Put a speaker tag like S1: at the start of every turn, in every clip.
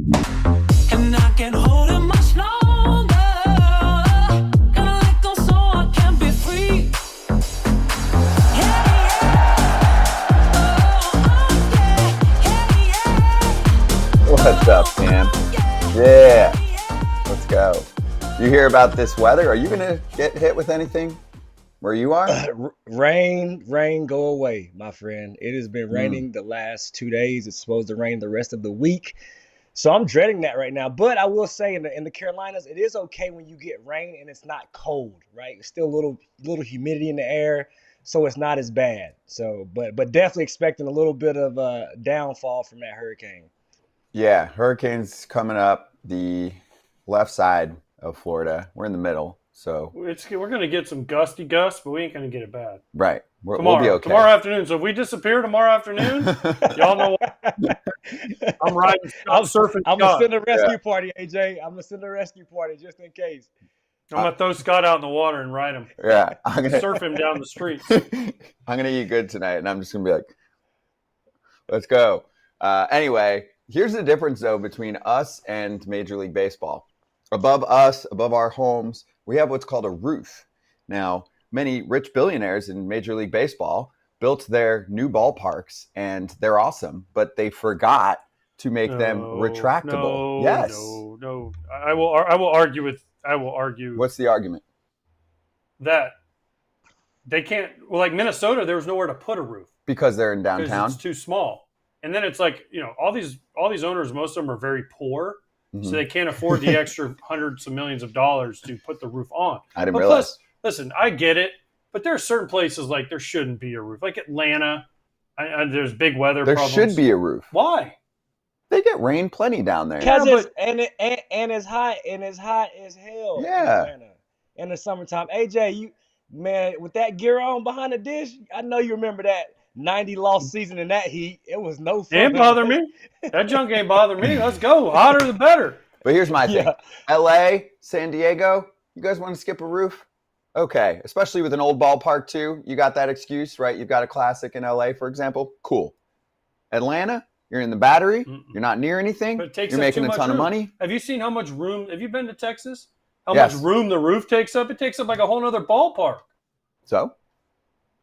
S1: And I can't hold it much longer. Gonna let go so I can be free. Yeah, yeah.
S2: What's up, Sam? Yeah. Let's go. You hear about this weather? Are you going to get hit with anything where you are?
S3: Rain, go away, my friend. It has been raining the last 2 days. It's supposed to rain the rest of the week. So I'm dreading that right now. But I will say in the Carolinas, it is okay when you get rain and it's not cold, right? It's still a little humidity in the air, so it's not as bad. So, but definitely expecting a little bit of downfall from that hurricane.
S2: Yeah, hurricanes coming up the left side of Florida. We're in the middle, so
S4: We're going to get some gusty gusts, but we ain't going to get it bad.
S2: right. We'll
S4: Tomorrow,
S2: be okay.
S4: tomorrow afternoon. So if we disappear tomorrow afternoon, y'all know what? I'm riding. I'm surfing.
S3: I'm going to
S4: Scott.
S3: send a rescue party, AJ. I'm going to send a rescue party just in case.
S4: I'm going to throw Scott out in the water and ride him.
S2: Yeah, I'm gonna
S4: Surf him down the streets.
S2: I'm gonna eat good tonight, and I'm just gonna be like, let's go. Anyway, here's the difference though between us and Major League Baseball. Above us, above our homes, we have what's called a roof. Now, many rich billionaires in Major League Baseball built their new ballparks, and they're awesome, but they forgot to make them retractable. Yes.
S4: No. I will argue.
S2: What's the argument?
S4: That they can't. Well, like Minnesota, there was nowhere to put a roof
S2: Because they're in
S4: because
S2: downtown.
S4: it's too small. And then it's like, all these owners, most of them are very poor, so they can't afford the extra hundreds of millions of dollars to put the roof on.
S2: I didn't realize.
S4: Plus, listen, I get it, but there are certain places like there shouldn't be a roof, like Atlanta. There's big weather
S2: There
S4: problems.
S2: should be a roof.
S4: Why?
S2: They get rain plenty down there.
S3: Because
S4: Yeah,
S3: it's hot as hell.
S2: Yeah.
S3: In Atlanta in the summertime. AJ, with that gear on behind the dish, I know you remember that 90 loss season in that heat. It was no fun.
S4: It ain't bother me. That junk ain't bother me. Let's go. Hotter the better.
S2: But here's my thing.
S3: Yeah.
S2: LA, San Diego, you guys want to skip a roof? Okay. Especially with an old ballpark too. You got that excuse, right? You've got a classic in LA, for example. Cool. Atlanta, you're in the Battery. You're not near anything.
S4: But it takes
S2: You're
S4: up
S2: making
S4: too
S2: a
S4: much
S2: ton of
S4: room.
S2: money.
S4: Have you seen how much room? Have you been to Texas? How
S2: Yes.
S4: much room the roof takes up? It takes up like a whole nother ballpark.
S2: So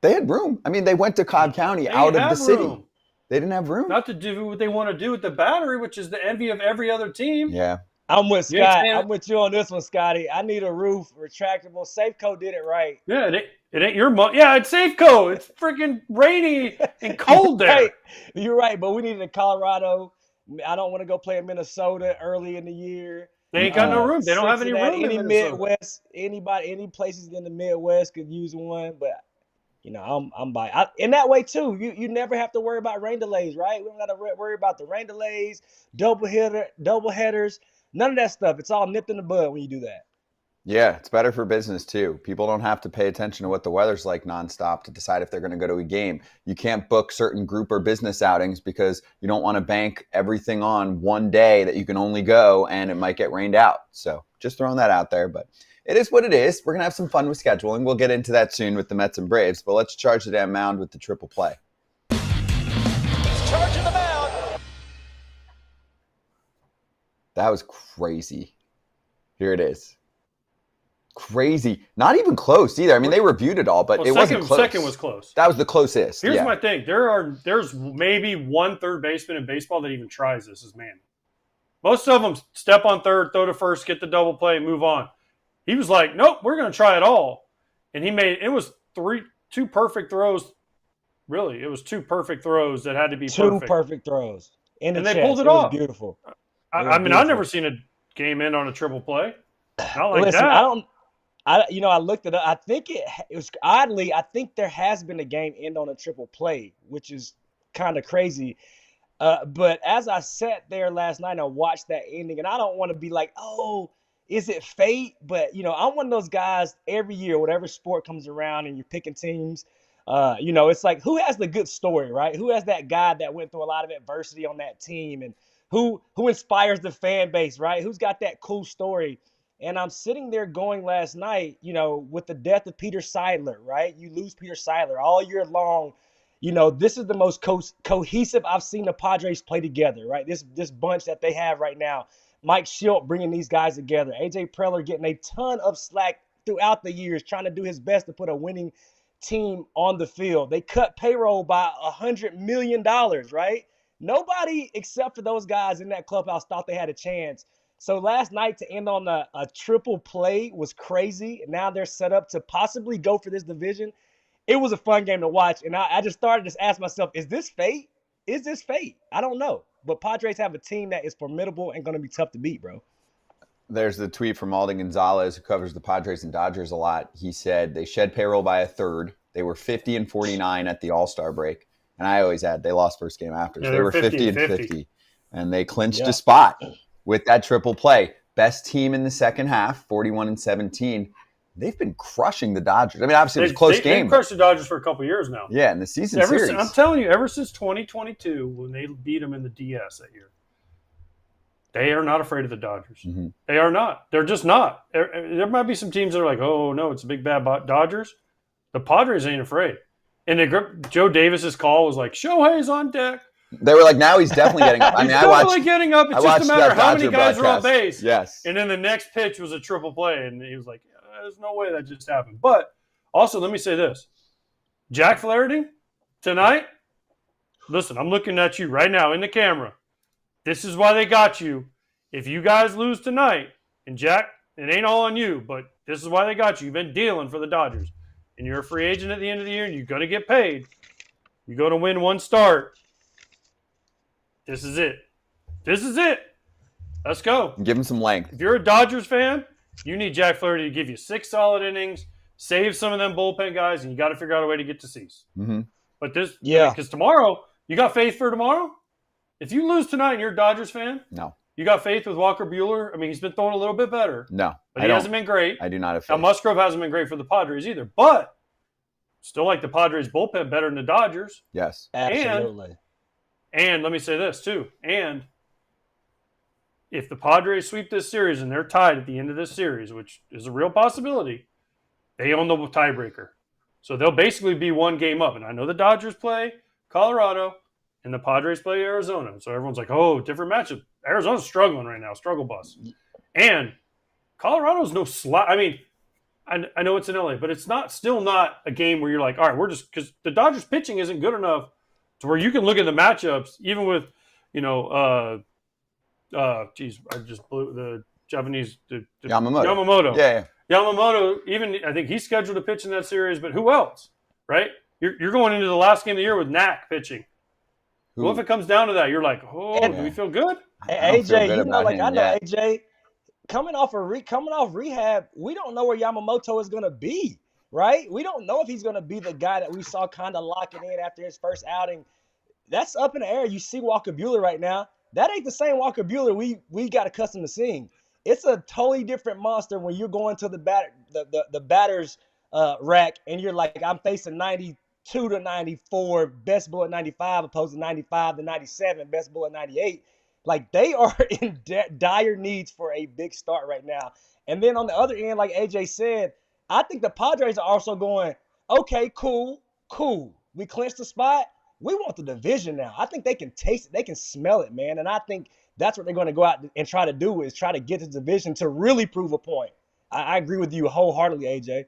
S2: they had room. I mean, they went to Cobb County
S4: They
S2: out of
S4: have
S2: the city.
S4: room.
S2: They didn't have room.
S4: Not to do what they want to do with the Battery, which is the envy of every other team.
S2: Yeah.
S3: I'm with
S4: You ain't
S3: Scott.
S4: saying-
S3: I'm with you on this one, Scotty. I need a roof, retractable. Safeco did it right.
S4: Yeah, it ain't your money. Yeah, it's Safeco. It's freaking rainy and cold there.
S3: Right. You're right, but we need it in Colorado. I don't want to go play in Minnesota early in the year.
S4: They ain't got no room. They don't have any room
S3: Any
S4: in Minnesota.
S3: Midwest, any places in the Midwest could use one, but I'm by in that way too. You never have to worry about rain delays, right? We don't got to worry about the rain delays, double headers, none of that stuff. It's all nipped in the bud when you do that.
S2: Yeah, it's better for business too. People don't have to pay attention to what the weather's like nonstop to decide if they're going to go to a game. You can't book certain group or business outings because you don't want to bank everything on one day that you can only go and it might get rained out. So just throwing that out there, but it is what it is. We're going to have some fun with scheduling. We'll get into that soon with the Mets and Braves, but let's charge the damn mound with the triple play.
S1: Charging the mound.
S2: That was crazy. Here it is. Crazy. Not even close either. I mean, they reviewed it all, but it wasn't close.
S4: Second was close.
S2: That was the closest.
S4: Here's
S2: yeah.
S4: my thing. There's maybe one third baseman in baseball that even tries this as man. Most of them step on third, throw to first, get the double play, move on. He was like, nope, we're going to try it all. And it was two perfect throws. Really, it was two perfect throws that had to be perfect.
S3: Two perfect throws. And
S4: they pulled it off.
S3: Was beautiful.
S4: I mean, I've never seen a game end on a triple play. Not like
S3: Listen,
S4: that.
S3: I looked it up. I think it was oddly, I think there has been a game end on a triple play, which is kind of crazy. But as I sat there last night and watched that ending, and I don't want to be like, oh, is it fate? But, I'm one of those guys every year, whatever sport comes around and you're picking teams, it's like, who has the good story, right? Who has that guy that went through a lot of adversity on that team, and who inspires the fan base, right? Who's got that cool story? And I'm sitting there going last night, with the death of Peter Seidler, right? You lose Peter Seidler all year long. this is the most cohesive I've seen the Padres play together, right? This bunch that they have right now. Mike Shildt bringing these guys together. A.J. Preller getting a ton of slack throughout the years, trying to do his best to put a winning team on the field. They cut payroll by $100 million, right? Nobody except for those guys in that clubhouse thought they had a chance. So last night to end on a triple play was crazy. Now they're set up to possibly go for this division. It was a fun game to watch, and I just started to ask myself, is this fate? Is this fate? I don't know. But Padres have a team that is formidable and going to be tough to beat, bro.
S2: There's the tweet from Alden Gonzalez, who covers the Padres and Dodgers a lot. He said they shed payroll by a third. They were 50-49 at the All-Star break. And I always add they lost first game after. So they were 50-50. And they clinched a spot with that triple play. Best team in the second half, 41-17. They've been crushing the Dodgers. I mean, obviously, it was a close game.
S4: They've crushed the Dodgers for a couple years now.
S2: Yeah, in the season series.
S4: I'm telling you, ever since 2022, when they beat them in the DS that year, they are not afraid of the Dodgers. Mm-hmm. They are not. They're just not. There might be some teams that are like, oh, no, it's a big, bad Dodgers. The Padres ain't afraid. And Joe Davis's call was like, Shohei's on deck.
S2: They were like, now he's definitely getting up. I mean,
S4: he's getting up. It's just a matter of how many guys are on base.
S2: Yes.
S4: And then the next pitch was a triple play, and he was like, there's no way that just happened. But also, let me say this. Jack Flaherty, tonight, listen, I'm looking at you right now in the camera. This is why they got you. If you guys lose tonight, and Jack, it ain't all on you, but this is why they got you. You've been dealing for the Dodgers. And you're a free agent at the end of the year, and you're going to get paid. You're going to win one start. This is it. This is it. Let's go.
S2: Give him some length.
S4: If you're a Dodgers fan, you need Jack Flaherty to give you 6 solid innings, save some of them bullpen guys, and you got to figure out a way to get to Cease.
S2: Mm-hmm.
S4: But because tomorrow, you got faith for tomorrow? If you lose tonight and you're a Dodgers fan,
S2: no.
S4: You got faith with Walker Buehler? I mean, he's been throwing a little bit better.
S2: No.
S4: But he hasn't been great.
S2: I do not have faith.
S4: Now, Musgrove hasn't been great for the Padres either. But still like the Padres bullpen better than the Dodgers.
S2: Yes.
S3: Absolutely.
S4: And let me say this, too. And if the Padres sweep this series and they're tied at the end of this series, which is a real possibility, they own the tiebreaker. So they'll basically be one game up. And I know the Dodgers play Colorado and the Padres play Arizona. So everyone's like, oh, different matchup. Arizona's struggling right now, struggle bus. And Colorado's no slot. I mean, I know it's in LA, but it's still not a game where you're like, all right, because the Dodgers pitching isn't good enough to where you can look at the matchups, even with, I just blew the Japanese.
S2: Yamamoto. Yeah.
S4: Yamamoto, even I think he's scheduled to pitch in that series, but who else, right? You're going into the last game of the year with Knack pitching. Who? Well, if it comes down to that, you're like, do we feel good?
S3: AJ, I know AJ coming off rehab, we don't know where Yamamoto is going to be, right? We don't know if he's going to be the guy that we saw kind of locking in after his first outing. That's up in the air. You see Walker Buehler right now. That ain't the same Walker Buehler we got accustomed to seeing. It's a totally different monster when you're going to the batter's rack and you're like, I'm facing 92 to 94, best ball at 95, opposed to 95 to 97, best ball at 98. Like, they are in dire needs for a big start right now. And then on the other end, like AJ said, I think the Padres are also going, okay, cool. We clinched the spot. We want the division now. I think they can taste it. They can smell it, man. And I think that's what they're going to go out and try to do, is try to get the division to really prove a point. I agree with you wholeheartedly, AJ.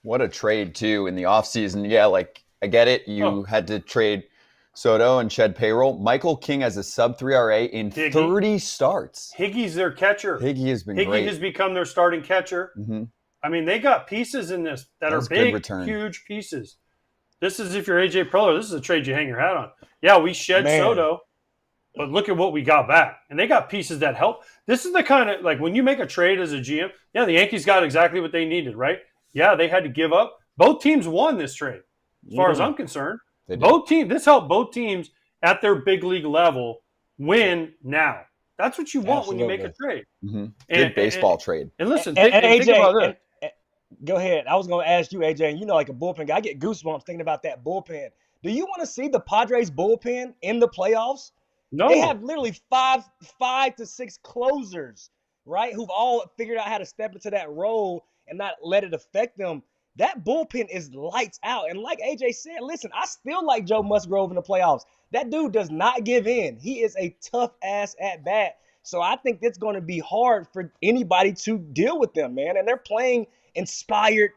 S2: What a trade, too, in the offseason. Yeah, like, I get it. You had to trade Soto and shed payroll. Michael King has a sub-3 RA in 30 starts.
S4: Higgy's their catcher.
S2: Higgy has been great.
S4: Higgy has become their starting catcher.
S2: Mm-hmm.
S4: I mean, they got pieces in this that are big, huge pieces. This is, if you're AJ Preller, this is a trade you hang your hat on. Yeah, we shed Soto, but look at what we got back. And they got pieces that help. This is the kind of, like, when you make a trade as a GM, yeah, the Yankees got exactly what they needed, right? Yeah, they had to give up. Both teams won this trade, as far as I'm concerned. This helped both teams at their big league level win now. That's what you want when you make a trade.
S2: Mm-hmm. Good baseball trade.
S4: And listen,
S3: and
S4: think
S3: AJ,
S4: about this.
S3: Go ahead. I was going to ask you, AJ, and like a bullpen guy. I get goosebumps thinking about that bullpen. Do you want to see the Padres bullpen in the playoffs?
S4: No.
S3: They have literally five to six closers, right, who've all figured out how to step into that role and not let it affect them. that bullpen is lights out. And like AJ said, listen, I still like Joe Musgrove in the playoffs. That dude does not give in. He is a tough ass at bat. So I think it's going to be hard for anybody to deal with them, man. And they're playing inspired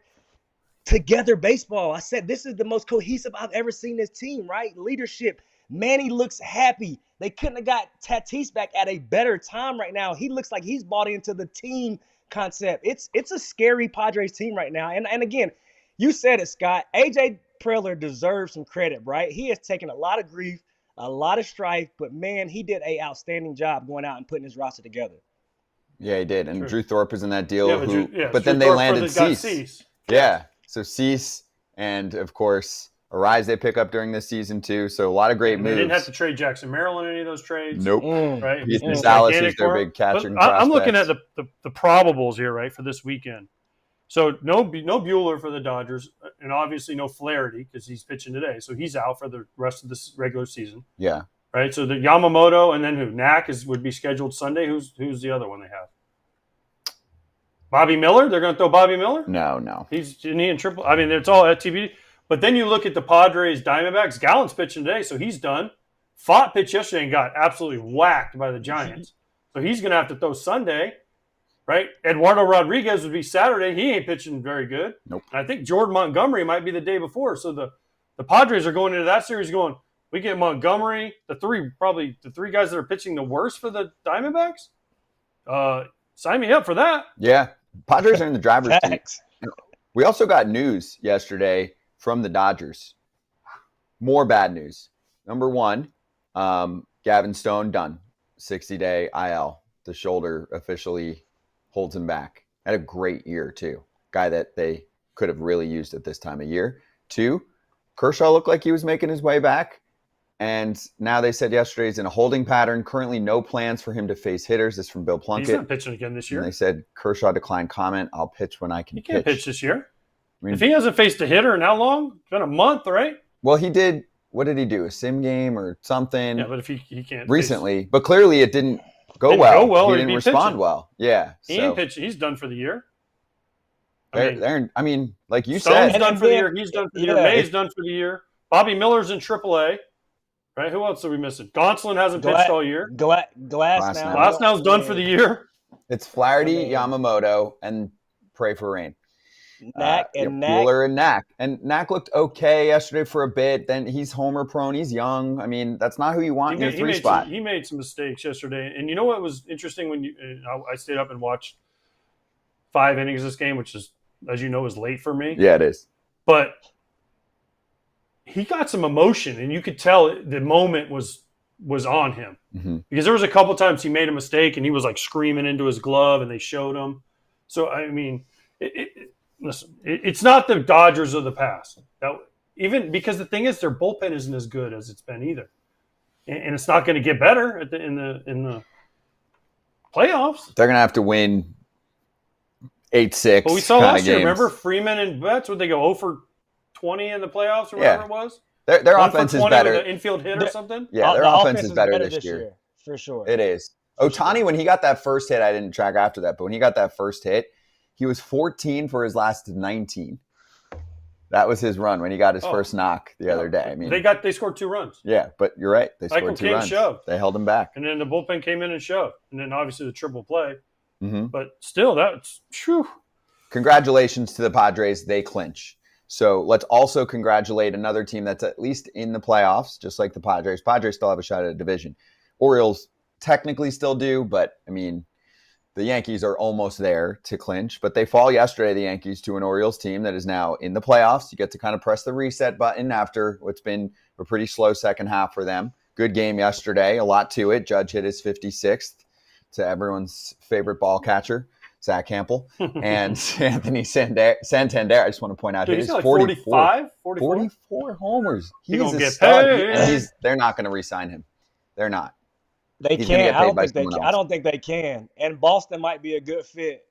S3: together baseball. I said this is the most cohesive I've ever seen this team, right? Leadership. Manny looks happy. They couldn't have got Tatis back at a better time right now. He looks like he's bought into the team concept. It's a scary Padres team right now. And again, you said it, Scott. AJ Preller deserves some credit, right? He has taken a lot of grief, a lot of strife, but man, he did an outstanding job going out and putting his roster together.
S2: Yeah, he did. And
S4: Sure.
S2: Drew Thorpe is in that deal.
S4: Yeah,
S2: but then
S4: Drew
S2: they
S4: Thorpe
S2: landed
S4: got
S2: Cease. Yeah. So Cease and, of course, Arise they pick up during this season, too. So a lot of great
S4: They
S2: moves.
S4: didn't have to trade Jackson Merrill in any of those trades.
S2: Nope.
S4: Right?
S2: Ethan Salas is
S4: Gigantic
S2: their
S4: for him.
S2: big catcher.
S4: But I'm looking at the probables here, right, for this weekend. So no Buehler for the Dodgers, and obviously no Flaherty because he's pitching today. So he's out for the rest of this regular season.
S2: Yeah.
S4: Right? So the Yamamoto and then who? Knack would be scheduled Sunday. Who's the other one they have? Bobby Miller? They're going to throw Bobby Miller?
S2: No.
S4: He's in triple. I mean, it's all at TV. But then you look at the Padres Diamondbacks. Gallen's pitching today, so he's done. Fott pitched yesterday and got absolutely whacked by the Giants. So he's going to have to throw Sunday, right? Eduardo Rodriguez would be Saturday. He ain't pitching very good.
S2: Nope.
S4: And I think Jordan Montgomery might be the day before. So the Padres are going into that series going, we get Montgomery, the three guys that are pitching the worst for the Diamondbacks. Sign me up for that.
S2: Yeah. Padres are in the driver's seat.
S3: Facts.
S2: We also got news yesterday from the Dodgers. More bad news. Number one, Gavin Stone done. 60-day IL. The shoulder officially holds him back. Had a great year, too. Guy that they could have really used at this time of year. Two, Kershaw looked like he was making his way back. And now they said yesterday he's in a holding pattern. Currently no plans for him to face hitters. This is from Bill Plunkett.
S4: He's not pitching again this year.
S2: And they said Kershaw declined comment. I'll pitch when I can
S4: He can't pitch this year.
S2: I mean,
S4: If he hasn't faced a hitter in how long? It's been a month, right?
S2: well, he did. What did he do? A sim game or something
S4: Yeah, but if he can't
S2: recently? But clearly it didn't go
S4: Didn't
S2: well.
S4: go well,
S2: He
S4: or he'd
S2: didn't
S4: be
S2: respond
S4: pitching.
S2: well. Yeah.
S4: he ain't pitching. He's done for the year.
S2: I mean, like you
S4: Stone's
S2: said,
S4: done for the year. He's done for the year.
S3: Yeah.
S4: May's done for the year. Bobby Miller's in AAA. Right? Who else are we missing? Gonsolin hasn't pitched all year.
S3: Glass
S2: Glasnow.
S4: Glasnow's done for the year.
S2: it's Flaherty,
S3: I mean-
S2: Yamamoto, and pray for rain.
S3: Knack and Knack.
S2: Buehler and Knack. And Knack looked okay yesterday for a bit. Then he's homer prone. He's young. I mean, that's not who you want in your three spot.
S4: He made some mistakes yesterday. And you know what was interesting when I stayed up and watched 5 innings of this game, which is, as you know, is late for me.
S2: Yeah, it is.
S4: But he got some emotion, and you could tell the moment was on him.
S2: Mm-hmm.
S4: Because there was a couple times he made a mistake, and he was like screaming into his glove, and they showed him. So, I mean, listen, it's not the Dodgers of the past. Even because the thing is, their bullpen isn't as good as it's been either, and it's not going to get better in the playoffs.
S2: They're going to have to win 8-6.
S4: But we saw last year.
S2: games.
S4: Remember Freeman and Betts? Would they go 0 for 20 in the playoffs or whatever it was?
S2: Their
S4: 1 for
S2: offense is
S4: 20
S2: better.
S4: With an infield hit or something.
S2: Yeah, their
S3: The
S2: offense is better this year.
S3: for sure.
S2: It is. Ohtani, when he got that first hit, I didn't track after that, but when he got that first hit, he was 14 for his last 19. That was his run when he got his first knock the other day. I mean,
S4: they scored 2 runs,
S2: yeah, but you're right. They scored
S4: Michael
S2: 2
S4: King
S2: runs.
S4: shoved.
S2: They held him back.
S4: and then the bullpen came in and shoved, and then obviously the triple play.
S2: Mm-hmm.
S4: But still, that's whew.
S2: Congratulations to the Padres. They clinch. So let's also congratulate another team that's at least in the playoffs, just like the Padres. Padres still have a shot at a division. Orioles technically still do, but, I mean, the Yankees are almost there to clinch. But they fall yesterday, the Yankees, to an Orioles team that is now in the playoffs. You get to kind of press the reset button after what's been a pretty slow second half for them. Good game yesterday, a lot to it. Judge hit his 56th to everyone's favorite ball catcher, Zach Campbell, and Anthony Santander. I just want to point out
S4: Dude,
S2: his
S4: he's got like
S2: 44
S4: 44
S2: homers.
S4: He
S2: He's
S4: gonna
S2: a
S4: get
S2: stud.
S4: paid.
S2: And they're not going to re-sign him. They're not.
S3: They
S2: He's gonna
S3: can't.
S2: get paid by someone
S3: I
S2: else.
S3: don't think they can. And Boston might be a good fit.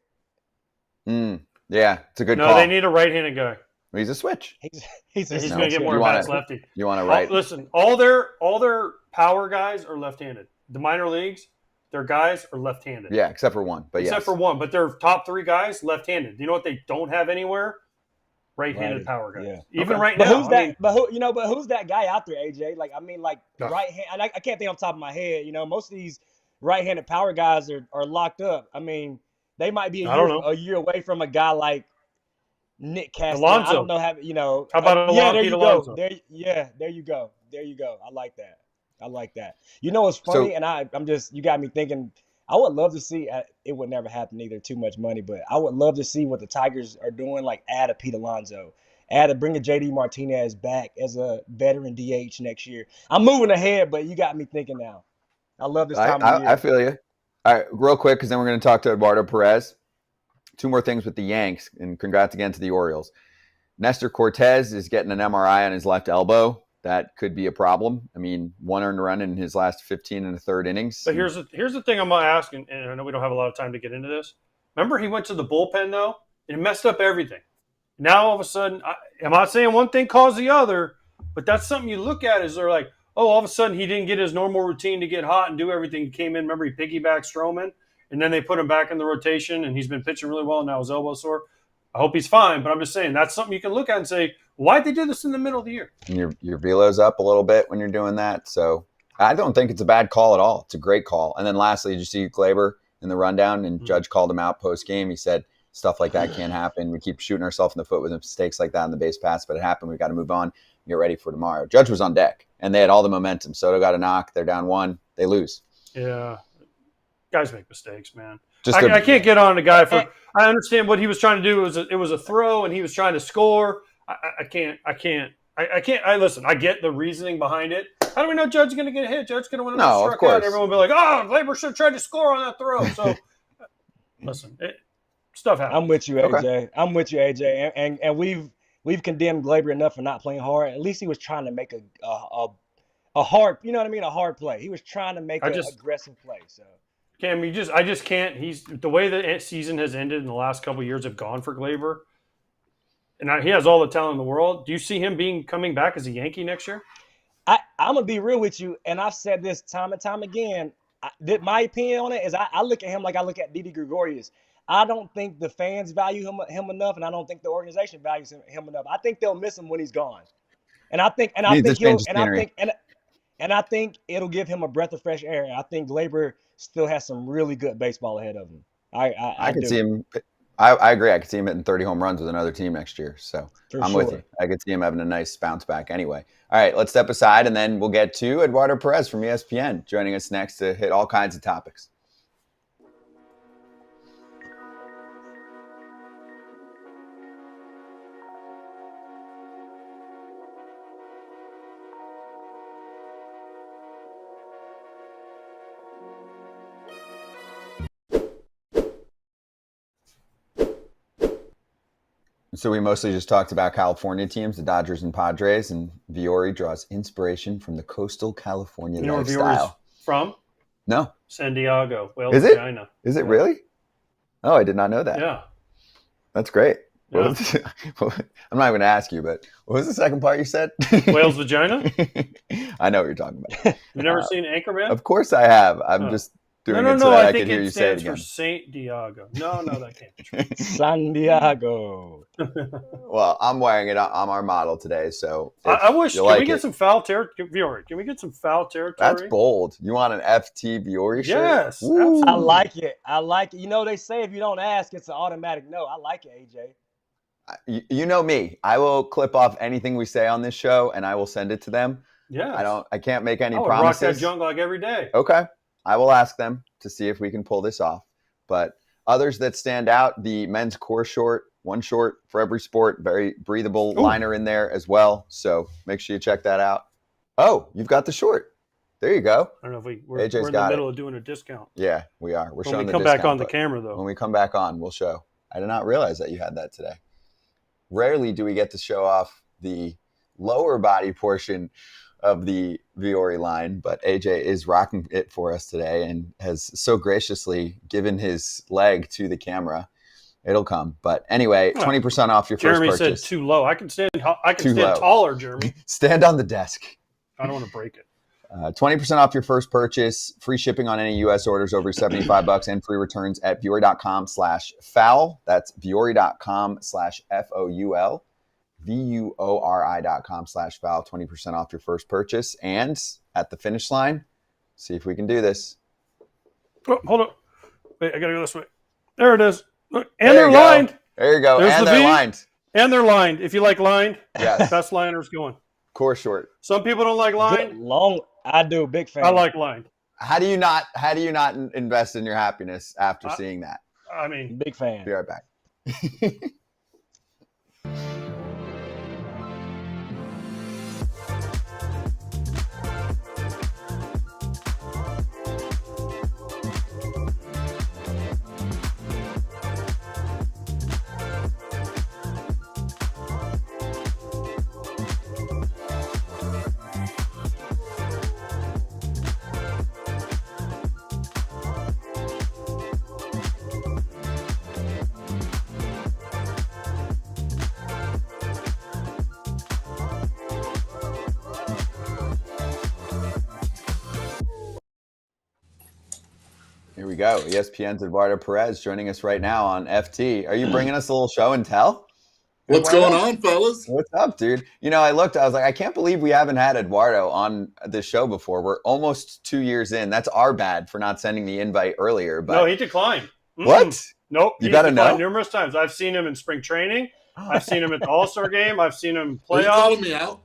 S2: Yeah, it's a good
S4: No,
S2: call.
S4: they need a right-handed guy.
S2: He's a switch.
S3: He's
S4: He's
S2: No,
S4: going to get more
S2: you wanna-
S4: bats lefty.
S2: You want to write?
S4: Listen, all their power guys are left-handed. The minor leagues, their guys are left-handed.
S2: Yeah, except for one. But
S4: Except
S2: yes.
S4: for one. But their top 3 guys, left-handed. You know what they don't have anywhere? right-handed
S3: Righty,
S4: power guys.
S3: yeah.
S4: Even right
S3: But
S4: now.
S3: who's that? But who's that guy out there, AJ? Like, I mean, like
S4: No.
S3: right hand. And I can't think off the top of my head. Most of these right-handed power guys are locked up. I mean, they might be
S4: I don't know.
S3: a year away from a guy like Nick Castillo.
S4: Alonso.
S3: I don't know
S4: How about
S3: there
S4: Pete
S3: you
S4: Alonso?
S3: go. There you go. I like that. What's funny,
S2: So-
S3: and I'm just, you got me thinking. I would love to see. It would never happen either. Too much money, but I would love to see what the Tigers are doing. Like add a Pete Alonso, bring a JD Martinez back as a veteran DH next year. I'm moving ahead, but you got me thinking now. I love this time of year.
S2: I feel you. All right, real quick, because then we're going to talk to Eduardo Peréz. Two more things with the Yanks, and congrats again to the Orioles. Nestor Cortez is getting an MRI on his left elbow. That could be a problem. I mean, 1 earned run in his last 15 and a third innings.
S4: But here's the thing I'm going to ask, and I know we don't have a lot of time to get into this. Remember he went to the bullpen, though, and it messed up everything. Now, all of a sudden, I'm not saying one thing caused the other, but that's something you look at is they're like, oh, all of a sudden he didn't get his normal routine to get hot and do everything. He came in, remember he piggybacked Stroman, and then they put him back in the rotation, and he's been pitching really well, and now his elbow's sore. I hope he's fine, but I'm just saying that's something you can look at and say, why'd they do this in the middle of the year?
S2: And your velo's up a little bit when you're doing that. So I don't think it's a bad call at all. It's a great call. And then lastly, did you see Glaber in the rundown? And Judge called him out post-game. He said, stuff like that can't happen. We keep shooting ourselves in the foot with mistakes like that in the base pass, but it happened. We've got to move on and get ready for tomorrow. Judge was on deck, and they had all the momentum. Soto got a knock. They're down 1. They lose.
S4: Yeah. Guys make mistakes, man.
S2: Just
S4: I can't get on a guy for – I understand what he was trying to do. It was a throw, and he was trying to score. I can't. Listen, I get the reasoning behind it. How do we know Judge's going to get a hit? Judge's going to win another
S2: No, of
S4: strikeout.
S2: course.
S4: Everyone will be like, oh, Glaber should have tried to score on that throw. So, listen, stuff happens.
S3: I'm with you, AJ.
S2: Okay.
S3: I'm with you, AJ. And we've condemned Glaber enough for not playing hard. At least he was trying to make a hard, you know what I mean, a hard play. He was trying to make an aggressive play. So.
S4: Cam, I just can't. He's the way the season has ended in the last couple of years have gone for Glaber, and he has all the talent in the world. Do you see him coming back as a Yankee next year?
S3: I'm gonna be real with you, and I've said this time and time again. My opinion on it is I look at him like I look at Didi Gregorius. I don't think the fans value him enough, and I don't think the organization values him enough. I think they'll miss him when he's gone, and I think it'll give him a breath of fresh air. I think Glaber still has some really good baseball ahead of him. I
S2: could
S3: do.
S2: see him. I agree. I could see him hitting 30 home runs with another team next year. So I'm with you. I could see him having a nice bounce back anyway. All right, let's step aside, and then we'll get to Eduardo Peréz from ESPN joining us next to hit all kinds of topics. So we mostly just talked about California teams, the Dodgers and Padres, and Viore draws inspiration from the coastal California
S4: You know where Viore's
S2: lifestyle.
S4: from?
S2: No.
S4: San Diego. Wales,
S2: Is it?
S4: China.
S2: Is it really? Oh, I did not know that.
S4: Yeah.
S2: That's great.
S4: Yeah.
S2: I'm not even going to ask you, but what was the second part you said?
S4: Whale's vagina?
S2: I know what you're talking about.
S4: You've never seen Anchorman?
S2: Of course I have. I'm
S4: Oh.
S2: just doing
S4: No,
S2: it so that I
S4: think
S2: could hear
S4: it
S2: you say it
S4: stands
S2: again.
S4: for Saint Diego. No, that can't be true.
S3: San Diego.
S2: Well, I'm wearing it on our model today, so
S4: I wish.
S2: you
S4: Can
S2: like
S4: we get
S2: it.
S4: some foul territory? Viore, can we get some foul territory?
S2: That's bold. You want an FT Viore shirt?
S4: Yes,
S2: Woo.
S4: absolutely.
S3: I like it. You know, they say if you don't ask, it's an automatic no. I like it, AJ.
S2: You know me. I will clip off anything we say on this show, and I will send it to them.
S4: Yes.
S2: I can't make any
S4: I would
S2: promises.
S4: rock that junk like every day.
S2: Okay. I will ask them to see if we can pull this off. But others that stand out, the men's core short, one short for every sport, very breathable liner in there as well. So make sure you check that out. Oh, you've got the short. There you go.
S4: I don't know if we're
S2: AJ's
S4: in the
S2: got
S4: middle
S2: it.
S4: of doing a discount.
S2: Yeah, we are. We're
S4: When
S2: showing
S4: we
S2: the
S4: come back
S2: discount,
S4: on the
S2: but
S4: camera, though.
S2: when we come back on, we'll show. I did not realize that you had that today. Rarely do we get to show off the lower body portion of the Viore line, but AJ is rocking it for us today and has so graciously given his leg to the camera. It'll come. But anyway, 20% off your
S4: Jeremy
S2: first purchase.
S4: said too low. I can stand
S2: Too low.
S4: taller, Jeremy.
S2: Stand on the desk.
S4: I don't want to break it.
S2: 20% off your first purchase, free shipping on any U.S. orders over $75 and free returns at Viore.com/foul. That's Viore.com/FOUL. VUORI.com/Val, 20% off your first purchase. And at the finish line, see if we can do this.
S4: Oh, hold on. Wait, I got to go this way. There it is. Look, and
S2: There
S4: they're
S2: you go.
S4: lined.
S2: There you go.
S4: There's
S2: And
S4: the
S2: they're
S4: V.
S2: lined.
S4: And they're lined. If you like lined,
S2: Yes.
S4: best liners going.
S2: Core short.
S4: Some people don't like lined.
S3: Long. I do. Big fan.
S4: I like lined.
S2: How do you not invest in your happiness after seeing that?
S4: I mean,
S3: Big fan.
S2: Be right back. Here we go. ESPN's Eduardo Peréz joining us right now on FT. Are you bringing us a little show and tell?
S5: What's going on, fellas?
S2: What's up, dude? You know, I was like, I can't believe we haven't had Eduardo on this show before. We're almost 2 years in. That's our bad for not sending the invite earlier. But
S4: no, he declined.
S2: What?
S4: Nope.
S2: You
S4: He's
S2: gotta
S4: declined
S2: know?
S4: numerous times. I've seen him in spring training. I've seen him at the All-Star game. I've seen him
S5: Are you
S4: playoffs.
S5: calling me out?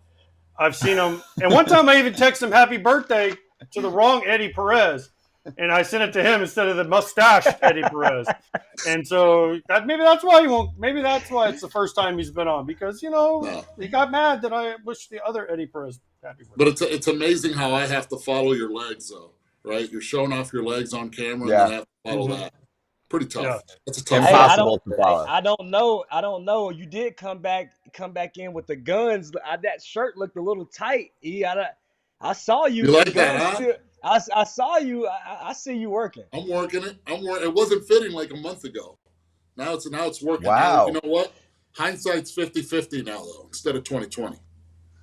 S4: I've seen him. And one time I even texted him happy birthday to the wrong Eddie Perez. And I sent it to him instead of the mustached Eddie Perez. And so maybe that's why he won't. Maybe that's why it's the first time he's been on, because, you know,
S5: No.
S4: he got mad that I wished the other Eddie Perez happy birthday.
S5: But it's amazing how I have to follow your legs, though, right? You're showing off your legs on camera,
S2: Yeah.
S5: and I have to follow that. Pretty tough.
S4: Yeah.
S5: That's a tough
S3: Hey,
S5: one.
S2: Impossible to follow.
S3: I don't know. You did come back in with the guns. That shirt looked a little tight. I saw you.
S5: You like
S3: The
S5: that,
S3: guns
S5: huh?
S3: still- I saw you. I see you working.
S5: I'm working it. It wasn't fitting like a month ago. Now it's working.
S2: Wow.
S5: You know what? Hindsight's 50-50 now, though, instead of 20-20.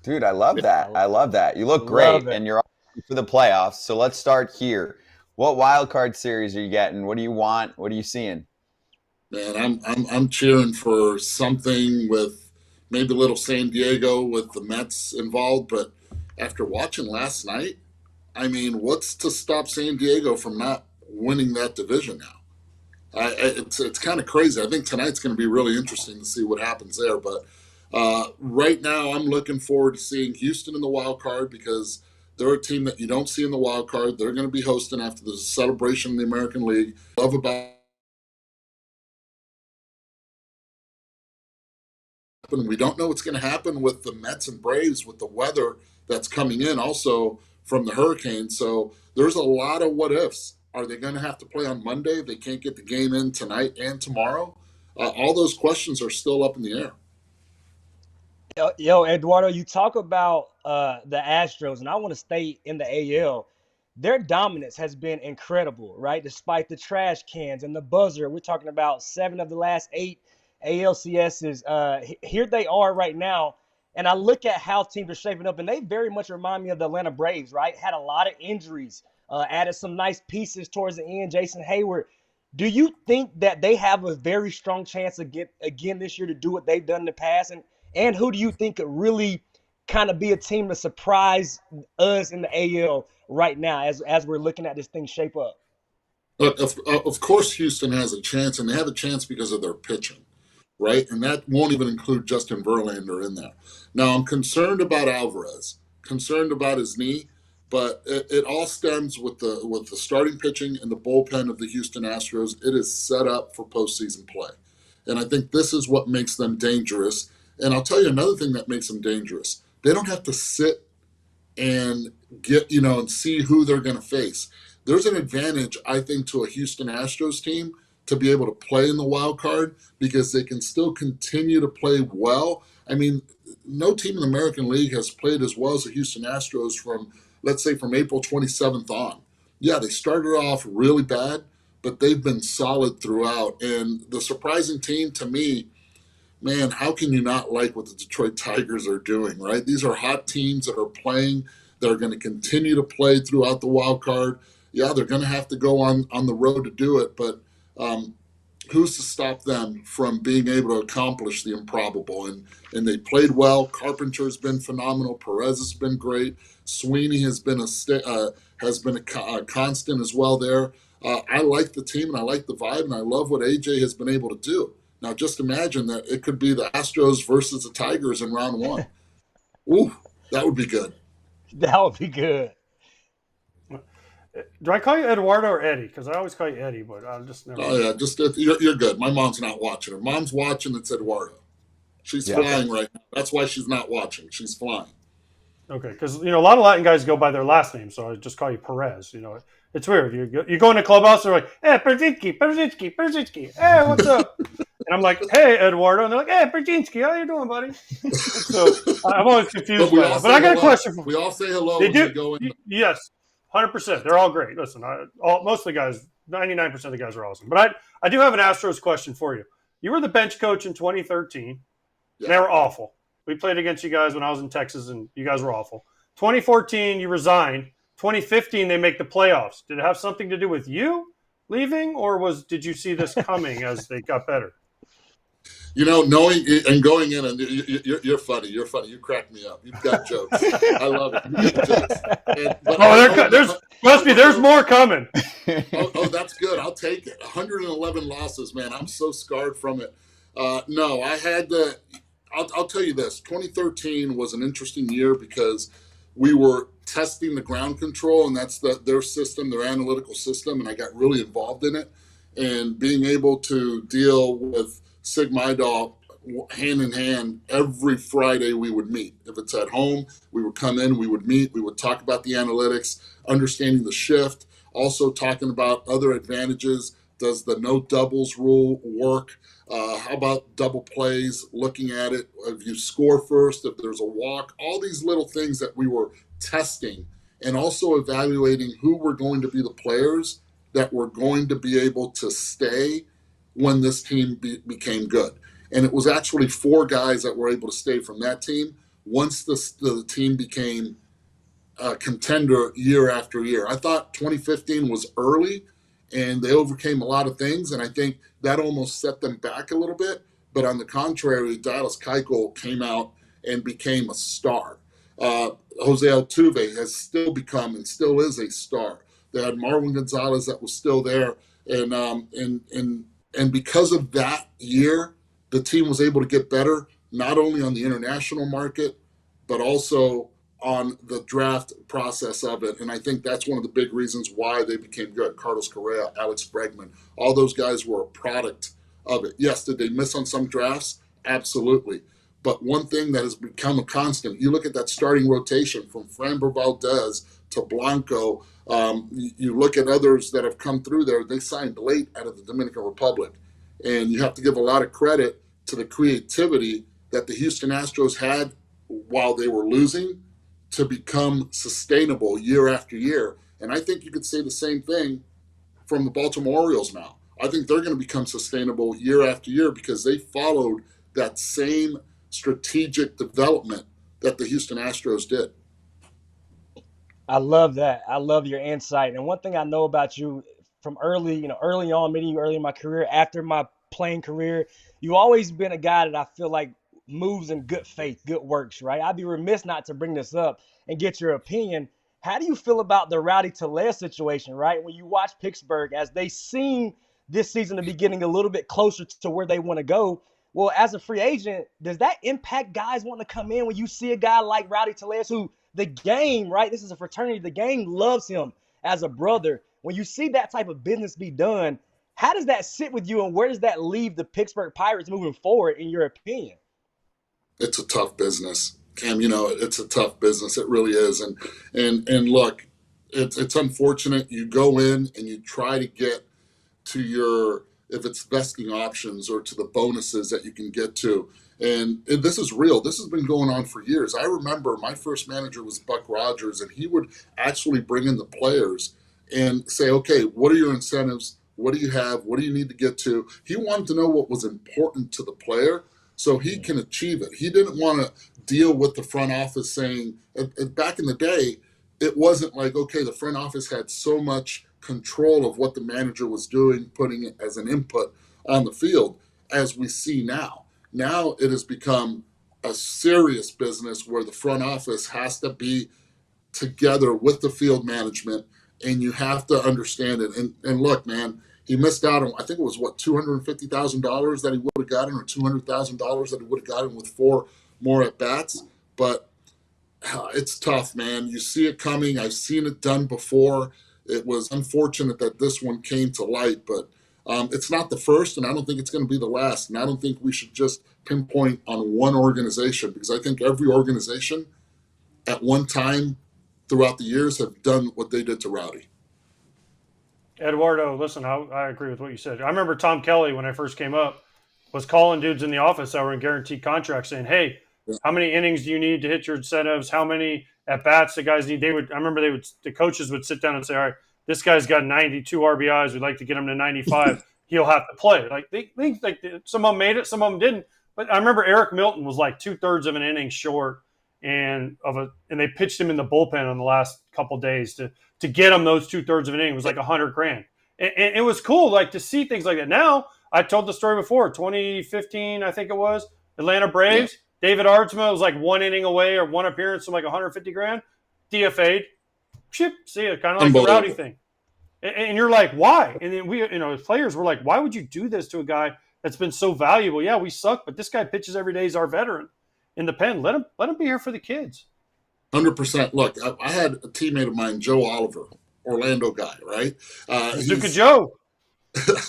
S2: Dude, I love that. I love that. You look great,
S3: Love it.
S2: and you're all for the playoffs. So let's start here. What wild card series are you getting? What do you want? What are you seeing?
S5: Man, I'm cheering for something with maybe a little San Diego with the Mets involved. But after watching last night, I mean, what's to stop San Diego from not winning that division now? It's kind of crazy. I think tonight's going to be really interesting to see what happens there. But right now, I'm looking forward to seeing Houston in the wild card, because they're a team that you don't see in the wild card. They're going to be hosting after the celebration in the American League. Love about we don't know what's going to happen with the Mets and Braves with the weather that's coming in also from the hurricane. So there's a lot of what ifs. Are they going to have to play on Monday? They can't get the game in tonight and tomorrow. All those questions are still up in the air.
S3: Yo, Eduardo, you talk about the Astros, and I want to stay in the AL. Their dominance has been incredible, right? Despite the trash cans and the buzzer. We're talking about 7 of the last 8 ALCSs. Here they are right now. And I look at how teams are shaping up, and they very much remind me of the Atlanta Braves, right? Had a lot of injuries, added some nice pieces towards the end. Jason Hayward. Do you think that they have a very strong chance again this year to do what they've done in the past? And who do you think could really kind of be a team to surprise us in the AL right now as we're looking at this thing shape up?
S5: Look, of course, Houston has a chance, and they have a chance because of their pitching, right? And that won't even include Justin Verlander in there. Now, I'm concerned about Alvarez, concerned about his knee, but it all stems with the starting pitching and the bullpen of the Houston Astros. It is set up for postseason play. And I think this is what makes them dangerous. And I'll tell you another thing that makes them dangerous. They don't have to sit and get, and see who they're going to face. There's an advantage, I think, to a Houston Astros team to be able to play in the wild card, because they can still continue to play well. I mean, no team in the American League has played as well as the Houston Astros from April 27th on. Yeah, they started off really bad, but they've been solid throughout. And the surprising team to me, man, how can you not like what the Detroit Tigers are doing, right? These are hot teams that are playing. They're going to continue to play throughout the wild card. Yeah, they're going to have to go on the road to do it, but who's to stop them from being able to accomplish the improbable? And they played well. Carpenter's been phenomenal. Perez has been great. Sweeney has been a constant as well there. I like the team and I like the vibe and I love what AJ has been able to do. Now, just imagine that it could be the Astros versus the Tigers in round one. Ooh, that would be good.
S3: That would be good.
S4: Do I call you Eduardo or Eddie? Because I always call you Eddie, but I'll just never.
S5: Oh, yeah, you're good. My mom's not watching. If mom's watching, it's Eduardo. She's flying right now. That's why she's not watching. She's flying.
S4: Okay, because a lot of Latin guys go by their last name, so I just call you Perez. It's weird. You go in a clubhouse, they're like, "Hey, Pierzynski, hey, what's up?" And I'm like, "Hey, Eduardo," and they're like, "Hey, Pierzynski, how you doing, buddy?" So I'm always confused by that. But I got a question.
S5: We all say hello
S4: they
S5: when
S4: do.
S5: we go in.
S4: Yes, 100%. They're all great. Listen, most of the guys, 99% of the guys are awesome. But I do have an Astros question for you. You were the bench coach in 2013.
S5: Yeah.
S4: They were awful. We played against you guys when I was in Texas, and you guys were awful. 2014, you resigned. 2015, they make the playoffs. Did it have something to do with you leaving, or did you see this coming as they got better?
S5: Knowing and going in, and you're funny. You're funny. You crack me up. You've got jokes. I love it. You got jokes.
S4: Trust me, there's more coming.
S5: Oh, that's good. I'll take it. 111 losses, man. I'm so scarred from it. No, I had the. I'll tell you this. 2013 was an interesting year because we were testing the ground control, and that's their system, their analytical system, and I got really involved in it. And being able to deal with Sig Mejdal hand in hand every Friday we would meet. If it's at home, we would come in, we would meet, we would talk about the analytics, understanding the shift, also talking about other advantages. Does the no doubles rule work? How about double plays, looking at it, if you score first, if there's a walk, all these little things that we were testing, and also evaluating who were going to be the players that were going to be able to stay when this team became good. And it was actually 4 guys that were able to stay from that team once the team became a contender year after year. I thought 2015 was early, and they overcame a lot of things, and I think that almost set them back a little bit. But on the contrary, Dallas Keuchel came out and became a star. Jose Altuve has still become and still is a star. They had Marwin Gonzalez that was still there, and because of that year, the team was able to get better, not only on the international market, but also on the draft process of it. And I think that's one of the big reasons why they became good. Carlos Correa, Alex Bregman, all those guys were a product of it. Yes, did they miss on some drafts? Absolutely. But one thing that has become a constant, you look at that starting rotation from Framber Valdez to Blanco, you look at others that have come through there, they signed late out of the Dominican Republic. And you have to give a lot of credit to the creativity that the Houston Astros had while they were losing to become sustainable year after year. And I think you could say the same thing from the Baltimore Orioles now. I think they're going to become sustainable year after year because they followed that same strategic development that the Houston Astros did.
S3: I love that. I love your insight. And one thing I know about you from early on, meeting you early in my career, after my playing career, you've always been a guy that I feel like moves in good faith, good works, right? I'd be remiss not to bring this up and get your opinion. How do you feel about the Rowdy Tellez situation, right? When you watch Pittsburgh, as they seem this season to be getting a little bit closer to where they want to go. Well, as a free agent, does that impact guys wanting to come in when you see a guy like Rowdy Tellez, who the game, right? This is a fraternity. The game loves him as a brother. When you see that type of business be done, how does that sit with you, and where does that leave the Pittsburgh Pirates moving forward, in your opinion?
S5: It's a tough business, Cam. It's a tough business. It really is. And look, it's unfortunate. You go in and you try to get to if it's vesting options or to the bonuses that you can get to. And this is real. This has been going on for years. I remember my first manager was Buck Rogers, and he would actually bring in the players and say, okay, what are your incentives? What do you have? What do you need to get to? He wanted to know what was important to the player so he can achieve it. He didn't want to deal with the front office saying, back in the day, it wasn't like, okay, the front office had so much control of what the manager was doing, putting it as an input on the field as we see now. Now it has become a serious business where the front office has to be together with the field management, and you have to understand it. And look, man, he missed out on, I think it was what, $250,000 that he would have gotten, or $200,000 that he would have gotten with 4 more at bats. But it's tough, man. You see it coming. I've seen it done before. It was unfortunate that this one came to light, but it's not the first, and I don't think it's going to be the last. And I don't think we should just pinpoint on one organization, because I think every organization at one time throughout the years have done what they did to Rowdy.
S4: Eduardo, listen, I agree with what you said. I remember Tom Kelly, when I first came up, was calling dudes in the office that were in guaranteed contracts saying, hey, how many innings do you need to hit your incentives? How many at-bats the guys need? The coaches would sit down and say, all right, this guy's got 92 RBIs. We'd like to get him to 95. He'll have to play. Like some of them made it, some of them didn't. But I remember Eric Milton was like 2/3 of an inning short, and they pitched him in the bullpen on the last couple days to get him those 2/3 of an inning. It was like $100,000, and it was cool, like, to see things like that. Now, I told the story before, 2015, I think it was, Atlanta Braves. Yeah. David Ardsma was like 1 inning away, or 1 appearance from like $150,000. DFA'd. Chip, see it, kind of like the Rowdy thing. And you're like, why? And then we, as players, we're like, why would you do this to a guy that's been so valuable? Yeah, we suck, but this guy pitches every day. He's our veteran in the pen. Let him be here for the kids.
S5: 100%. Look, I had a teammate of mine, Joe Oliver, Orlando guy, right?
S4: Zuka Joe.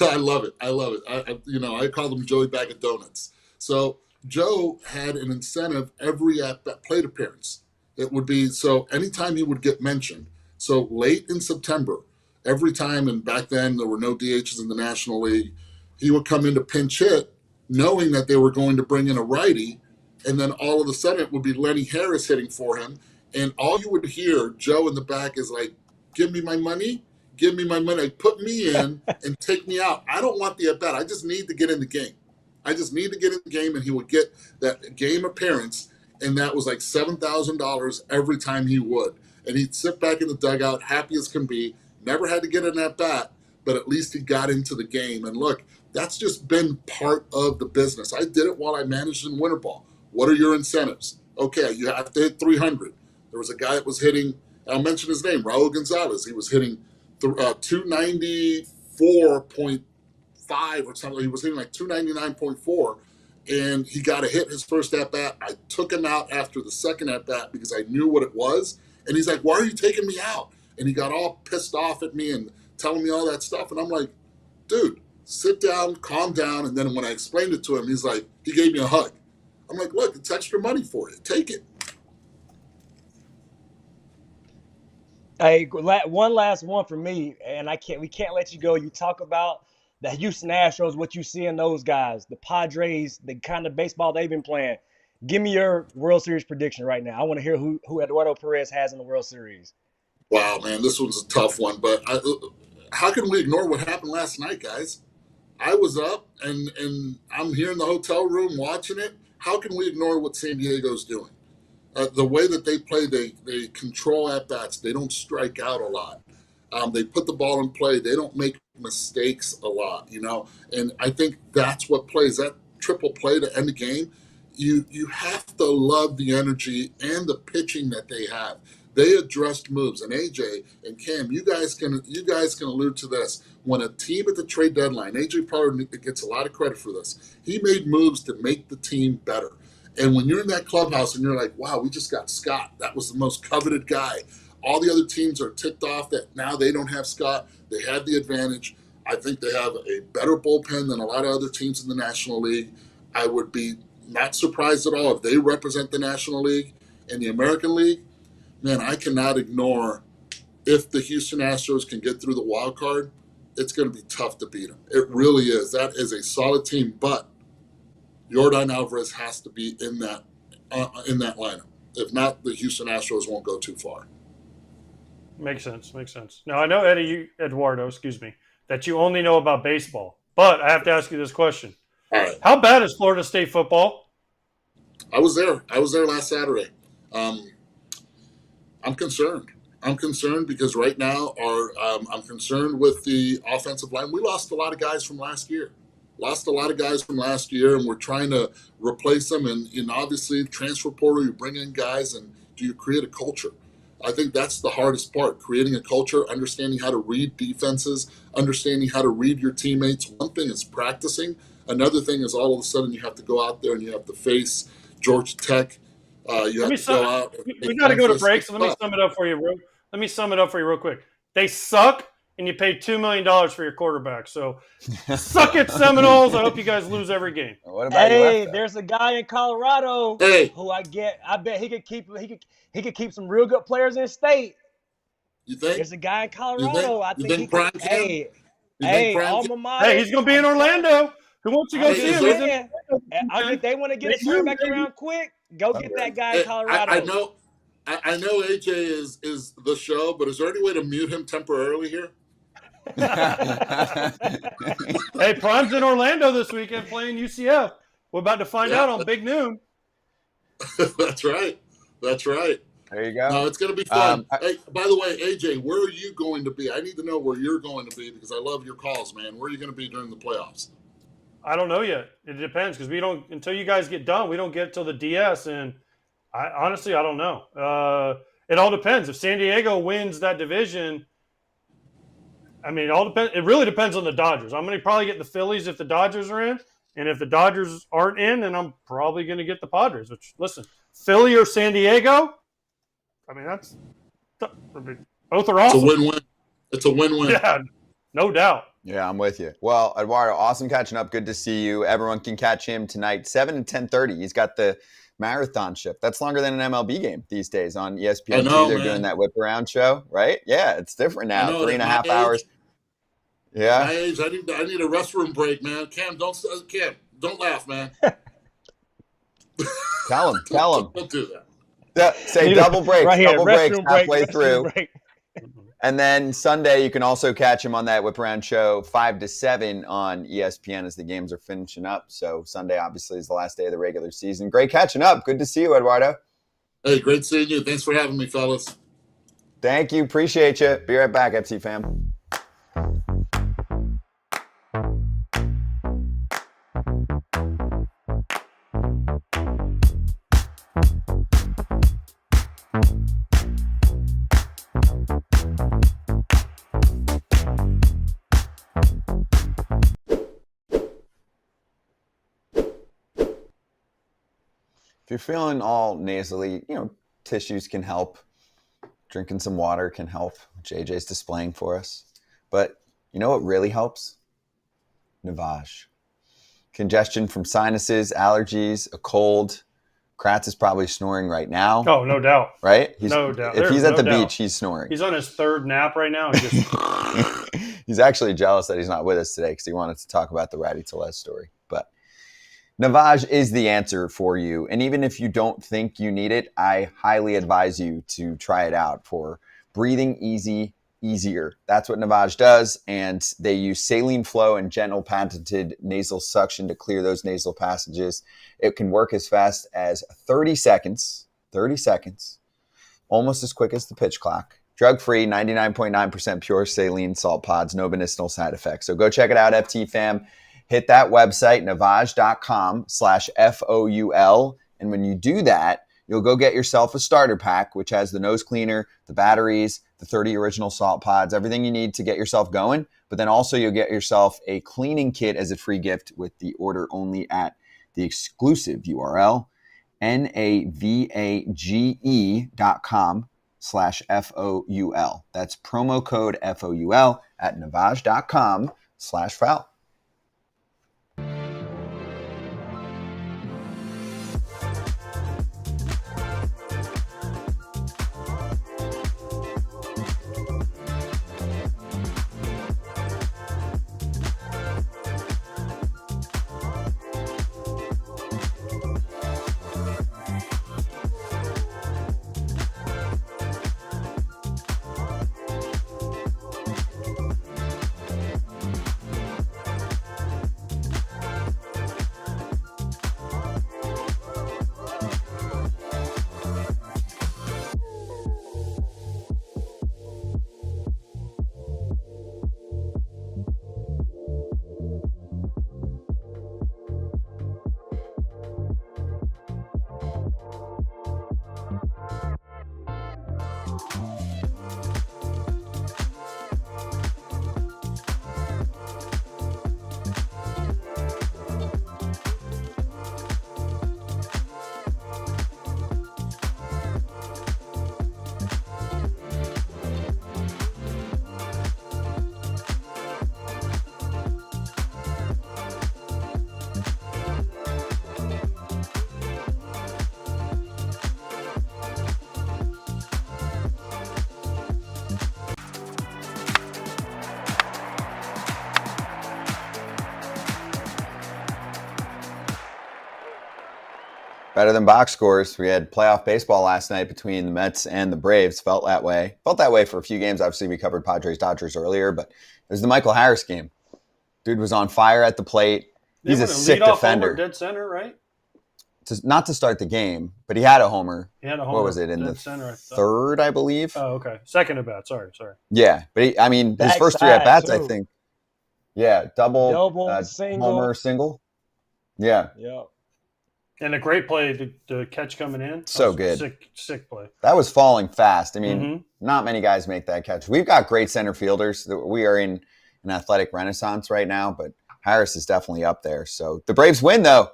S5: I love it. I call him Joey Bag of Donuts. So Joe had an incentive every plate appearance. It would be, so anytime he would get mentioned, so late in September, every time, and back then there were no DHs in the National League, he would come in to pinch hit, knowing that they were going to bring in a righty, and then all of a sudden it would be Lenny Harris hitting for him, and all you would hear, Joe in the back, is like, give me my money, put me in and take me out. I don't want the at-bat. I just need to get in the game. And he would get that game appearance, and that was like $7,000 every time he would. And he'd sit back in the dugout, happy as can be, never had to get an at-bat, but at least he got into the game. And look, that's just been part of the business. I did it while I managed in winter ball. What are your incentives? Okay, you have to hit 300. There was a guy that was hitting, I'll mention his name, Raul Gonzalez. He was hitting 294.5 or something. He was hitting like 299.4, and he got a hit his first at-bat. I took him out after the second at-bat because I knew what it was. And he's like, why are you taking me out? And he got all pissed off at me and telling me all that stuff. And I'm like, dude, sit down, calm down. And then when I explained it to him, he's like, he gave me a hug. I'm like, look, it's extra money for you. Take it.
S3: Hey, one last one for me, and we can't let you go. You talk about the Houston Astros, what you see in those guys, the Padres, the kind of baseball they've been playing. Give me your World Series prediction right now. I want to hear who Eduardo Peréz has in the World Series.
S5: Wow, man, this one's a tough one. But how can we ignore what happened last night, guys? I was up, and I'm here in the hotel room watching it. How can we ignore what San Diego's doing? The way that they play, they control at-bats. They don't strike out a lot. They put the ball in play. They don't make mistakes a lot, And I think that's what plays. That triple play to end the game, you have to love the energy and the pitching that they have. They addressed moves, and AJ and Cam, you guys can allude to this. When a team at the trade deadline, AJ probably gets a lot of credit for this. He made moves to make the team better. And when you're in that clubhouse and you're like, wow, we just got Scott. That was the most coveted guy. All the other teams are ticked off that now they don't have Scott. They had the advantage. I think they have a better bullpen than a lot of other teams in the National League. I would be not surprised at all if they represent the National League and the American League. Man, I cannot ignore if the Houston Astros can get through the wild card, it's going to be tough to beat them. It really is. That is a solid team, but Yordan Alvarez has to be in that lineup. If not, the Houston Astros won't go too far.
S4: Makes sense. Now, I know, Eduardo, that you only know about baseball, but I have to ask you this question.
S5: All right.
S4: How bad is Florida State football?
S5: I was there last Saturday. I'm concerned. Because right now I'm concerned with the offensive line. We lost a lot of guys from last year. Lost a lot of guys from last year, and we're trying to replace them. And obviously, transfer portal, you bring in guys, and do you create a culture? I think that's the hardest part, creating a culture, understanding how to read defenses, understanding how to read your teammates. One thing is practicing. Another thing is all of a sudden you have to go out there and you have to face Georgia Tech. You have to go out.
S4: We got to go to break, so let me sum it up for you. Let me sum it up for you real quick. They suck, and you paid $2 million for your quarterback. So suck it, Seminoles. I hope you guys lose every game.
S2: What about
S3: Hey, there's a guy in Colorado
S5: Hey.
S3: who I bet he could keep some real good players in state.
S5: You think?
S3: There's a guy in Colorado. I think he
S5: Prime
S3: could.
S5: can?
S3: Hey,
S5: You think Prime
S3: alma
S5: can?
S3: mater.
S4: Hey, he's going to be in Orlando. Who wants to go see him?
S3: I think they want to get it turned back around quick. Go get that guy in Colorado.
S5: I know AJ is the show, but is there any way to mute him temporarily here?
S4: Hey, Prime's in Orlando this weekend playing UCF. We're about to find out on Big Noon.
S5: That's right.
S2: There you go.
S5: No, it's going to be fun. Hey, by the way, AJ, where are you going to be? I need to know where you're going to be because I love your calls, man. Where are you going to be during the playoffs?
S4: I don't know yet. It depends because we don't until you guys get done. We don't get till the DS, and honestly, I don't know. It all depends. If San Diego wins that division, I mean, it all depends. It really depends on the Dodgers. I'm going to probably get the Phillies if the Dodgers are in, and if the Dodgers aren't in, then I'm probably going to get the Padres. Which, listen, Philly or San Diego, I mean, both are awesome.
S5: It's a win-win. It's a win-win.
S4: Yeah, no doubt.
S2: Yeah, I'm with you. Well, Eduardo, awesome catching up. Good to see you. Everyone can catch him tonight, 7 and 10:30. He's got the marathon shift. That's longer than an MLB game these days on ESPN. They're doing that whip around show, right? Yeah, it's different now. 3.5 hours. Yeah.
S5: My age, I need a restroom break, man. Cam, don't laugh, man.
S2: Tell him.
S5: Don't do that.
S2: Say double breaks.
S3: Right here,
S2: double breaks
S3: restroom break,
S2: halfway
S3: restroom
S2: through.
S3: break.
S2: And then Sunday, you can also catch him on that whip around show 5 to 7 on ESPN as the games are finishing up. So Sunday, obviously, is the last day of the regular season. Great catching up. Good to see you, Eduardo.
S5: Hey, great seeing you. Thanks for having me, fellas.
S2: Thank you. Appreciate you. Be right back, FC fam. If you're feeling all nasally, tissues can help. Drinking some water can help, which AJ's displaying for us. But you know what really helps? Navage. Congestion from sinuses, allergies, a cold. Kratz is probably snoring right now.
S4: Oh, no doubt.
S2: Right?
S4: No doubt.
S2: If he's at the beach, he's snoring.
S4: He's on his third nap right now.
S2: He's actually jealous that he's not with us today because he wanted to talk about the Rowdy Tellez story. But Navage is the answer for you. And even if you don't think you need it, I highly advise you to try it out for breathing easier. That's what Navage does. And they use saline flow and gentle patented nasal suction to clear those nasal passages. It can work as fast as 30 seconds, almost as quick as the pitch clock. Drug-free, 99.9% pure saline salt pods, no medicinal side effects. So go check it out, FT fam. Hit that website, navage.com/FOUL. And when you do that, you'll go get yourself a starter pack, which has the nose cleaner, the batteries, the 30 original salt pods, everything you need to get yourself going. But then also you'll get yourself a cleaning kit as a free gift with the order only at the exclusive URL, navage.com/FOUL. That's promo code FOUL at navage.com/foul. Better than box scores. We had playoff baseball last night between the Mets and the Braves. Felt that way. Felt that way for a few games. Obviously, we covered Padres Dodgers earlier, but it was the Michael Harris game. Dude was on fire at the plate. He's a sick defender.
S4: Dead center, right?
S2: Not to start the game, but he had a homer.
S4: He had a homer.
S2: What was it, in the
S4: center,
S2: third, I believe?
S4: Oh, okay. Second at bat. Sorry.
S2: Yeah, but his first three at bats, I think. Yeah, double,
S3: single.
S2: homer, single. Yeah.
S3: Yep.
S4: And a great play, the catch coming in.
S2: So good.
S4: Sick play.
S2: That was falling fast. I mean, not many guys make that catch. We've got great center fielders. We are in an athletic renaissance right now, but Harris is definitely up there. So the Braves win, though.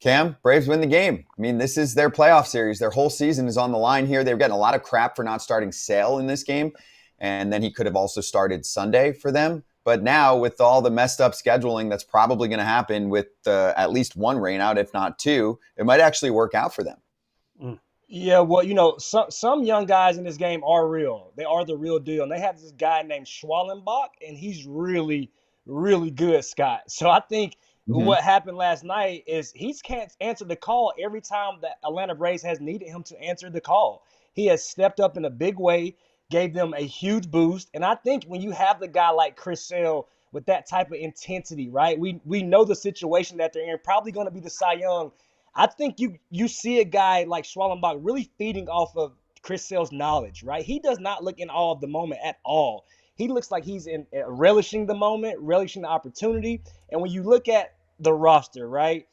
S2: Cam, Braves win the game. I mean, this is their playoff series. Their whole season is on the line here. They're getting a lot of crap for not starting Sale in this game, and then he could have also started Sunday for them. But now, with all the messed up scheduling that's probably going to happen with at least one rainout, if not two, it might actually work out for them.
S3: Yeah, well, some young guys in this game are real. They are the real deal. And they have this guy named Schwallenbach, and he's really, really good, Scott. So I think what happened last night is he can't answer the call every time that Atlanta Braves has needed him to answer the call. He has stepped up in a big way, gave them a huge boost. And I think when you have the guy like Chris Sale with that type of intensity, right? We know the situation that they're in, probably going to be the Cy Young. I think you see a guy like Schwallenbach really feeding off of Chris Sale's knowledge, right? He does not look in awe of the moment at all. He looks like he's relishing the moment, relishing the opportunity. And when you look at the roster, right?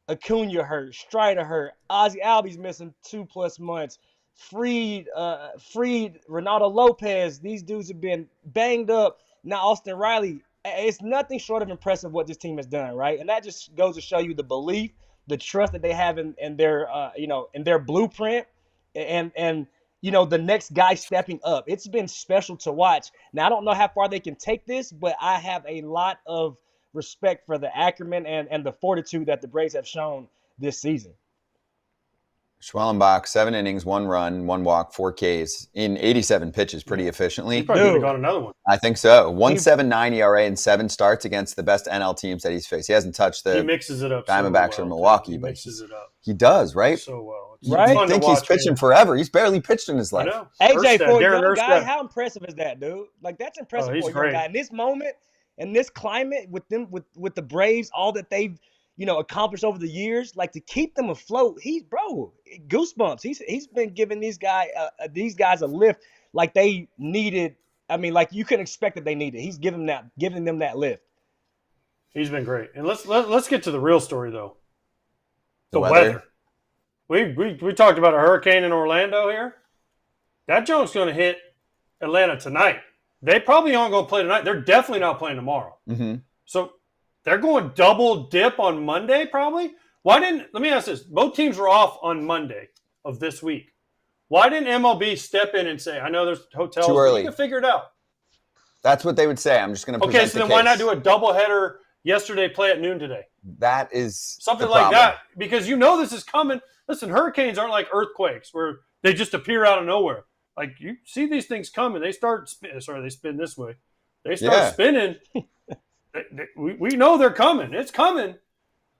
S3: Acuna hurt, Strider hurt, Ozzy Albies missing 2+ months. Freed, Ronaldo Lopez. These dudes have been banged up. Now Austin Riley. It's nothing short of impressive what this team has done, right? And that just goes to show you the belief, the trust that they have in their, in their blueprint, and the next guy stepping up. It's been special to watch. Now I don't know how far they can take this, but I have a lot of respect for the acumen and the fortitude that the Braves have shown this season.
S2: Schwallenbach, 7 innings, 1 run, 1 walk, 4 Ks in 87 pitches pretty efficiently.
S4: He probably could have got another one.
S2: I think so. 1.79 ERA and 7 starts against the best NL teams that he's faced. He hasn't touched the
S4: he mixes it up
S2: Diamondbacks or Milwaukee,
S4: he
S2: but
S4: mixes it up
S2: he does, right?
S4: so well.
S3: Right?
S2: I think he's pitching forever. He's barely pitched in his life.
S4: I know.
S3: AJ, for a young
S4: Darren
S3: guy,
S4: Erstad.
S3: how impressive is that, dude? Like, that's impressive
S4: he's
S3: for a young
S4: great.
S3: guy. In this moment, in this climate, with the Braves, all that they've accomplished over the years, like, to keep them afloat, goosebumps. He's been giving these guys a lift like they needed. I mean, like, you couldn't expect that they needed. He's giving them that lift.
S4: He's been great. And let's get to the real story though. The
S2: weather.
S4: We talked about a hurricane in Orlando here. That joke's going to hit Atlanta tonight. They probably aren't going to play tonight. They're definitely not playing tomorrow.
S2: Mm-hmm.
S4: So they're going double dip on Monday probably. Let me ask this. Both teams were off on Monday of this week. Why didn't MLB step in and say, I know there's hotels,
S2: too early.
S4: You can figure it out.
S2: That's what they would say. I'm just going to present
S4: Okay, so then why not do a doubleheader yesterday, play at noon today?
S2: That is
S4: something
S2: the
S4: like
S2: problem.
S4: that, because this is coming. Listen, hurricanes aren't like earthquakes where they just appear out of nowhere. Like, you see these things coming, they start they spin this way. They start spinning. we know they're coming. It's coming.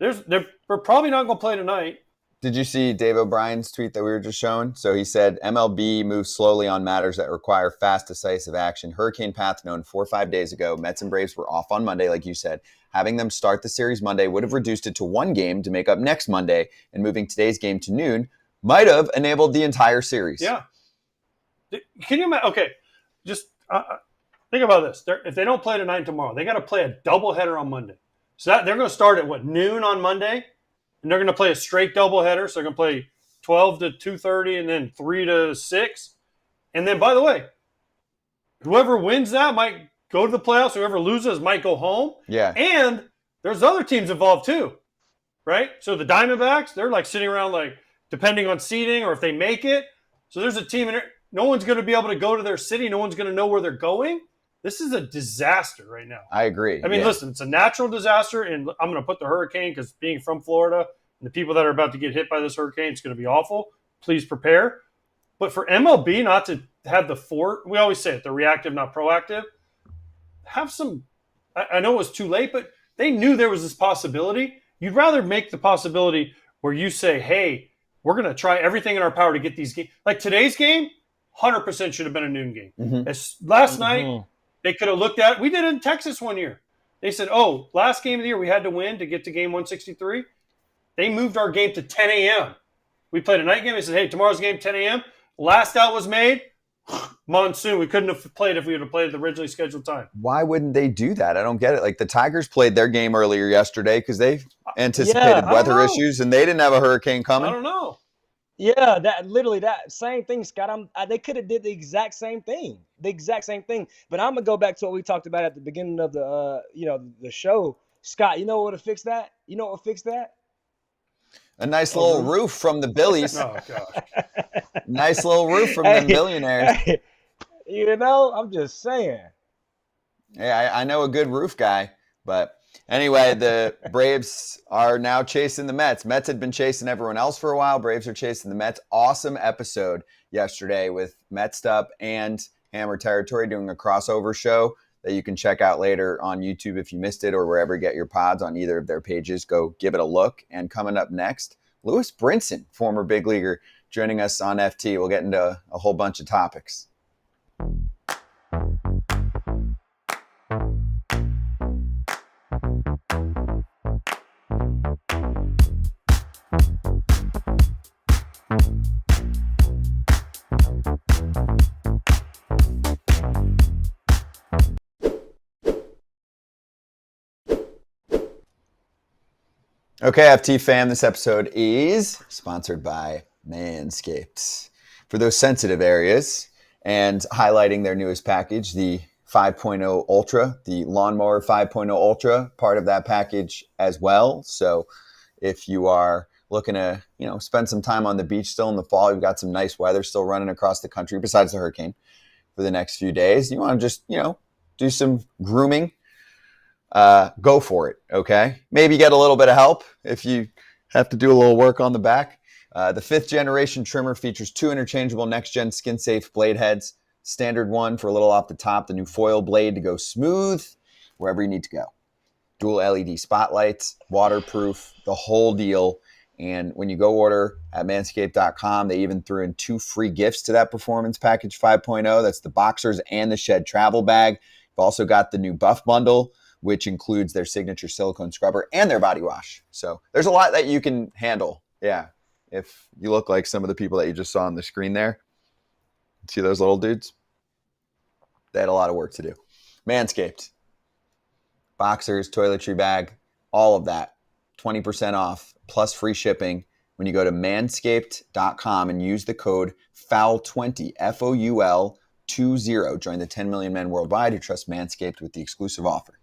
S4: We're probably not going to play tonight.
S2: Did you see Dave O'Brien's tweet that we were just showing? So he said, MLB moves slowly on matters that require fast, decisive action. Hurricane path known 4 or 5 days ago. Mets and Braves were off on Monday, like you said. Having them start the series Monday would have reduced it to 1 game to make up next Monday, and moving today's game to noon might have enabled the entire series.
S4: Yeah. Can you imagine? Okay, just think about this. If they don't play tonight and tomorrow, they got to play a doubleheader on Monday. So they're going to start at noon on Monday, and they're going to play a straight doubleheader. So they're going to play 12 to 2:30 and then 3 to 6. And then, by the way, whoever wins that might go to the playoffs. Whoever loses might go home.
S2: Yeah.
S4: And there's other teams involved too, right? So the Diamondbacks, they're like sitting around like depending on seeding or if they make it. So there's a team in it. No one's going to be able to go to their city. No one's going to know where they're going. This is a disaster right now.
S2: I agree.
S4: I mean, listen, it's a natural disaster, and I'm going to put the hurricane because being from Florida and the people that are about to get hit by this hurricane, it's going to be awful. Please prepare. But for MLB not to have we always say it, the reactive, not proactive, have some – I know it was too late, but they knew there was this possibility. You'd rather make the possibility where you say, hey, we're going to try everything in our power to get these games. Like today's game, 100% should have been a noon game.
S2: Mm-hmm.
S4: Last night, they could have looked at – we did it in Texas one year. They said, oh, last game of the year we had to win to get to game 163. They moved our game to 10 a.m. We played a night game. They said, hey, tomorrow's game, 10 a.m. Last out was made. Monsoon. We couldn't have played if we would have played at the originally scheduled time.
S2: Why wouldn't they do that? I don't get it. Like the Tigers played their game earlier yesterday because they anticipated weather issues and they didn't have a hurricane coming.
S4: I don't know.
S3: Yeah, that same thing, Scott. They could have did the exact same thing. But I'm gonna go back to what we talked about at the beginning of the the show. Scott, you know what would have fixed that?
S2: A nice little roof from the Billies.
S4: Oh, gosh.
S2: Nice little roof from them billionaires.
S3: I'm just saying.
S2: Hey, I know a good roof guy. But anyway, the Braves are now chasing the Mets. Mets had been chasing everyone else for a while. Braves are chasing the Mets. Awesome episode yesterday with Metsed Up and Hammer Territory doing a crossover show that you can check out later on YouTube if you missed it or wherever you get your pods on either of their pages. Go give it a look. And coming up next, Lewis Brinson, former big leaguer, joining us on FT. We'll get into a whole bunch of topics. Okay, FT fam, this episode is sponsored by Manscaped. For those sensitive areas and highlighting their newest package, the 5.0 Ultra, the Lawnmower 5.0 Ultra, part of that package as well. So if you are looking to, spend some time on the beach still in the fall, you've got some nice weather still running across the country besides the hurricane for the next few days. You want to just, do some grooming. Go for it, okay? Maybe get a little bit of help if you have to do a little work on the back. The 5th generation trimmer features 2 interchangeable next-gen skin-safe blade heads. Standard one for a little off the top, the new foil blade to go smooth wherever you need to go. Dual LED spotlights, waterproof, the whole deal. And when you go order at manscaped.com, they even threw in 2 free gifts to that Performance Package 5.0. That's the Boxers and the Shed travel bag. You've also got the new Buff Bundle, which includes their signature silicone scrubber and their body wash. So there's a lot that you can handle. Yeah. If you look like some of the people that you just saw on the screen there, see those little dudes? They had a lot of work to do. Manscaped. Boxers, toiletry bag, all of that. 20% off plus free shipping when you go to manscaped.com and use the code FOUL20, FOUL20. Join the 10 million men worldwide who trust Manscaped with the exclusive offer.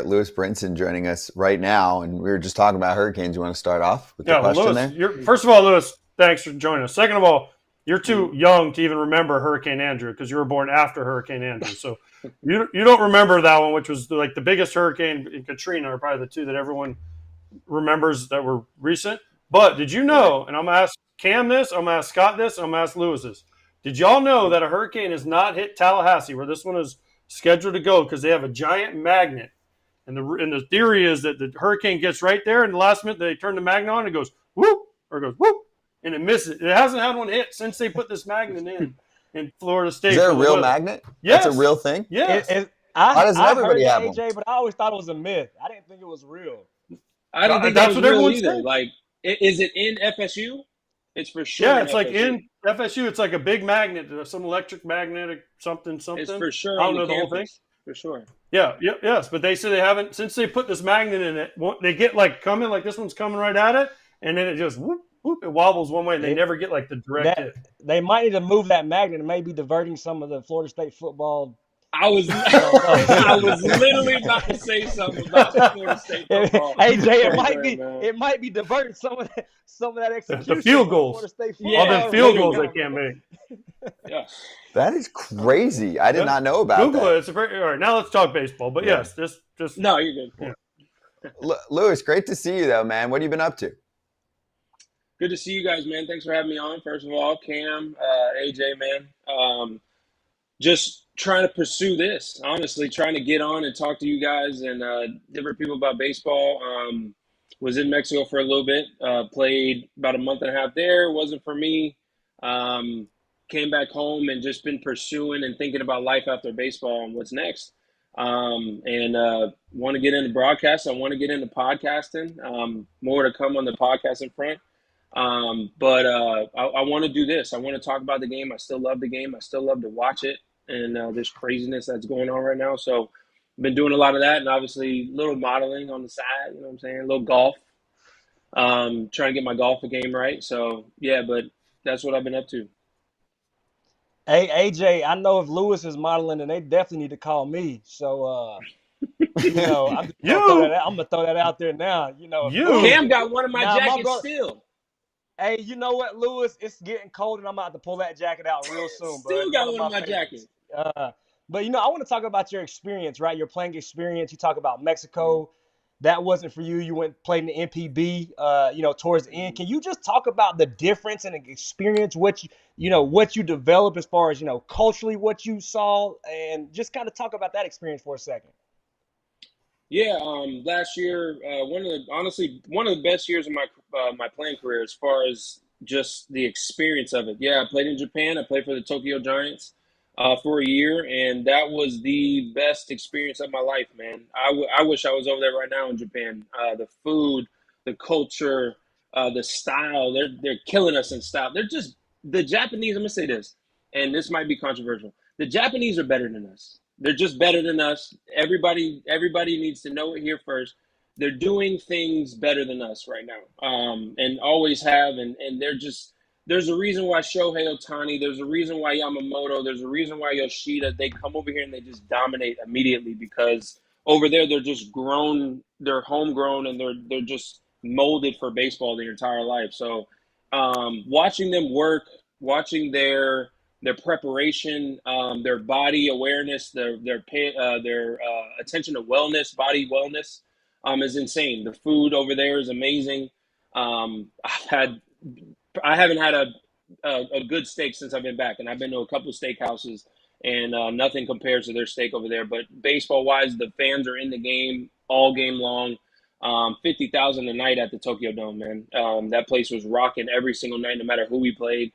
S2: Lewis Brinson joining us right now, and we were just talking about hurricanes. You want to start off with the question
S4: Lewis, first of all, Lewis, thanks for joining us. Second of all, you're too young to even remember Hurricane Andrew because you were born after Hurricane Andrew. So you don't remember that one, which was like the biggest hurricane in Katrina, are probably the two that everyone remembers that were recent. But did you know, and I'm going to ask Cam this, I'm going to ask Scott this, I'm going to ask Lewis this. Did y'all know that a hurricane has not hit Tallahassee, where this one is scheduled to go, because they have a giant magnet? And the theory is that the hurricane gets right there, and the last minute they turn the magnet on, and it goes whoop, or it goes whoop, and it misses. It hasn't had one hit since they put this magnet in Florida State.
S2: Is there a real magnet?
S4: Yes.
S2: That's a real thing?
S4: Yes.
S2: Why doesn't everybody have
S3: AJ,
S2: one?
S3: but I always thought it was a myth. I didn't think it was real.
S6: I don't think
S4: That's
S6: that was
S4: what
S6: real
S4: everyone's
S6: either.
S4: saying.
S6: Like, is it in FSU? It's for sure.
S4: Yeah, it's like
S6: FSU.
S4: in FSU. It's like a big magnet, some electric magnetic something.
S6: It's for sure.
S4: I
S6: on
S4: don't know the whole thing.
S6: campus, for sure.
S4: Yes, but they say they haven't, since they put this magnet in it. They get like coming, like this one's coming right at it, and then it just whoop, whoop, it wobbles one way, and they never get like the direct hit.
S3: They might need to move that magnet and maybe diverting some of the Florida State football.
S6: I was literally about to say something about Florida State football.
S3: AJ, it might be diverting some of that execution.
S4: The field goals.
S3: Florida State
S6: Yeah,
S4: All
S3: football.
S4: them field goals they can't make.
S6: Yeah.
S2: That is crazy. I did not know about
S4: Google
S2: that.
S4: it. It's a very, all right. Now let's talk baseball. But yes, just
S6: No, you're good.
S4: Yeah.
S2: Lewis, great to see you, though, man. What have you been up to?
S6: Good to see you guys, man. Thanks for having me on. First of all, Cam, AJ, man. Just trying to pursue this, honestly, trying to get on and talk to you guys and different people about baseball. Was in Mexico for a little bit, played about a month and a half there. Wasn't for me. Came back home and just been pursuing and thinking about life after baseball and what's next. Want to get into broadcast. I want to get into podcasting. More to come on the podcasting front. But I want to do this. I want to talk about the game. I still love the game. I still love to watch it. And this craziness that's going on right now. So I've been doing a lot of that, and obviously a little modeling on the side, you know what I'm saying? A little golf. Trying to get my golf game right. So, yeah, but that's what I've been up to.
S3: Hey, AJ, I know if Lewis is modeling, then they definitely need to call me. So, I'm going to throw that out there now.
S6: Cam got one of my
S3: Now, my
S6: jackets
S3: brother-
S6: still.
S3: Hey, you know what, Lewis? It's getting cold, and I'm about to pull that jacket out real soon.
S6: Still
S3: bro.
S6: got one of my jackets.
S3: But, I want to talk about your experience, right? Your playing experience. You talk about Mexico. That wasn't for you. You played in the MPB, towards the end. Can you just talk about the difference in the experience, what you developed as far as, culturally what you saw, and just kind of talk about that experience for a second?
S6: Yeah, last year, one of the best years of my playing career as far as just the experience of it. Yeah, I played in Japan. I played for the Tokyo Giants for a year, and that was the best experience of my life, man. I wish I was over there right now in Japan. The food, the culture, the style, they're killing us in style. They're just the Japanese. I'm gonna say this, and this might be controversial. The Japanese are better than us. They're just better than us. Everybody needs to know it here first. They're doing things better than us right now, and always have. And there's a reason why Shohei Ohtani, there's a reason why Yamamoto, there's a reason why Yoshida, they come over here and they just dominate immediately, because over there they're just grown, they're homegrown, and they're just molded for baseball their entire life. So watching them work, watching their preparation, their body awareness, their attention to wellness, body wellness, is insane. The food over there is amazing. I haven't had a good steak since I've been back, and I've been to a couple of steakhouses, and nothing compares to their steak over there. But baseball-wise, the fans are in the game all game long. 50,000 a night at the Tokyo Dome, man. That place was rocking every single night, no matter who we played.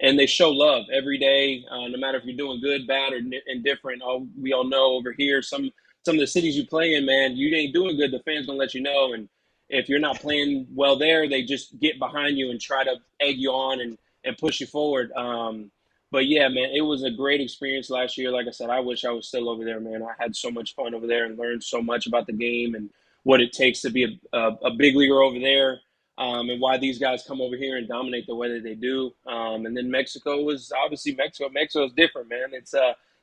S6: And they show love every day, no matter if you're doing good, bad, or indifferent. We all know over here, some of the cities you play in, man, you ain't doing good, the fans gonna let you know. And if you're not playing well there, they just get behind you and try to egg you on and push you forward. But yeah, man, it was a great experience last year. Like I said, I wish I was still over there, man. I had so much fun over there and learned so much about the game and what it takes to be a big leaguer over there. And why these guys come over here and dominate the way that they do. And then Mexico was obviously Mexico. Mexico is different, man. It's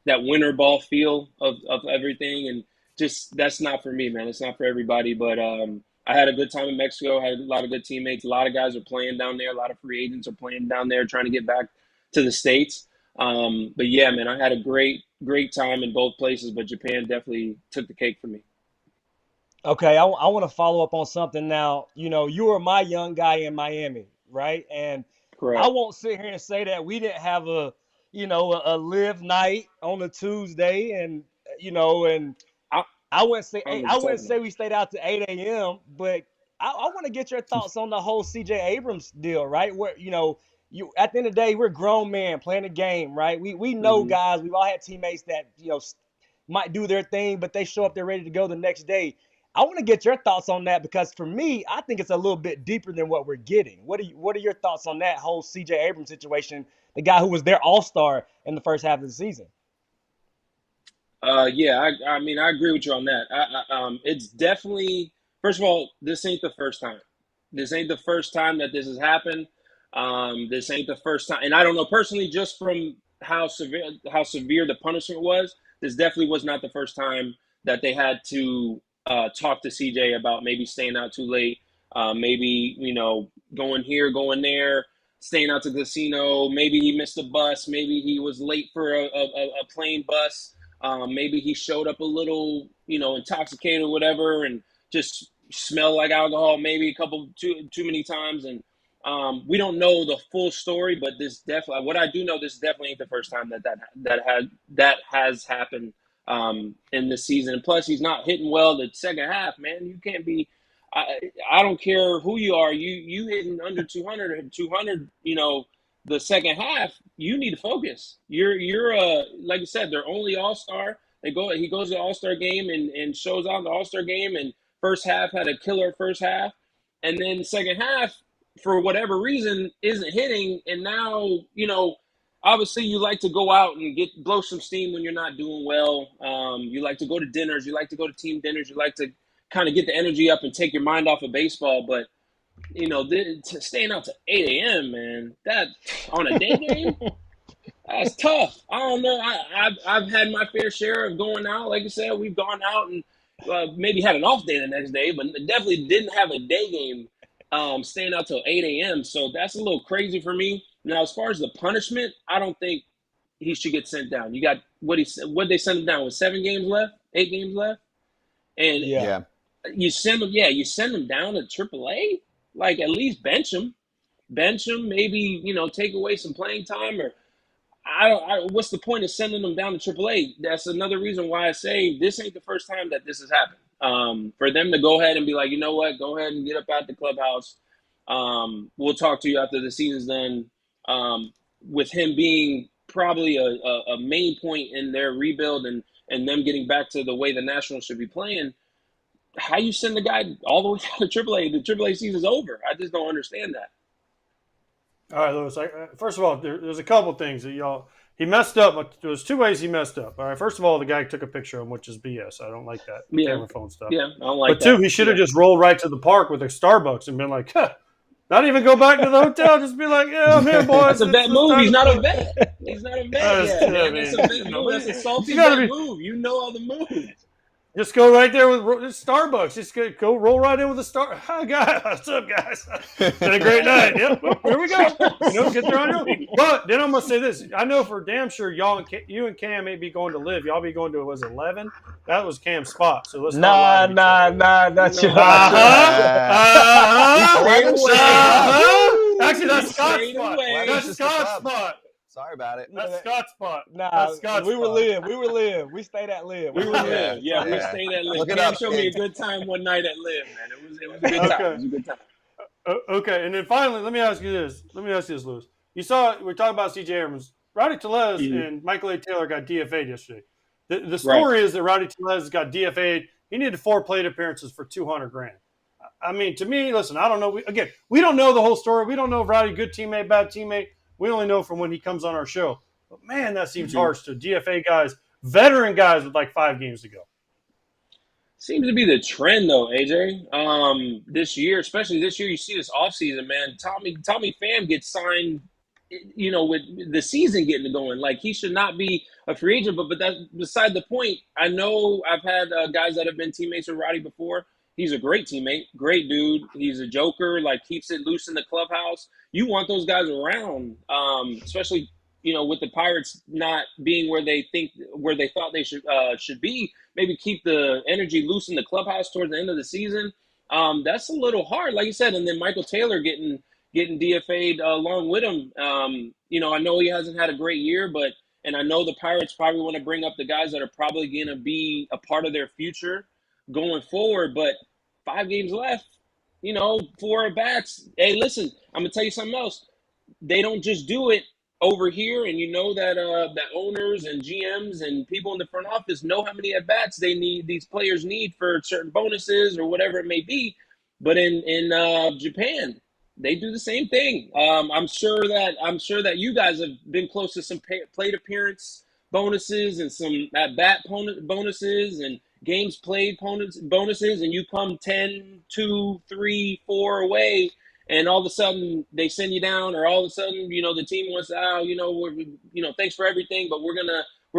S6: that winter ball feel of everything. And just that's not for me, man. It's not for everybody. But I had a good time in Mexico. Had a lot of good teammates. A lot of guys are playing down there. A lot of free agents are playing down there trying to get back to the States. But, yeah, man, I had a great time in both places. But Japan definitely took the cake for me.
S3: Okay, I want to follow up on something now. You were my young guy in Miami. right? And I
S6: Correct.
S3: won't sit here and say that we didn't have a live night on a Tuesday, and and
S6: I,
S3: I wouldn't say
S6: I know what
S3: I
S6: you're
S3: wouldn't
S6: talking about.
S3: say we stayed out to 8 a.m., but I want to get your thoughts on the whole CJ Abrams deal, right? Where you at the end of the day, we're grown men playing a game, right? We know
S6: Hmm.
S3: guys. We've all had teammates that might do their thing, but they show up, they're ready to go the next day. I want to get your thoughts on that because for me, I think it's a little bit deeper than what we're getting. What are your thoughts on that whole CJ Abrams situation? The guy who was their all-star in the first half of the season.
S6: Yeah, I mean, I agree with you on that. It's definitely, first of all, this ain't the first time. This ain't the first time that this has happened. This ain't the first time, and I don't know personally, just from how severe the punishment was. This definitely was not the first time that they had to talk to CJ about maybe staying out too late, maybe going here, going there, staying out to the casino. Maybe he missed a bus. Maybe he was late for a plane bus. Maybe he showed up a little, intoxicated or whatever, and just smelled like alcohol. Maybe a couple too many times, and we don't know the full story. But this definitely, what I do know, this definitely ain't the first time that has happened in this season. And plus, he's not hitting well the second half. Man, you can't be. I don't care who you are. You hitting under 200 or 200. The second half, you need to focus. You're like you said, they're only all-star. He goes to the all-star game and shows out in the all-star game, and first half had a killer first half, and then second half, for whatever reason, isn't hitting. And now, obviously you like to go out and blow some steam when you're not doing well. You like to go to dinners, you like to go to team dinners, you like to kind of get the energy up and take your mind off of baseball. But staying out to 8 a.m., man, that on a day game, that's tough. I don't know. I've had my fair share of going out. Like I said, we've gone out and maybe had an off day the next day, but definitely didn't have a day game staying out till 8 a.m. So that's a little crazy for me. Now, as far as the punishment, I don't think he should get sent down. You got what they sent him down with 7 games left, 8 games left, and
S3: Yeah.
S2: Yeah.
S6: you send him. Yeah, you send him down to AAA. Like, at least bench him. Maybe take away some playing time, or what's the point of sending them down to AAA? That's another reason why I say this ain't the first time that this has happened. For them to go ahead and be like, you know what, go ahead and get up at the clubhouse. We'll talk to you after the season's done. With him being probably a main point in their rebuild and them getting back to the way the Nationals should be playing, how you send the guy all the way down to AAA? The AAA season's over. I just don't understand that.
S4: All right, Lewis. First of all, there's a couple things that he messed up. There's 2 ways he messed up. All right. First of all, the guy took a picture of him, which is BS. I don't like that camera phone stuff.
S6: Yeah, I don't like
S4: but 2,
S6: that.
S4: he should have just rolled right to the park with a Starbucks and been like, not even go back to the hotel. Just be like, yeah, I'm here, boys.
S6: That's a vet move. He's not a vet. He's not a vet.
S4: That's
S6: That's a vet move. That's a salty vet move. You know all the moves.
S4: Just go right there with Starbucks. Just go roll right in with a star. Hi, guys. What's up, guys? Had a great night. Yep. Here we go. Get there on your own. But then I'm going to say this. I know for damn sure you and Cam may be going to live. Y'all be going to, was it 11? That was Cam's spot. So let's
S3: Nah, that's your
S4: Actually, that's Scott's
S6: Straight
S4: spot.
S6: away.
S4: That's Scott's spot.
S2: Sorry about it.
S4: That's Scott's spot.
S3: Nah,
S4: That's Scott's
S3: we were
S4: spot.
S3: live. We were live. We stayed at live. We were
S6: Yeah,
S3: live.
S6: yeah, we
S2: Yeah.
S6: stayed at Live.
S2: Look it
S6: Cam
S2: up,
S6: showed me a
S2: Cam.
S6: good time one night at Live, man. It was a good time.
S4: Okay.
S6: It was a good time.
S4: Okay, and then finally, let me ask you this, Lewis. You saw we're talking about CJ Abrams. Rowdy Tellez and Michael A. Taylor got DFA'd yesterday. The story is that Rowdy Tellez got DFA'd. He needed 4 plate appearances for $200,000. I mean, to me, listen, I don't know. We don't know the whole story. We don't know if Rowdy, good teammate, bad teammate. We only know from when he comes on our show. But man, that seems harsh to DFA guys, veteran guys with like 5 games to go.
S6: Seems to be the trend, though, AJ. This year, especially this year, you see this offseason, man. Tommy Pham gets signed, with the season getting going. Like, he should not be a free agent, but that's beside the point. I know I've had guys that have been teammates with Rowdy before. He's a great teammate, great dude. He's a joker, like, keeps it loose in the clubhouse. You want those guys around, especially with the Pirates not being where they thought they should be. Maybe keep the energy loose in the clubhouse towards the end of the season. That's a little hard, like you said. And then Michael Taylor getting getting DFA'd along with him. I know he hasn't had a great year, and I know the Pirates probably want to bring up the guys that are probably going to be a part of their future going forward. But 5 games left, 4 at-bats. Hey, listen, I'm going to tell you something else. They don't just do it over here, and that owners and GMs and people in the front office know how many at-bats these players need for certain bonuses or whatever it may be. But in Japan, they do the same thing. I'm sure that you guys have been close to some plate appearance bonuses and some at-bat bonuses and games played bonuses, and you come 10, 2, 3, 4 away, and all of a sudden they send you down, or all of a sudden, the team wants thanks for everything, but we're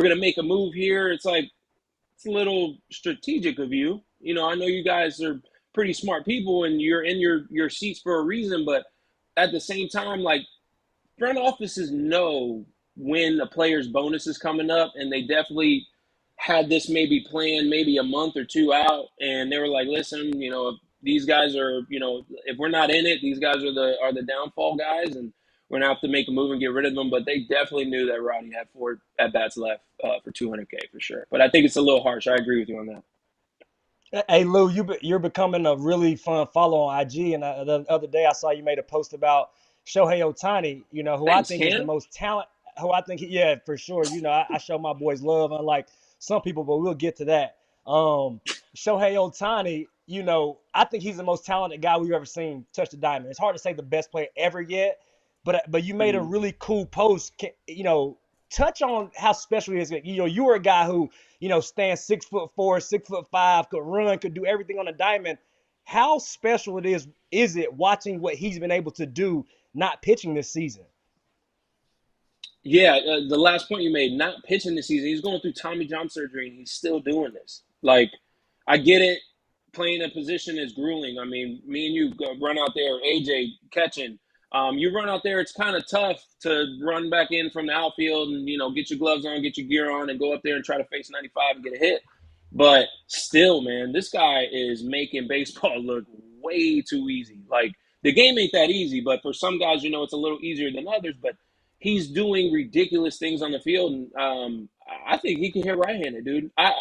S6: gonna make a move here. It's like, it's a little strategic of you. I know you guys are pretty smart people and you're in your seats for a reason, but at the same time, like, front offices know when a player's bonus is coming up, and they definitely had this maybe planned maybe a month or 2 out, and they were like, listen, if these guys are, if we're not in it, these guys are the downfall guys, and we're gonna have to make a move and get rid of them. But they definitely knew that Rowdy had 4 at bats left for $200K for sure. But I think it's a little harsh. I agree with you on that.
S3: Hey Lou, you're becoming a really fun follow on IG, and the other day I saw you made a post about Shohei Ohtani, who
S6: Thanks,
S3: I think is the
S6: Cam.
S3: most talent. Who I think, yeah, for sure. I show my boys love, unlike some people, but we'll get to that. Shohei Ohtani, I think he's the most talented guy we've ever seen touch the diamond. It's hard to say the best player ever yet, but you made a really cool post. Touch on how special he is. You were a guy who, stands 6'4", 6'5", could run, could do everything on a diamond. How special is it watching what he's been able to do, not pitching this season?
S6: Yeah, the last point you made, not pitching this season. He's going through Tommy John surgery, and he's still doing this. Like, I get it. Playing a position is grueling. I mean, me and you run out there, AJ catching. You run out there, it's kind of tough to run back in from the outfield and, get your gloves on, get your gear on, and go up there and try to face 95 and get a hit. But still, man, this guy is making baseball look way too easy. Like, the game ain't that easy, but for some guys, it's a little easier than others. But he's doing ridiculous things on the field, and I think he can hit right-handed, dude. I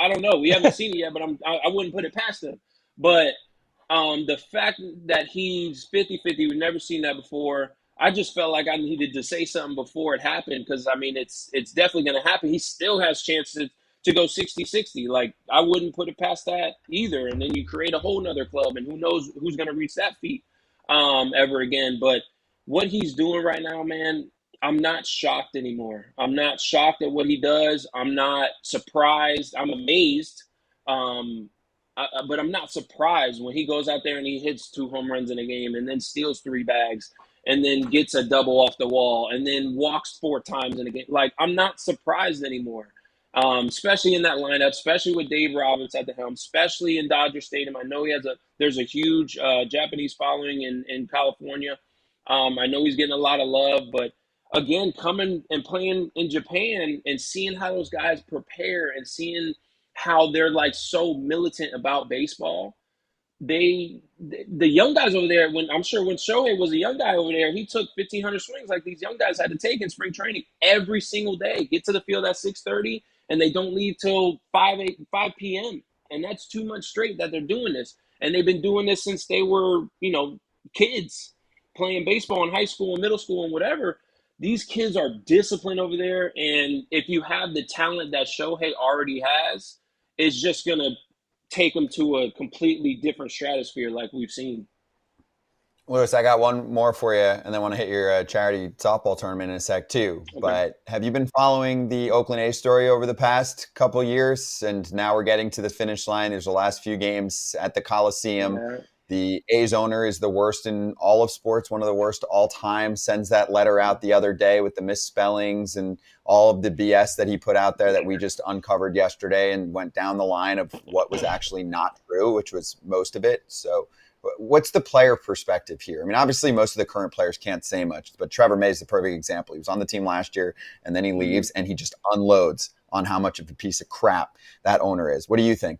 S6: don't know. We haven't seen it yet, but I wouldn't put it past him. But the fact that he's 50-50, we've never seen that before. I just felt like I needed to say something before it happened, because, I mean, it's definitely going to happen. He still has chances to go 60-60. Like, I wouldn't put it past that either. And then you create a whole nother club, and who knows who's going to reach that feat ever again. But what he's doing right now, man, I'm not shocked anymore. I'm not shocked at what he does. I'm not surprised. I'm amazed. But I'm not surprised when he goes out there and he hits 2 home runs in a game, and then steals 3 bags, and then gets a double off the wall, and then walks 4 times in a game. Like, I'm not surprised anymore, especially in that lineup, especially with Dave Roberts at the helm, especially in Dodger Stadium. I know there's a huge Japanese following in California. I know he's getting a lot of love, but again, coming and playing in Japan and seeing how those guys prepare and seeing how they're like so militant about baseball. The young guys over there, when Shohei was a young guy over there, he took 1,500 swings like these young guys had to take in spring training every single day. Get to the field at 6:30, and they don't leave till 5 p.m. And that's 2 months straight that they're doing this. And they've been doing this since they were, kids, playing baseball in high school and middle school and whatever. These kids are disciplined over there, and if you have the talent that Shohei already has, it's just going to take them to a completely different stratosphere like we've seen.
S2: Lewis, I got one more for you, and then I want to hit your charity softball tournament in a sec too. Okay. But have you been following the Oakland A's story over the past couple of years? And now we're getting to the finish line. There's the last few games at the Coliseum. Yeah. The A's owner is the worst in all of sports, one of the worst all time, sends that letter out the other day with the misspellings and all of the BS that he put out there that we just uncovered yesterday and went down the line of what was actually not true, which was most of it. So what's the player perspective here? I mean, obviously most of the current players can't say much, but Trevor May is the perfect example. He was on the team last year, and then he leaves, and he just unloads on how much of a piece of crap that owner is. What do you think?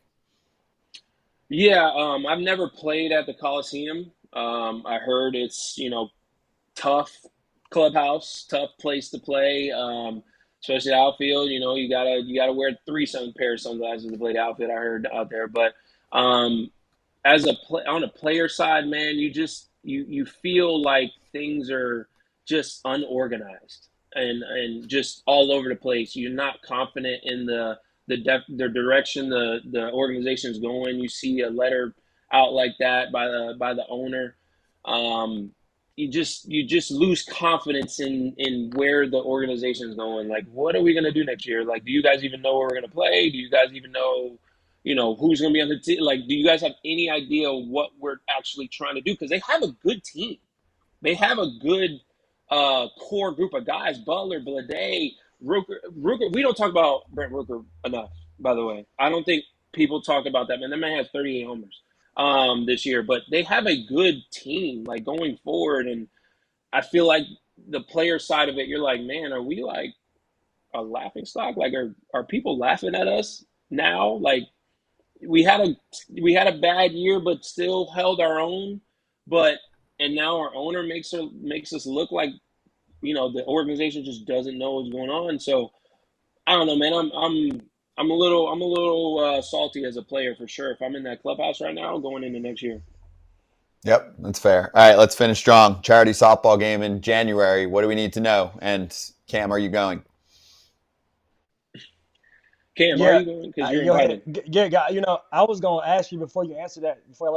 S6: Yeah, I've never played at the Coliseum, I heard it's, tough clubhouse, tough place to play, especially outfield. You gotta wear three pair of sunglasses to play the outfield. I heard out there, but as on a player side, man, you feel like things are just unorganized and just all over the place. You're not confident in the direction the organization is going. You see a letter out like that by the owner. You just lose confidence in where the organization is going. Like, what are we going to do next year? Like, do you guys even know where we're going to play? Do you guys even know, who's going to be on the team? Like, do you guys have any idea what we're actually trying to do? Because they have a good team. They have a good core group of guys. Butler, Blade, Rooker. We don't talk about Brent Rooker enough, by the way. I don't think people talk about that, man. That man has 38 homers this year. But they have a good team, like, going forward. And I feel like the player side of it, you're like, man, are we, like, a laughing stock? Like, are people laughing at us now? Like, we had a bad year, but still held our own. And now our owner makes us look like, the organization just doesn't know what's going on. So I don't know, man. I'm a little salty as a player for sure. If I'm in that clubhouse right now, going into next year.
S2: Yep, that's fair. All right, let's finish strong. Charity softball game in January. What do we need to know? And Cam, are you going?
S6: Cam, are you going? Because you're invited.
S3: Yeah, I was going to ask you before I let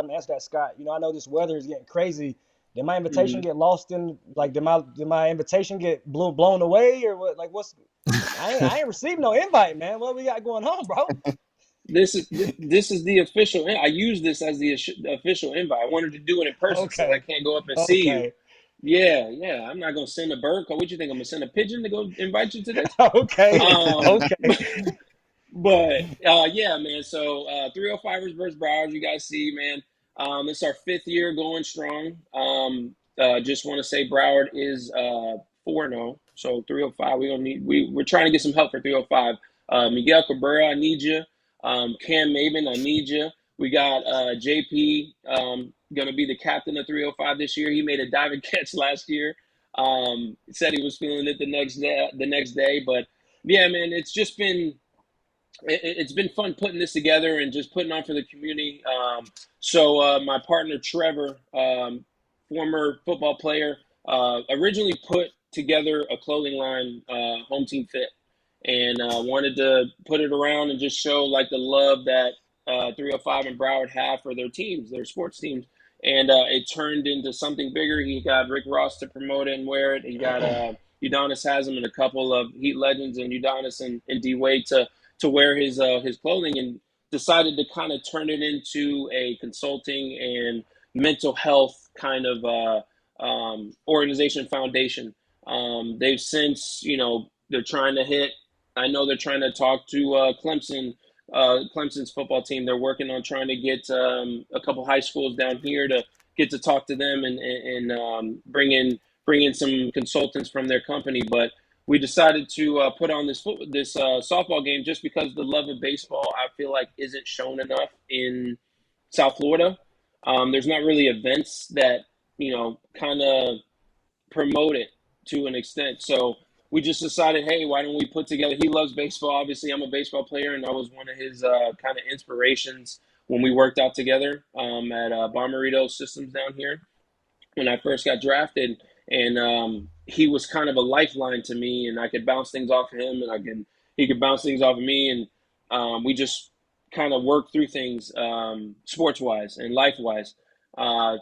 S3: him answer that, Scott. I know this weather is getting crazy. Did my invitation get lost in, like, did my invitation get blown away, or what? Like, I ain't received no invite, man. What we got going on, bro?
S6: This is the official. I use this as the official invite. I wanted to do it in person, so I can't go up and see you. Yeah. I'm not gonna send a bird. What you think? I'm gonna send a pigeon to go invite you to this?
S3: Okay.
S6: But yeah, man. So 305ers versus Broward. You guys see, man. It's our 5th year going strong. Just want to say Broward is 4-0. So 305. We're trying to get some help for 305. Miguel Cabrera, I need you. Cam Maybin, I need you. We got JP going to be the captain of 305 this year. He made a diving catch last year. Said he was feeling it the next day. But yeah, man, it's been fun putting this together and just putting on for the community. So my partner Trevor, former football player, originally put together a clothing line, Home Team Fit, and wanted to put it around and just show, like, the love that 305 and Broward have for their teams, their sports teams. And it turned into something bigger. He got Rick Ross to promote it and wear it. He got Udonis Haslam and a couple of Heat legends, and Udonis and D Wade to wear his clothing, and decided to kind of turn it into a consulting and mental health kind of organization foundation. They've since, they're trying to hit. I know they're trying to talk to Clemson's football team. They're working on trying to get a couple high schools down here to get to talk to them and bring in some consultants from their company. But we decided to put on this softball game just because the love of baseball, I feel like, isn't shown enough in South Florida. There's not really events that, kind of promote it to an extent. So we just decided, hey, why don't we put together, he loves baseball. Obviously, I'm a baseball player, and I was one of his kind of inspirations when we worked out together at Bommarito Systems down here when I first got drafted. And he was kind of a lifeline to me, and I could bounce things off of him, and he could bounce things off of me. And we just kind of worked through things sports-wise and life-wise.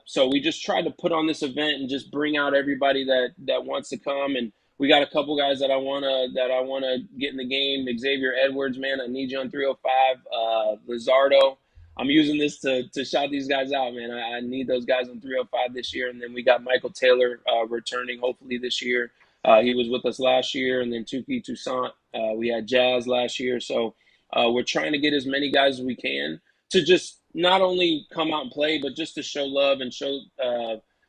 S6: So we just tried to put on this event and just bring out everybody that wants to come. And we got a couple guys that I wanna get in the game. Xavier Edwards, man, I need you on 305. Lizardo, I'm using this to shout these guys out, man. I need those guys on 305 this year. And then we got Michael Taylor returning hopefully this year. He was with us last year, and then Tuki Toussaint. We had Jazz last year, so we're trying to get as many guys as we can to just not only come out and play, but just to show love and show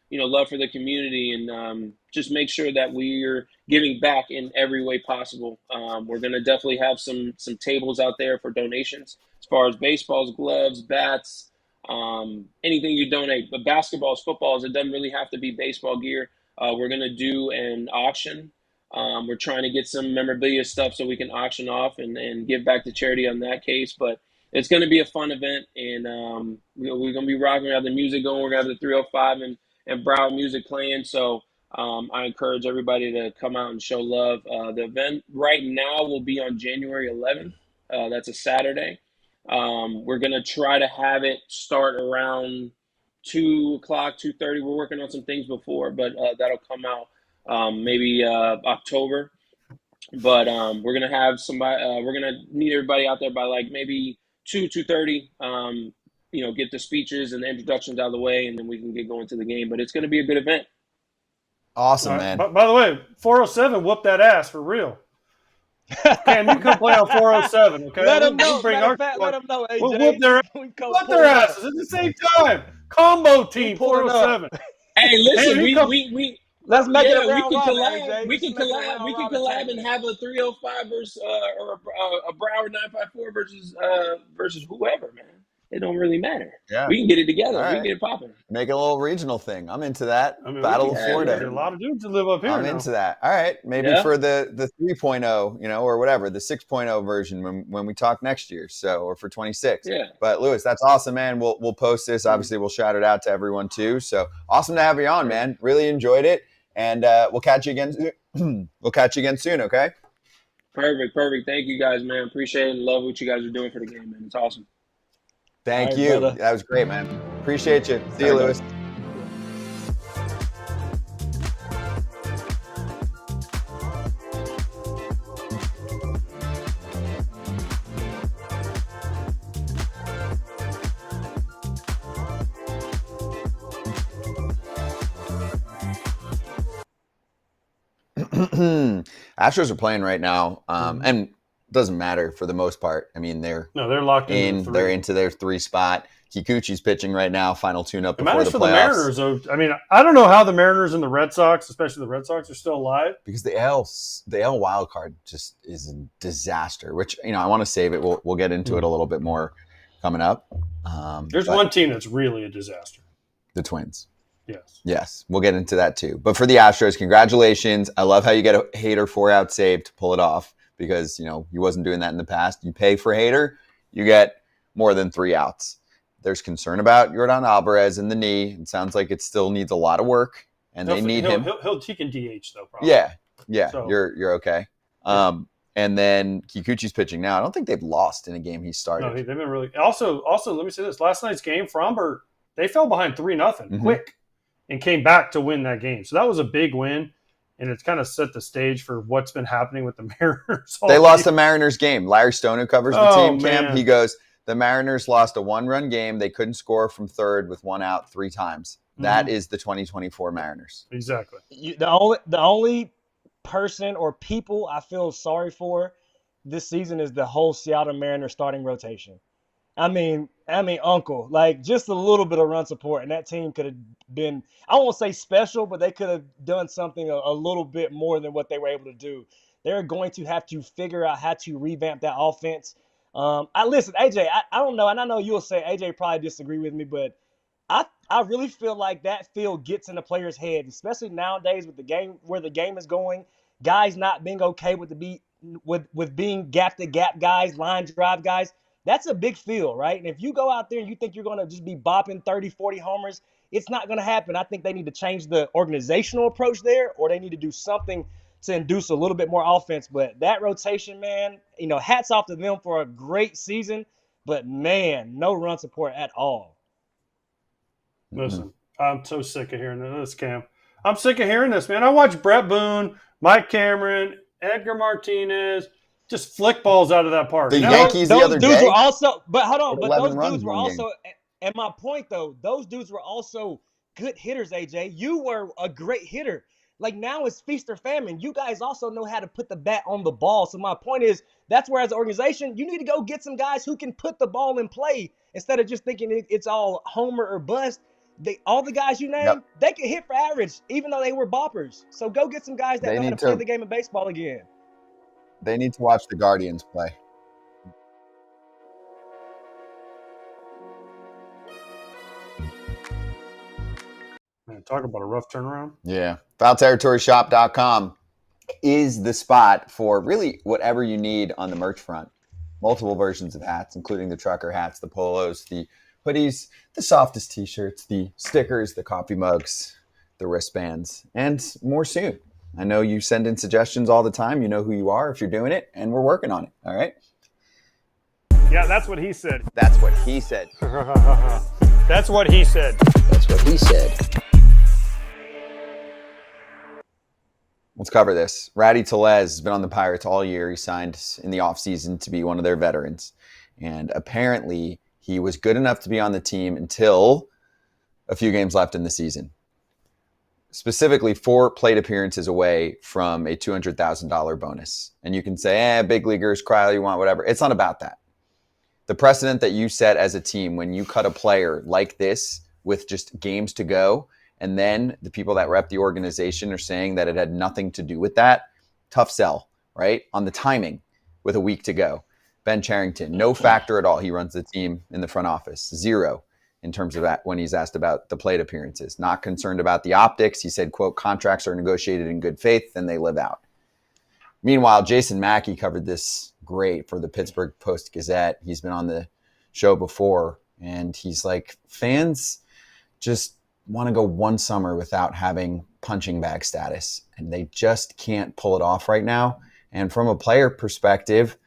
S6: love for the community, and just make sure that we're giving back in every way possible. We're going to definitely have some tables out there for donations as far as baseballs, gloves, bats, anything you donate. But basketballs, footballs, it doesn't really have to be baseball gear. We're going to do an auction. We're trying to get some memorabilia stuff so we can auction off and give back to charity on that case. But it's going to be a fun event, and we're going to be rocking. We have the music going. We're going to have the 305 and Brown music playing. So I encourage everybody to come out and show love. The event right now will be on January 11th. That's a Saturday. We're going to try to have it start around 2 o'clock, 2:30. We're working on some things before, but that'll come out maybe October. But we're going to have somebody, we're going to need everybody out there by like maybe 2:30. Get the speeches and the introductions out of the way, and then we can get going to the game. But it's going to be a good event.
S2: Awesome, man.
S4: By the way, 407, whoop that ass for real. Cam, you come play on 407, okay?
S3: Let them know.
S4: Bring
S3: Matter
S4: our
S3: of fact, let them know, AJ.
S4: We'll whoop their asses at the same time. Combo team, 407.
S6: Hey, listen,
S4: Hey,
S6: we
S3: let's make it a
S6: we
S3: round
S6: can
S3: robin,
S6: collab.
S3: AJ.
S6: We can
S3: Let's make it a
S6: collab.
S3: round
S6: We can
S3: robin
S6: collab
S3: thing.
S6: and have a 305 versus or a Broward 954 versus whoever, man. It don't really matter.
S2: Yeah.
S6: We can get it together.
S2: All
S6: We
S2: right.
S6: can get it popping.
S2: Make it a little regional thing. I'm into that.
S4: I mean,
S2: Battle of
S6: can-
S2: Florida.
S4: There's a lot of dudes that live up here
S2: I'm
S4: now.
S2: into that. All right. Maybe
S6: Yeah.
S2: for the 3.0, or whatever, the 6.0 version when we talk next year. So, or for 26.
S6: Yeah.
S2: But Lewis, that's awesome, man. We'll post this. Obviously, we'll shout it out to everyone too. So awesome to have you on, man. Really enjoyed it. And we'll catch you again. We'll catch you again soon. Okay.
S6: Perfect. Thank you guys, man. Appreciate it and love what you guys are doing for the game, man. It's awesome.
S2: Thank
S3: All right,
S2: you.
S3: brother.
S2: That was great, man. Appreciate you. See you,
S6: All right,
S2: Lewis. Astros are playing right now, and it doesn't matter for the most part. I mean, they're
S4: Locked in.
S2: they're into their 3 spot. Kikuchi's pitching right now, final tune-up
S4: It
S2: before
S4: matters
S2: the
S4: for the
S2: playoffs.
S4: Mariners, though. I mean, I don't know how the Mariners and the Red Sox, especially the Red Sox, are still alive.
S2: Because the AL wild card just is a disaster. Which I want to save it. We'll get into it a little bit more coming up.
S4: There's
S2: but
S4: one team that's really a disaster.
S2: the Twins.
S4: Yes.
S2: We'll get into that too. But for the Astros, congratulations. I love how you get a Hader 4-out save to pull it off because, you wasn't doing that in the past. You pay for Hader, you get more than 3 outs. There's concern about Yordan Alvarez in the knee. It sounds like it still needs a lot of work, and they need him.
S4: He can DH, though, probably.
S2: Yeah.
S4: So-
S2: You're okay. And then Kikuchi's pitching now. I don't think they've lost in a game he started.
S4: No, they've been really. Also, let me say this: last night's game, Fromber, they fell behind 3-0 quick, and came back to win that game. So that was a big win, and it's kind of set the stage for what's been happening with the Mariners.
S2: They lost the Mariners game. Larry Stone, who covers the team, Cam,
S4: man.
S2: he goes, the Mariners lost a 1-run game. They couldn't score from third with 1 out 3 times. That is the 2024 Mariners.
S4: Exactly.
S3: The only person or people I feel sorry for this season is the whole Seattle Mariners starting rotation. I mean, Uncle, like just a little bit of run support, and that team could have been, I won't say special, but they could have done something a little bit more than what they were able to do. They're going to have to figure out how to revamp that offense. Listen, AJ, I don't know, and I know you'll say AJ probably disagree with me, but I really feel like that feel gets in the player's head, especially nowadays with the game where the game is going. Guys not being okay with being gap to gap guys, line drive guys. That's a big feel, right? And if you go out there and you think you're going to just be bopping 30, 40 homers, it's not going to happen. I think they need to change the organizational approach there, or they need to do something to induce a little bit more offense. But that rotation, man, hats off to them for a great season. But, man, no run support at all.
S4: Listen, I'm so sick of hearing this, Cam. I'm sick of hearing this, man. I watched Brett Boone, Mike Cameron, Edgar Martinez just flick balls out of that park.
S2: The
S4: Now,
S2: Yankees the
S3: Those
S2: other
S3: dudes
S2: day.
S3: were also, but hold on, but
S2: 11
S3: those
S2: runs
S3: dudes were
S2: one game.
S3: also, and my point though, those dudes were also good hitters, AJ. You were a great hitter. Like now it's feast or famine. You guys also know how to put the bat on the ball. So my point is, that's where as an organization, you need to go get some guys who can put the ball in play instead of just thinking it's all homer or bust. All the guys you named, they could hit for average, even though they were boppers. So go get some guys that
S2: They
S3: know how to
S2: need
S3: play
S2: to-
S3: the game of baseball again.
S2: They need to watch the Guardians play.
S4: Talk about a rough turnaround.
S2: Yeah. FoulTerritoryShop.com is the spot for really whatever you need on the merch front. Multiple versions of hats, including the trucker hats, the polos, the hoodies, the softest t-shirts, the stickers, the coffee mugs, the wristbands, and more soon. I know you send in suggestions all the time. You know who you are if you're doing it, and we're working on it. All right?
S4: Yeah, that's what he said.
S2: That's what he said.
S4: That's what he said.
S2: That's what he said. Let's cover this. Rowdy Tellez has been on the Pirates all year. He signed in the offseason to be one of their veterans. And apparently he was good enough to be on the team until a few games left in the season. Specifically 4 plate appearances away from a $200,000 bonus. And you can say, big leaguers, cry all you want, whatever. It's not about that. The precedent that you set as a team when you cut a player like this with just games to go, and then the people that rep the organization are saying that it had nothing to do with that, tough sell, right? On the timing with a week to go. Ben Cherington, no factor at all. He runs the team in the front office. 0 in terms of that when he's asked about the plate appearances. Not concerned about the optics. He said, quote, contracts are negotiated in good faith and they live out. Meanwhile, Jason Mackey covered this great for the Pittsburgh Post-Gazette. He's been on the show before, and he's like, fans just want to go one summer without having punching bag status, and they just can't pull it off right now. And from a player perspective,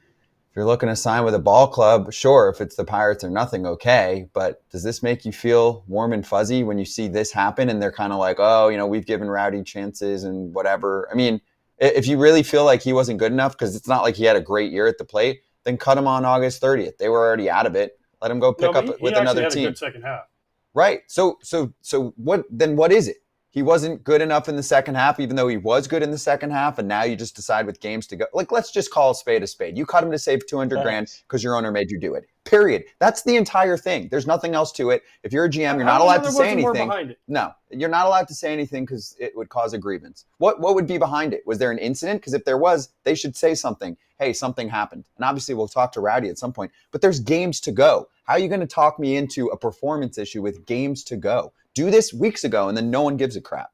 S2: if you're looking to sign with a ball club, sure, if it's the Pirates or nothing, okay, but does this make you feel warm and fuzzy when you see this happen and they're kind of like, oh, we've given Rowdy chances and whatever? I mean, if you really feel like he wasn't good enough, because it's not like he had a great year at the plate, then cut him on August 30th. They were already out of it. Let him go pick up with another team.
S4: He had a good second half.
S2: Right. So what is it? He wasn't good enough in the second half, even though he was good in the second half, and now you just decide with games to go. Like, let's just call a spade a spade. You cut him to save $200,000 because your owner made you do it. Period. That's the entire thing. There's nothing else to it. If you're a GM, you're not allowed to say anything. No, you're not allowed to say anything because it would cause a grievance. What would be behind it? Was there an incident? Because if there was, they should say something. Hey, something happened. And obviously we'll talk to Rowdy at some point, but there's games to go. How are you going to talk me into a performance issue with games to go? Do this weeks ago, and then no one gives a crap.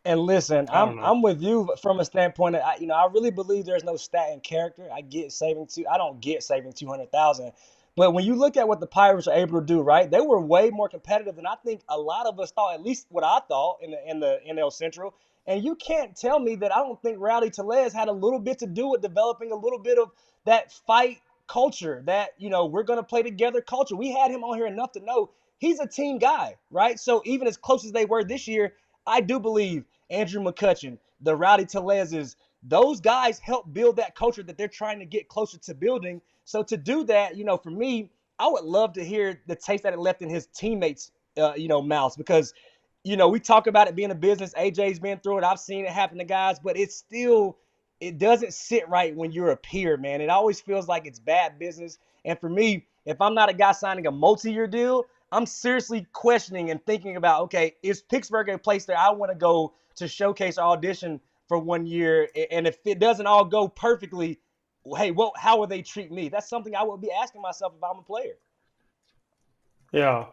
S3: And listen, I'm with you from a standpoint that I really believe there's no stat in character. I don't get saving 200,000, but when you look at what the Pirates are able to do, right? They were way more competitive than I think a lot of us thought. At least what I thought in the NL Central. And you can't tell me that I don't think Rowdy Tellez had a little bit to do with developing a little bit of that fight culture, that we're going to play together culture. We had him on here enough to know he's a team guy, right? So even as close as they were this year, I do believe Andrew McCutchen, the Rowdy Tellez's, those guys help build that culture that they're trying to get closer to building. So to do that, for me, I would love to hear the taste that it left in his teammates' mouths, because we talk about it being a business. AJ's been through it. I've seen it happen to guys, but it doesn't sit right when you're a peer, man. It always feels like it's bad business. And for me, if I'm not a guy signing a multi-year deal, I'm seriously questioning and thinking about, okay, is Pittsburgh a place that I want to go to showcase or audition for 1 year? And if it doesn't all go perfectly, hey, how will they treat me? That's something I would be asking myself if I'm a player.
S4: Yeah.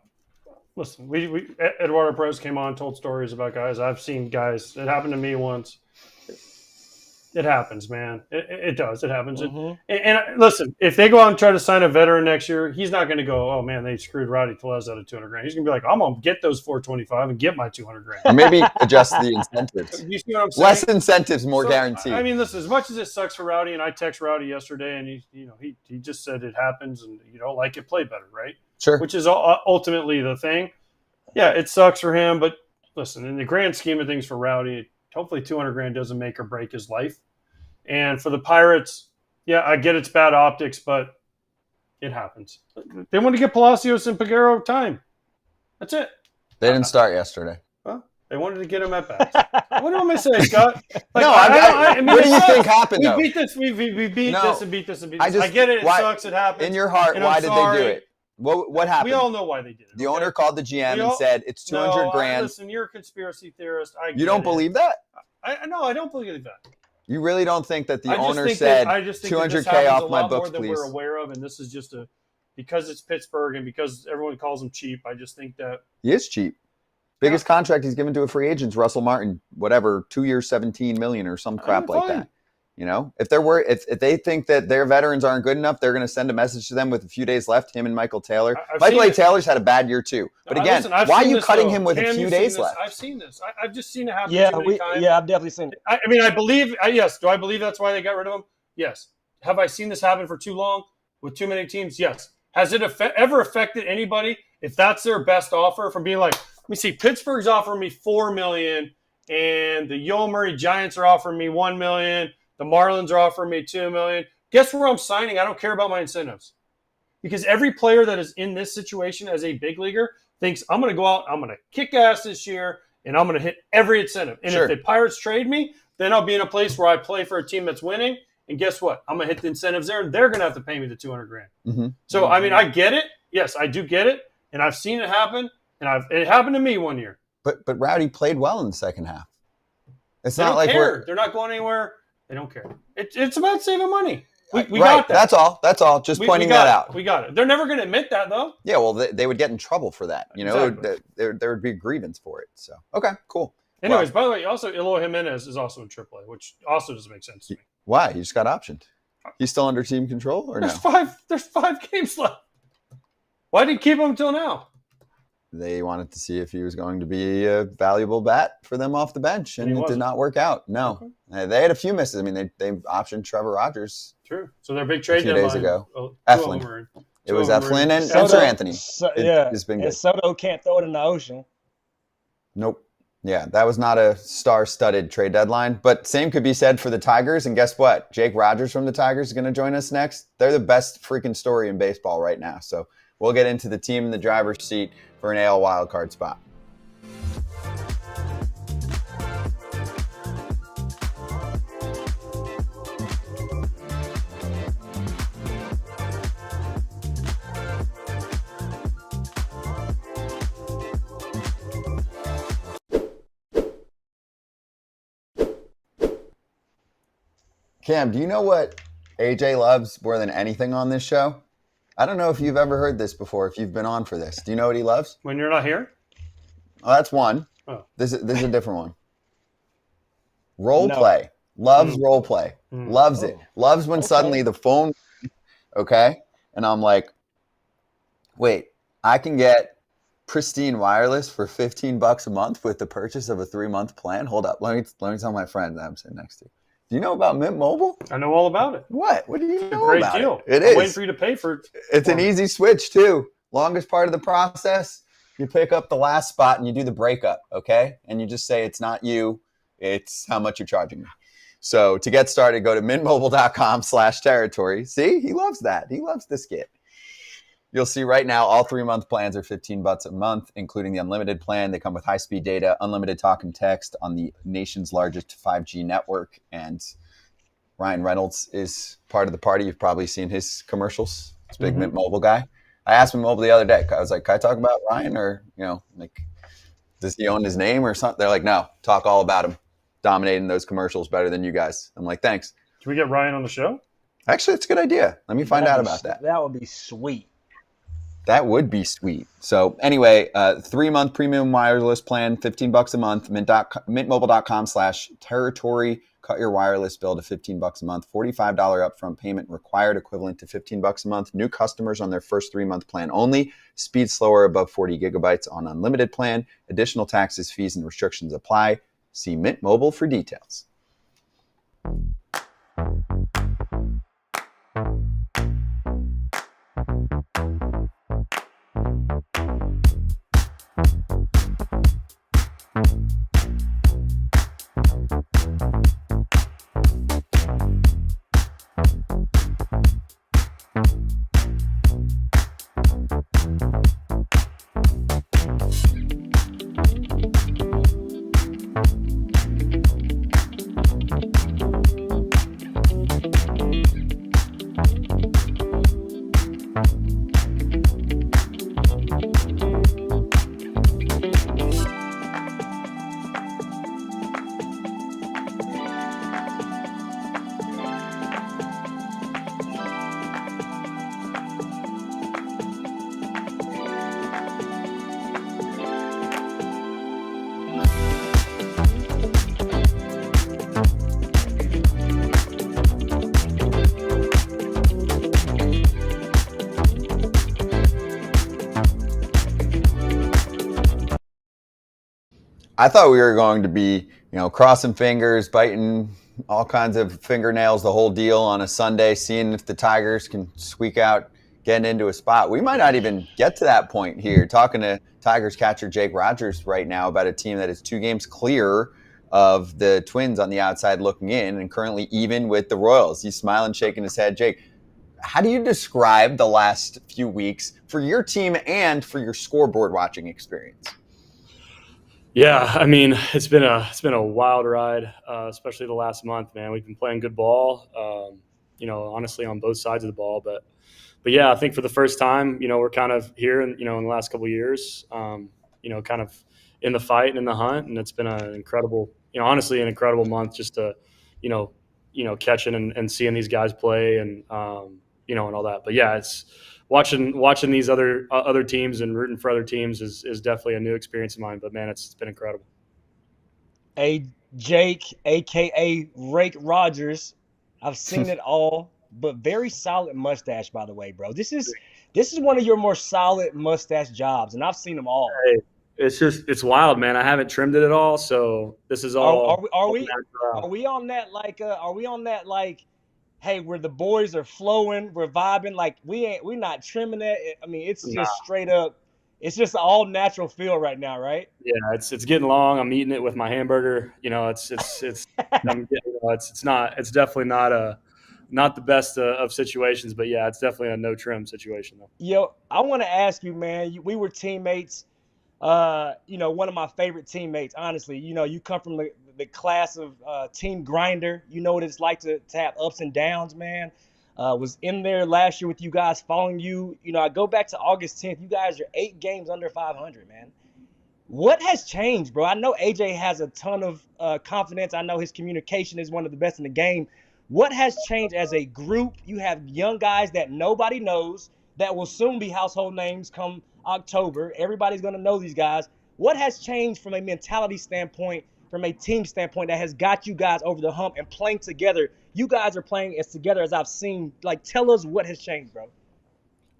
S4: Listen, we Eduardo Peréz came on, told stories about guys. I've seen guys. It happened to me once. It happens, man. It does. It happens.
S3: Mm-hmm.
S4: And listen, if they go out and try to sign a veteran next year, he's not going to go, oh, man, they screwed Rowdy Tellez out of $200,000. He's going to be like, I'm going to get those $425 and get my $200,000.
S2: Or maybe adjust the incentives.
S4: You see what I'm saying?
S2: Less incentives, more guaranteed.
S4: I mean, listen, as much as it sucks for Rowdy, and I text Rowdy yesterday, and he just said it happens, and you don't like it, play better, right?
S2: Sure.
S4: Which is ultimately the thing. Yeah, it sucks for him, but listen, in the grand scheme of things for Rowdy, hopefully $200,000 doesn't make or break his life. And for the Pirates, yeah, I get it's bad optics, but it happens. They want to get Palacios and Peguero time. That's it.
S2: They didn't start yesterday.
S4: Huh? They wanted to get him at bats. What am I saying, Scott? Like,
S2: no, I mean, what do you think happened, though?
S4: We beat this. We beat this and beat this and beat this. I get it. It sucks. It happens.
S2: In your heart, why did they do it? What happened?
S4: We all know why they did it.
S2: The owner called the GM and said it's $200,000.
S4: Listen, you're a conspiracy theorist.
S2: You don't believe that?
S4: No, I don't believe that.
S2: You really don't think that the owner said $200K off my books,
S4: please? We're aware of, and this is just because it's Pittsburgh and because everyone calls him cheap. I just think that
S2: he is cheap. Biggest contract he's given to a free agent is Russell Martin, whatever, 2 years, $17 million or some crap like that. You know, if they think that their veterans aren't good enough, they're going to send a message to them with a few days left. Him and Michael Taylor. Michael A. Taylor's had a bad year too. But again, why are you cutting him with a few days left?
S4: I've seen this. I've just seen it happen.
S3: Yeah,
S4: too many times.
S3: I've definitely seen it.
S4: I mean, I believe. Yes. Do I believe that's why they got rid of him? Yes. Have I seen this happen for too long with too many teams? Yes. Has it ever affected anybody if that's their best offer from being like, let me see, Pittsburgh's offering me $4 million, and the Yomiuri Giants are offering me $1 million. The Marlins are offering me $2 million. Guess where I'm signing? I don't care about my incentives. Because every player that is in this situation as a big leaguer thinks, I'm going to go out, I'm going to kick ass this year, and I'm going to hit every incentive. And if the Pirates trade me, then I'll be in a place where I play for a team that's winning. And guess what? I'm going to hit the incentives there, and they're going to have to pay me the $200,000. Mm-hmm. So, I mean, I get it. Yes, I do get it. And I've seen it happen. And it happened to me one year.
S2: But Rowdy played well in the second half. It's
S4: they
S2: not
S4: don't
S2: like
S4: care. They're not going anywhere. They don't care. It's about saving money. We got that.
S2: That's all. Just pointing that out.
S4: We got it. They're never going to admit that, though.
S2: Yeah, well, they would get in trouble for that. You know,
S4: exactly.
S2: there would be a grievance for it. So, okay, cool.
S4: Anyways, by the way, also Eloy Jimenez is also in AAA, which also doesn't make sense to me.
S2: Why? He just got optioned. He's still under team control, or
S4: there's
S2: no?
S4: There's 5 games left. Why did you keep him until now?
S2: They wanted to see if he was going to be a valuable bat for them off the bench, and it did not work out. No. Okay. They had a few misses. I mean, they optioned Trevor Rogers.
S4: True. So their big trade
S2: days ago. Eflin. It was Eflin and Sir Anthony. It's been good.
S3: And Soto can't throw it in the ocean.
S2: Nope. Yeah, that was not a star-studded trade deadline. But same could be said for the Tigers. And guess what? Jake Rogers from the Tigers is going to join us next. They're the best freaking story in baseball right now. So we'll get into the team in the driver's seat for an AL wildcard spot. Cam, do you know what AJ loves more than anything on this show? I don't know if you've ever heard this before, if you've been on for this. Do you know what he loves?
S4: When you're not here?
S2: Oh, that's one.
S4: Oh.
S2: This is a different one. Role play. Loves role play. Loves it. Loves when suddenly the phone, okay? And I'm like, wait, I can get pristine wireless for $15 a month with the purchase of a 3-month plan? Hold up. Let me tell my friend that I'm sitting next to. Do you know about Mint Mobile?
S4: I know all about it.
S2: What? What do you know
S4: about
S2: it?
S4: Great deal.
S2: It is.
S4: I'm waiting for you to pay for it.
S2: It's an easy switch, too. Longest part of the process, you pick up the last spot and you do the breakup, okay? And you just say it's not you, it's how much you're charging me. So to get started, go to mintmobile.com/territory. See? He loves that. He loves this skit. You'll see right now all 3-month plans are $15 a month, including the unlimited plan. They come with high-speed data, unlimited talk and text on the nation's largest 5G network. And Ryan Reynolds is part of the party. You've probably seen his commercials. He's a big Mint Mobile guy. I asked Mint Mobile the other day. I was like, can I talk about Ryan? Or, like, does he own his name or something? They're like, no, talk all about him. Dominating those commercials better than you guys. I'm like, thanks.
S4: Can we get Ryan on the show?
S2: Actually, it's a good idea. Let me find out about that.
S3: That would be sweet.
S2: That would be sweet. So anyway, 3-month premium wireless plan, $15 a month, mintmobile.com/territory. Cut your wireless bill to $15 a month, $45 upfront payment required, equivalent to $15 a month. New customers on their first 3-month plan only. Speed slower above 40 gigabytes on unlimited plan. Additional taxes, fees, and restrictions apply. See Mint Mobile for details. I thought we were going to be, crossing fingers, biting all kinds of fingernails, the whole deal on a Sunday, seeing if the Tigers can squeak out getting into a spot. We might not even get to that point here. Talking to Tigers catcher Jake Rogers right now about a team that is 2 games clear of the Twins on the outside looking in and currently even with the Royals. He's smiling, shaking his head. Jake, how do you describe the last few weeks for your team and for your scoreboard watching experience?
S7: Yeah, I mean, it's been a wild ride, especially the last month, man. We've been playing good ball, honestly on both sides of the ball. But yeah, I think for the first time, we're kind of here, in the last couple of years, kind of in the fight and in the hunt, and it's been an incredible, honestly, an incredible month just to, catching and seeing these guys play and and all that. But yeah, it's watching these other teams and rooting for other teams is definitely a new experience of mine. But man, it's been incredible.
S3: Hey, Jake, aka Rake Rogers, I've seen it all, but very solid mustache, by the way, bro. This is one of your more solid mustache jobs, and I've seen them all.
S7: Hey, it's wild, man. I haven't trimmed it at all, so this is all.
S3: Are we on that like? Hey, where the boys are flowing, we're vibing. Like we're not trimming that. I mean, it's just straight up. It's just all natural feel right now, right?
S7: Yeah, it's getting long. I'm eating it with my hamburger. It's it's definitely not the best of situations, but yeah, it's definitely a no trim situation though.
S3: Yo, I want to ask you, man. We were teammates. One of my favorite teammates, honestly. You come from the class of team grinder. You know what it's like to have ups and downs, man. Was in there last year with you guys, following you. I go back to August 10th. You guys are 8 games under 500, man. What has changed, bro? I know AJ has a ton of confidence. I know his communication is one of the best in the game. What has changed as a group? You have young guys that nobody knows that will soon be household names come October. Everybody's going to know these guys. What has changed from a mentality standpoint, from a team standpoint, that has got you guys over the hump and playing together? You guys are playing as together as I've seen. Like, tell us what has changed, bro.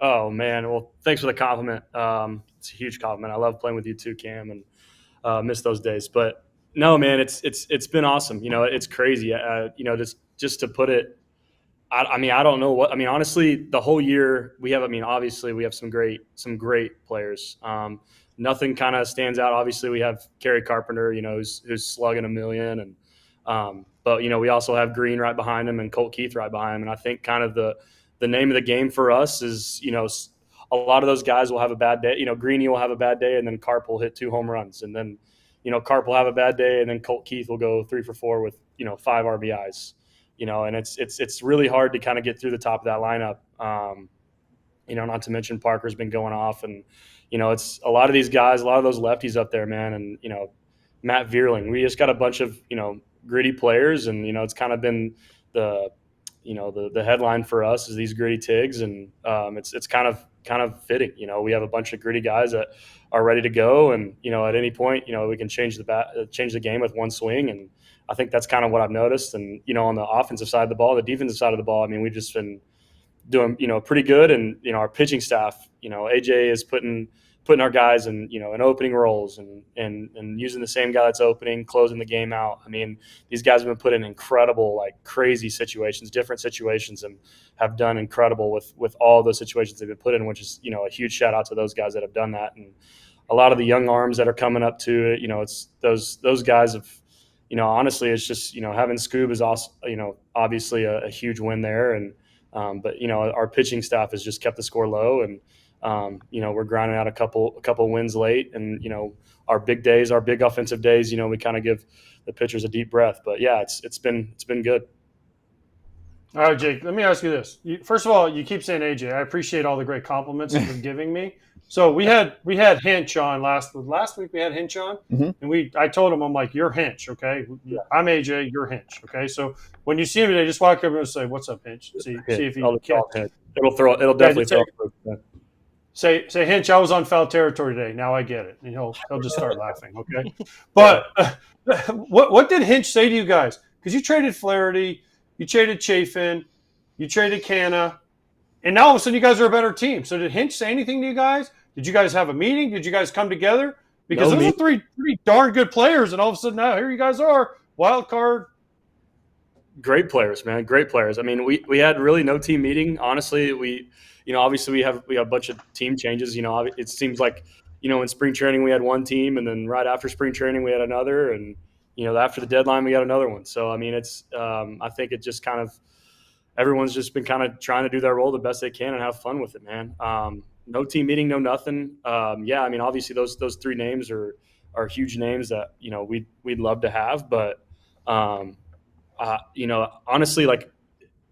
S7: Oh, man. Well, thanks for the compliment. It's a huge compliment. I love playing with you too, Cam, and miss those days. But no, man, it's been awesome. It's crazy. Just to put it, I don't know what. Honestly, the whole year obviously we have some great players. Nothing kind of stands out. Obviously, we have Kerry Carpenter, who's slugging a million, and but we also have Green right behind him and Colt Keith right behind him. And I think kind of the name of the game for us is a lot of those guys will have a bad day. Greeny will have a bad day, and then Carp will hit 2 home runs, and then Carp will have a bad day, and then Colt Keith will go 3 for 4 with 5 RBIs. And it's really hard to kind of get through the top of that lineup. Not to mention Parker's been going off, and it's a lot of these guys, a lot of those lefties up there, man. And Matt Vierling, we just got a bunch of gritty players, and it's kind of been the headline for us is these gritty Tigs, and it's kind of fitting. We have a bunch of gritty guys that are ready to go, and at any point we can change the game with one swing, and I think that's kind of what I've noticed. And on the offensive side of the ball, the defensive side of the ball, we've just been doing pretty good. And our pitching staff, AJ is putting our guys in in opening roles and using the same guy that's opening, closing the game out. These guys have been put in incredible, like crazy situations, different situations, and have done incredible with all those situations they've been put in, which is a huge shout out to those guys that have done that. And a lot of the young arms that are coming up to it, it's those guys have. Honestly, it's just having Scoob is also obviously a huge win there, and but our pitching staff has just kept the score low, and we're grinding out a couple wins late, and our big days, our big offensive days, we kind of give the pitchers a deep breath. But yeah, it's been good.
S4: All right, Jake, let me ask you this. First of all, you keep saying AJ. I appreciate all the great compliments you've been giving me. So we had Hinch on last week. We had Hinch on, and I told him, I'm like, you're Hinch, okay? I'm AJ, you're Hinch, okay? So when you see him today, just walk over and say, "What's up, Hinch?" See if he can. It'll definitely throw. Say Hinch, I was on foul territory today. Now I get it, and he'll just start laughing, okay? But what did Hinch say to you guys? Because you traded Flaherty, you traded Chafin, you traded Canna. And now all of a sudden you guys are a better team. So did Hinch say anything to you guys? Did you guys have a meeting? Did you guys come together? Because those are three pretty darn good players, and all of a sudden now here you guys are, wild card.
S7: Great players, man. Great players. I mean, we had really no team meeting. Honestly, obviously we have a bunch of team changes. It seems like, in spring training we had one team, and then right after spring training we had another, and after the deadline we got another one. So I mean, it's I think it just kind of everyone's just been kind of trying to do their role the best they can and have fun with it, man. No team meeting, no nothing. Yeah, I mean, obviously those three names are huge names that we'd love to have, but honestly, like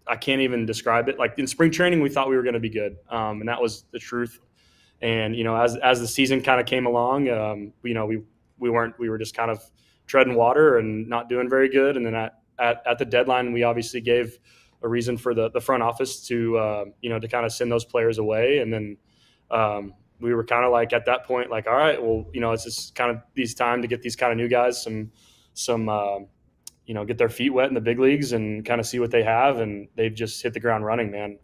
S7: I can't even describe it. Like in spring training, we thought we were going to be good, and that was the truth. And as the season kind of came along, we weren't. We were just kind of treading water and not doing very good. And then at the deadline, we obviously gave a reason for the front office to to kind of send those players away. And then we were kind of like at that point, like, all right, well, it's just kind of these time to get these kind of new guys some get their feet wet in the big leagues and kind of see what they have. And they've just hit the ground running, man.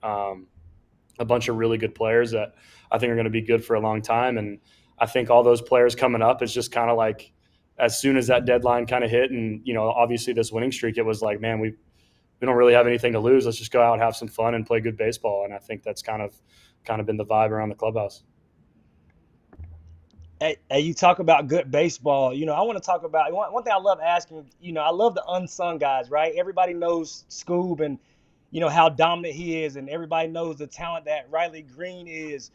S7: A bunch of really good players that I think are going to be good for a long time. And I think all those players coming up is just kind of like, as soon as that deadline kind of hit and, obviously this winning streak, it was like, man, we don't really have anything to lose. Let's just go out, have some fun and play good baseball. And I think that's kind of been the vibe around the clubhouse.
S3: Hey, you talk about good baseball. I want to talk about one thing I love asking. I love the unsung guys, right? Everybody knows Scoob and how dominant he is, and everybody knows the talent that Riley Green is.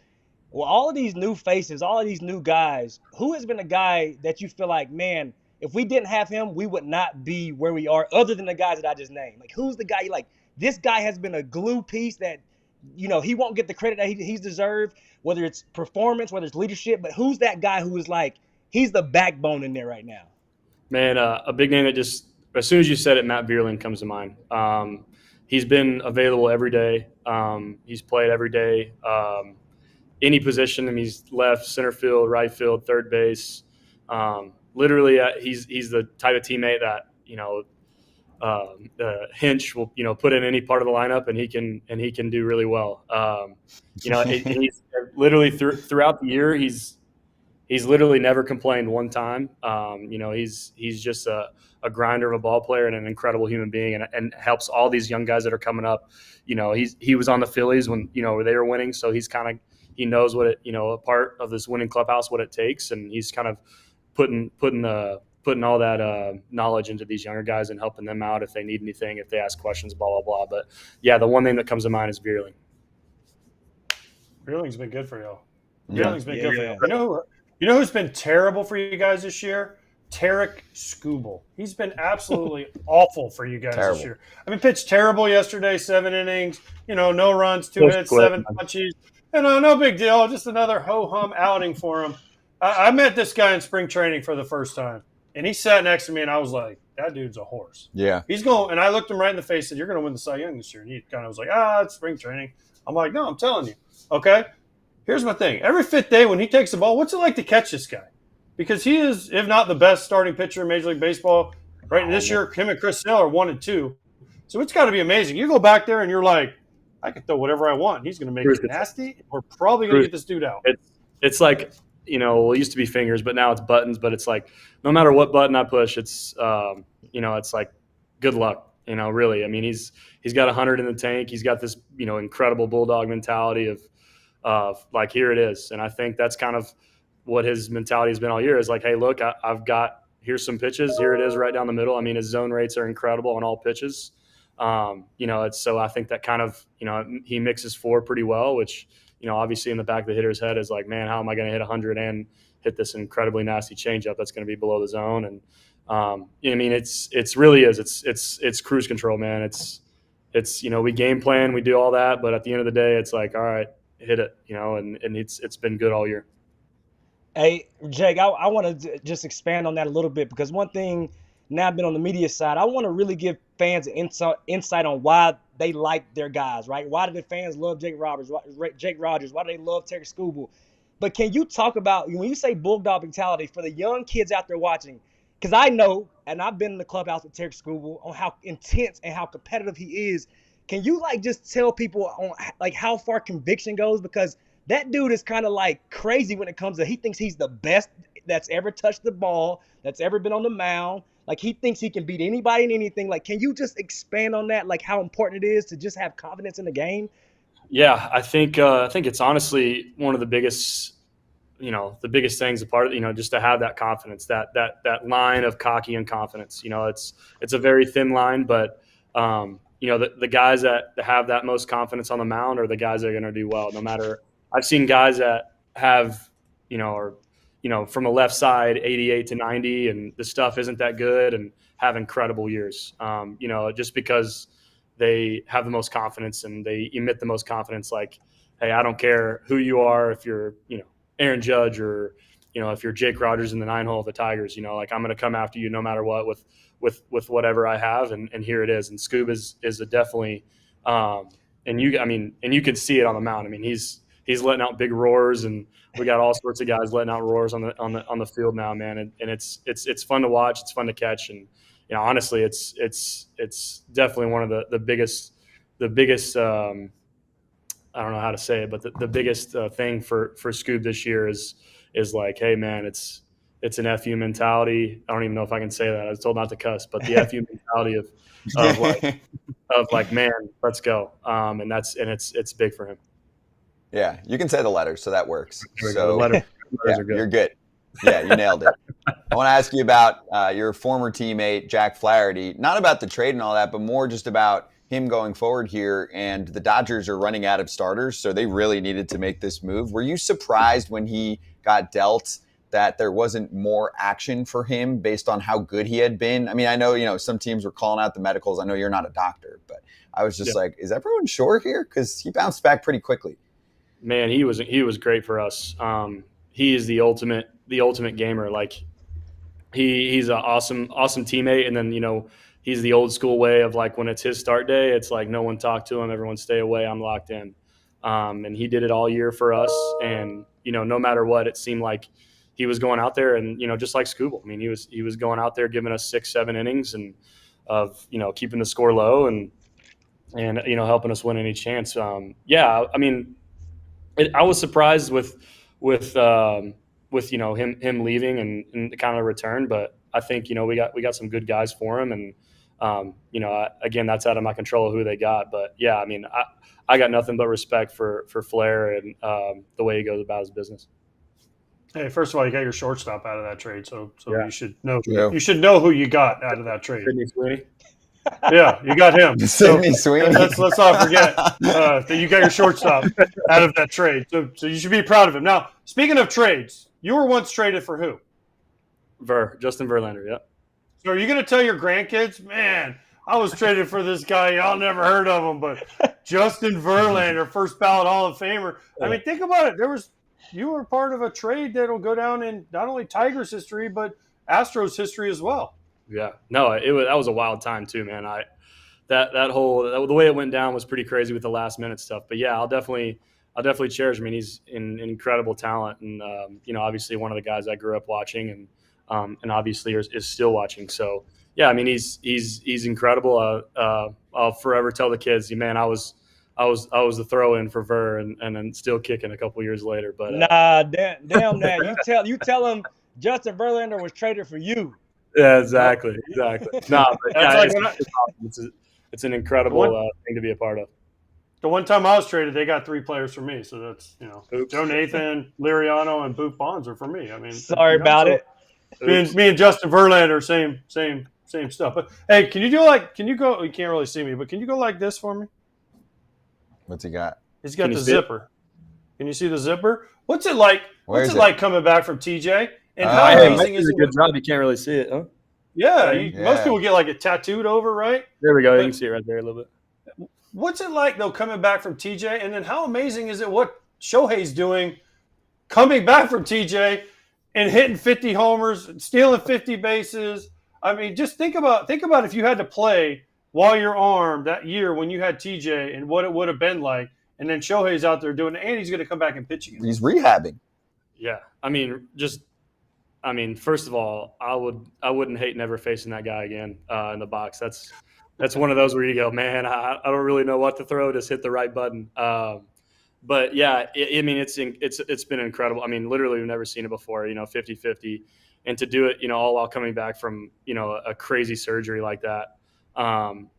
S3: Well, all of these new faces, all of these new guys, who has been a guy that you feel like, man, if we didn't have him, we would not be where we are, other than the guys that I just named? Like, who's the guy you like? This guy has been a glue piece that, he won't get the credit that he's deserved, whether it's performance, whether it's leadership. But who's that guy who is like, he's the backbone in there right now? Man,
S7: a big name that just, as soon as you said it, Matt Vierling comes to mind. He's been available every day. He's played every day. Any position, and he's left, center field, right field, third base. Literally, he's the type of teammate that Hinch will put in any part of the lineup, and he can do really well. He's literally throughout the year he's literally never complained one time. He's just a grinder of a ball player and an incredible human being, and helps all these young guys that are coming up. He was on the Phillies when they were winning, so he knows what it a part of this winning clubhouse, what it takes, and he's kind of putting all that knowledge into these younger guys and helping them out if they need anything, if they ask questions, blah blah blah. But yeah, the one thing that comes to mind is Vierling.
S4: Vierling's been good for y'all. Vierling's been good for y'all. You know who's been terrible for you guys this year? Tarek Skubal. He's been absolutely awful for you guys this year. I mean, pitched terrible yesterday, 7 innings, no runs, 2 hits, 7 punchies. No big deal. Just another ho-hum outing for him. I met this guy in spring training for the first time, and he sat next to me, and I was like, that dude's a horse.
S2: Yeah.
S4: He's going, and I looked him right in the face and said, you're going to win the Cy Young this year. And he kind of was like, it's spring training. I'm like, no, I'm telling you. Okay? Here's my thing. Every 5th day when he takes the ball, what's it like to catch this guy? Because he is, if not the best starting pitcher in Major League Baseball, right? This year, him and Chris Sale are 1 and 2. So it's got to be amazing. You go back there and you're like, I can throw whatever I want. He's going to make it nasty. We're probably going to get this dude out.
S7: It's like, it used to be fingers, but now it's buttons. But it's like, no matter what button I push, it's, it's like, good luck, really. I mean, he's got 100 in the tank. He's got this, incredible bulldog mentality of like, here it is. And I think that's kind of what his mentality has been all year, is like, hey, look, here's some pitches. Here it is right down the middle. I mean, his zone rates are incredible on all pitches. So I think that kind of, he mixes 4 pretty well, which, obviously in the back of the hitter's head is like, man, how am I going to hit 100 and hit this incredibly nasty changeup that's going to be below the zone? And, I mean, it's really is. It's cruise control, man. It's, we game plan, we do all that, but at the end of the day, it's like, all right, hit it, and it's been good all year.
S3: Hey, Jake, I want to just expand on that a little bit, because one thing, now I've been on the media side, I want to really give fans insight on why they like their guys, right? Why do the fans love Jake Rogers? Why do they love Tarek Skubal? But can you talk about, when you say bulldog mentality, for the young kids out there watching, because I know, and I've been in the clubhouse with Tarek Skubal, on how intense and how competitive he is. Can you just tell people on how far conviction goes? Because that dude is kind of like crazy when it comes to, he thinks he's the best that's ever touched the ball, that's ever been on the mound. Like, he thinks he can beat anybody and anything. Like, can you just expand on that? Like, how important it is to just have confidence in the game?
S7: Yeah, I think it's honestly one of the biggest, the biggest things, apart, just to have that confidence, that line of cocky and confidence. It's a very thin line, but the guys that have that most confidence on the mound are the guys that are going to do well. No matter, I've seen guys that have, from a left side 88 to 90, and the stuff isn't that good, and have incredible years. Just because they have the most confidence and they emit the most confidence. Like, hey, I don't care who you are, if you're, Aaron Judge, or, if you're Jake Rogers in the 9-hole of the Tigers, like, I'm going to come after you no matter what with whatever I have. And here it is. And Scoob is a definitely, and you can see it on the mound. I mean, he's letting out big roars, and we got all sorts of guys letting out roars on the field now, man. And it's fun to watch. It's fun to catch. And, honestly, it's definitely one of the biggest, I don't know how to say it, but the biggest thing for Scoob this year is like, hey, man, it's an FU mentality. I don't even know if I can say that. I was told not to cuss, but the FU mentality of like, man, let's go. And it's big for him.
S2: Yeah, you can say the letters, so that works.
S7: So the letters are good.
S2: You're good. Yeah, you nailed it. I want to ask you about your former teammate, Jack Flaherty, not about the trade and all that, but more just about him going forward here. And the Dodgers are running out of starters, so they really needed to make this move. Were you surprised when he got dealt that there wasn't more action for him based on how good he had been? I mean, I know, some teams were calling out the medicals. I know you're not a doctor, but I was just like, is everyone sure here? Because he bounced back pretty quickly.
S7: Man, he was great for us. He is the ultimate gamer. Like, he's an awesome teammate. And then, he's the old school way of, like, when it's his start day, it's like no one talk to him, everyone stay away, I'm locked in. And he did it all year for us. And, no matter what, it seemed like he was going out there and, just like Scooble. I mean, he was going out there giving us 6-7 innings and of, keeping the score low and helping us win any chance. I mean, I was surprised with him leaving and kind of return, but I think we got some good guys for him, and again, that's out of my control who they got, but yeah, I mean, I got nothing but respect for Flair and the way he goes about his business.
S4: Hey, first of all, you got your shortstop out of that trade, so
S7: yeah.
S4: You should know.
S2: Yeah.
S4: You should know who you got out of that trade.
S7: Sydney Sweeney.
S4: Yeah, you got him.
S2: Sydney Sweeney.
S4: Let's not forget that you got your shortstop out of that trade. So you should be proud of him. Now, speaking of trades, you were once traded for who?
S7: Justin Verlander, yeah.
S4: So are you going to tell your grandkids, man, I was traded for this guy, y'all never heard of him, but Justin Verlander, first ballot Hall of Famer. I mean, think about it. You were part of a trade that will go down in not only Tigers history, but Astros history as well.
S7: Yeah, no, that was a wild time too, man. The way it went down was pretty crazy with the last minute stuff. But yeah, I'll definitely cherish him. I mean, he's an incredible talent, and obviously one of the guys I grew up watching, and obviously is still watching. So yeah, I mean, he's incredible. I'll forever tell the kids, man, I was the throw-in for Ver, and then still kicking a couple years later. But
S3: damn that. You tell him Justin Verlander was traded for you.
S7: Yeah, exactly. No, but yeah, it's an incredible thing to be a part of.
S4: The one time I was traded, they got 3 players for me. So that's, Joe Nathan, Liriano, and Boop Bonds are for me. I mean,
S3: sorry about it.
S4: Me and Justin Verlander, same stuff. But hey, can you go? You can't really see me, but can you go like this for me?
S2: What's he got?
S4: He's got the zipper. Can you see the zipper? What's it like? What's it like coming back from TJ? And how amazing is it?
S7: A good job. You can't really see it, huh?
S4: Yeah, most people get like it tattooed over, right?
S7: There we go. You can see it right there a little bit.
S4: What's it like though coming back from TJ? And then how amazing is it what Shohei's doing, coming back from TJ and hitting 50 homers, stealing 50 bases? I mean, just think about if you had to play while you're armed that year when you had TJ and what it would have been like. And then Shohei's out there doing it, and he's going to come back and pitch again.
S2: He's rehabbing.
S7: Yeah, I mean, first of all, I wouldn't hate never facing that guy again in the box. That's one of those where you go, man, I don't really know what to throw. Just hit the right button. But yeah, I mean, it's been incredible. I mean, literally, we've never seen it before. 50-50, and to do it, all while coming back from a crazy surgery like that.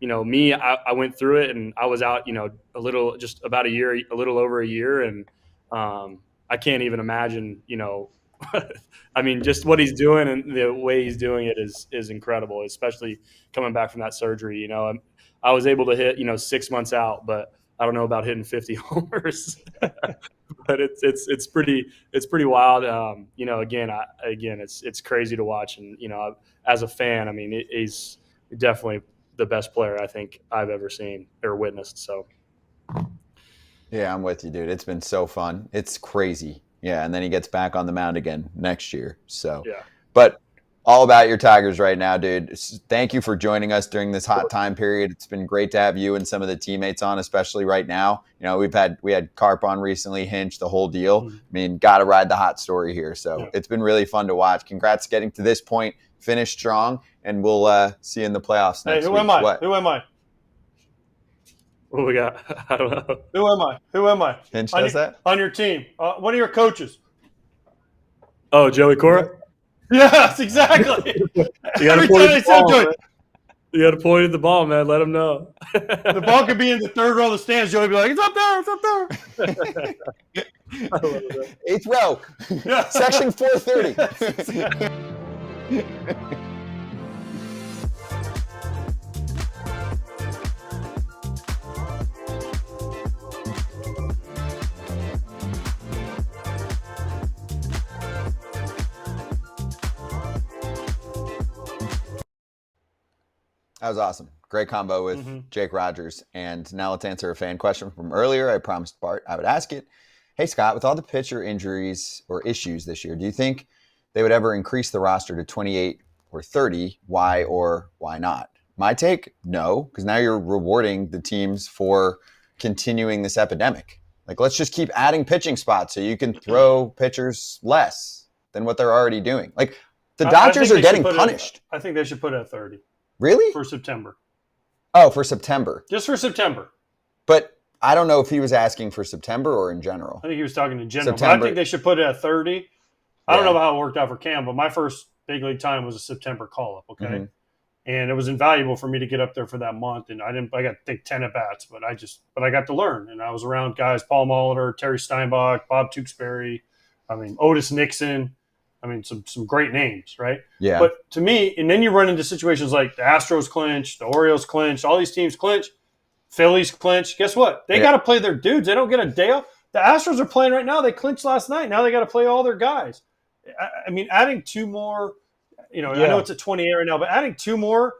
S7: Me, I went through it, and I was out, a little, just about a year, a little over a year, and I can't even imagine, I mean, just what he's doing and the way he's doing it is incredible, especially coming back from that surgery. I was able to hit, 6 months out, but I don't know about hitting 50 homers. But it's pretty wild. Again, it's crazy to watch, and as a fan, I mean, he's definitely the best player I think I've ever seen or witnessed. So.
S2: Yeah, I'm with you, dude. It's been so fun. It's crazy. Yeah, and then he gets back on the mound again next year. So,
S7: yeah. But
S2: all about your Tigers right now, dude. Thank you for joining us during this hot time period. It's been great to have you and some of the teammates on, especially right now. We had Carp on recently, Hinch, the whole deal. I mean, got to ride the hot story here. So It's been really fun to watch. Congrats getting to this point. Finish strong, and we'll see you in the playoffs next week.
S4: Who am I? Who am I?
S7: What we got? I don't know.
S4: Who am I?
S2: Hinch does that?
S4: On your team. One of your coaches.
S7: Oh, Joey Cora?
S4: Yes, exactly.
S7: You got to point at the ball, man. Let him know.
S4: The ball could be in the third row of the stands. Joey would be like, it's up there.
S7: I love that.
S2: 8th row.
S4: Yeah.
S2: Section 430. That was awesome. Great combo with Jake Rogers. And now let's answer a fan question from earlier. I promised Bart I would ask it. Hey, Scott, with all the pitcher injuries or issues this year, do you think they would ever increase the roster to 28 or 30? Why or why not? My take, no, because now you're rewarding the teams for continuing this epidemic. Like, let's just keep adding pitching spots so you can throw pitchers less than what they're already doing. Like, the Dodgers are getting punished.
S4: I think they should put it at 30.
S2: Really?
S4: For September.
S2: Oh, for September.
S4: Just for September.
S2: But I don't know if he was asking for September or in general.
S4: I think he was talking in general.
S2: September.
S4: But I think they should put it at 30. I don't know how it worked out for Cam, but my first big league time was a September call-up, okay?
S2: Mm-hmm.
S4: And it was invaluable for me to get up there for that month. And I got, 10 at-bats, but I got to learn. And I was around guys, Paul Molitor, Terry Steinbach, Bob Tewksbury, Otis Nixon. Some great names, right?
S2: Yeah.
S4: But to me, and then you run into situations like the Astros clinch, the Orioles clinch, all these teams clinch, Phillies clinch. Guess what? They got to play their dudes. They don't get a day off. The Astros are playing right now. They clinched last night. Now they got to play all their guys. Adding two more, I know it's at 28 right now, but adding two more,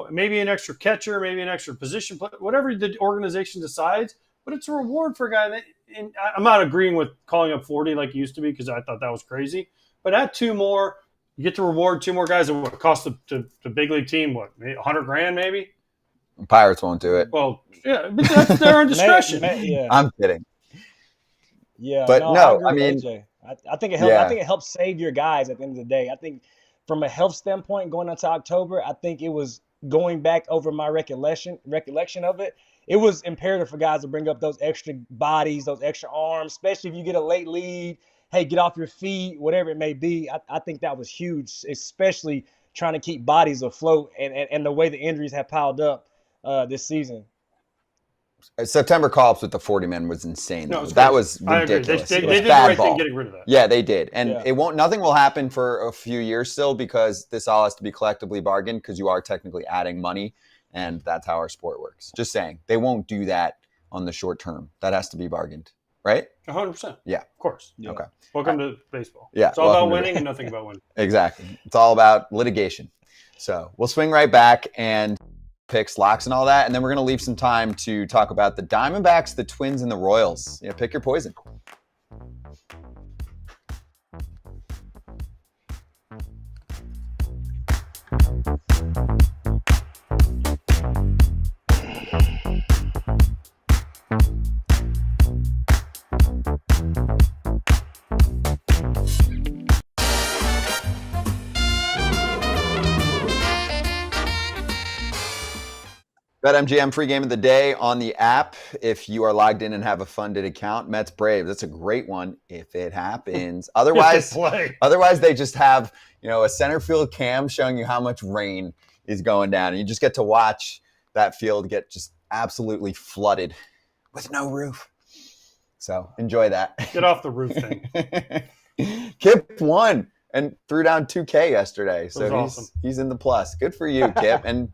S4: maybe an extra catcher, maybe an extra position player, whatever the organization decides, but it's a reward for a guy that, and I'm not agreeing with calling up 40 like it used to be because I thought that was crazy. But add two more, you get to reward two more guys. And what cost the big league team? What, $100,000 maybe?
S2: Pirates won't do it.
S4: Well, yeah, but that's their own discretion.
S2: I'm kidding.
S3: Yeah,
S2: but
S3: I mean, AJ. I think it helps. I think it helps save your guys at the end of the day. I think from a health standpoint, going into October, I think it was going back over my recollection of it. It was imperative for guys to bring up those extra bodies, those extra arms, especially if you get a late lead. Hey, get off your feet, whatever it may be. I think that was huge, especially trying to keep bodies afloat and the way the injuries have piled up this season.
S2: September call-ups with the 40 men was insane.
S4: No,
S2: that was ridiculous.
S4: They
S2: it was
S4: did
S2: bad
S4: the right
S2: ball.
S4: thing getting rid of that.
S2: Yeah, they did. And nothing will happen for a few years still because this all has to be collectively bargained because you are technically adding money, and that's how our sport works. Just saying. They won't do that on the short term. That has to be bargained. Right?
S4: 100%.
S2: Yeah.
S4: Of course.
S3: Yeah.
S2: Okay.
S4: Welcome to baseball.
S2: Yeah.
S4: It's all about winning and nothing about winning.
S2: Exactly. It's all about litigation. So we'll swing right back and picks, locks, and all that. And then we're going to leave some time to talk about the Diamondbacks, the Twins, and the Royals. Pick your poison. BetMGM free game of the day on the app. If you are logged in and have a funded account, Mets Braves. That's a great one if it happens. Otherwise, they just have a center field cam showing you how much rain is going down, and you just get to watch that field get just absolutely flooded with no roof. So enjoy that.
S4: Get off the roof thing.
S2: Kip won and threw down 2K yesterday, so
S4: awesome.
S2: he's in the plus. Good for you, Kip, and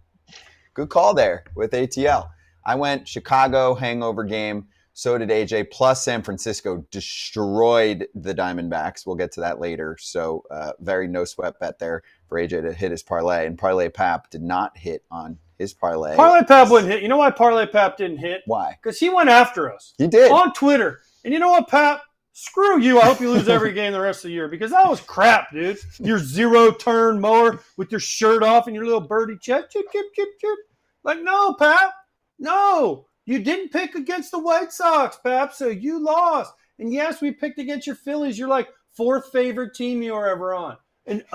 S2: good call there with ATL. I went Chicago hangover game. So did AJ. Plus San Francisco destroyed the Diamondbacks. We'll get to that later. So very no sweat bet there for AJ to hit his parlay. And Parlay Pap did not hit on his parlay.
S4: Parlay Pap wouldn't hit. You know why Parlay Pap didn't hit?
S2: Why?
S4: Because he went after us.
S2: He did.
S4: On Twitter. And you know what, Pap? Screw you. I hope you lose every game the rest of the year because that was crap, dude. Your 0-turn mower with your shirt off and your little birdie chip, chip, chip, chip, chip. Like, no, Pap. No. You didn't pick against the White Sox, Pap, so you lost. And yes, we picked against your Phillies. You're like fourth favorite team you were ever on. And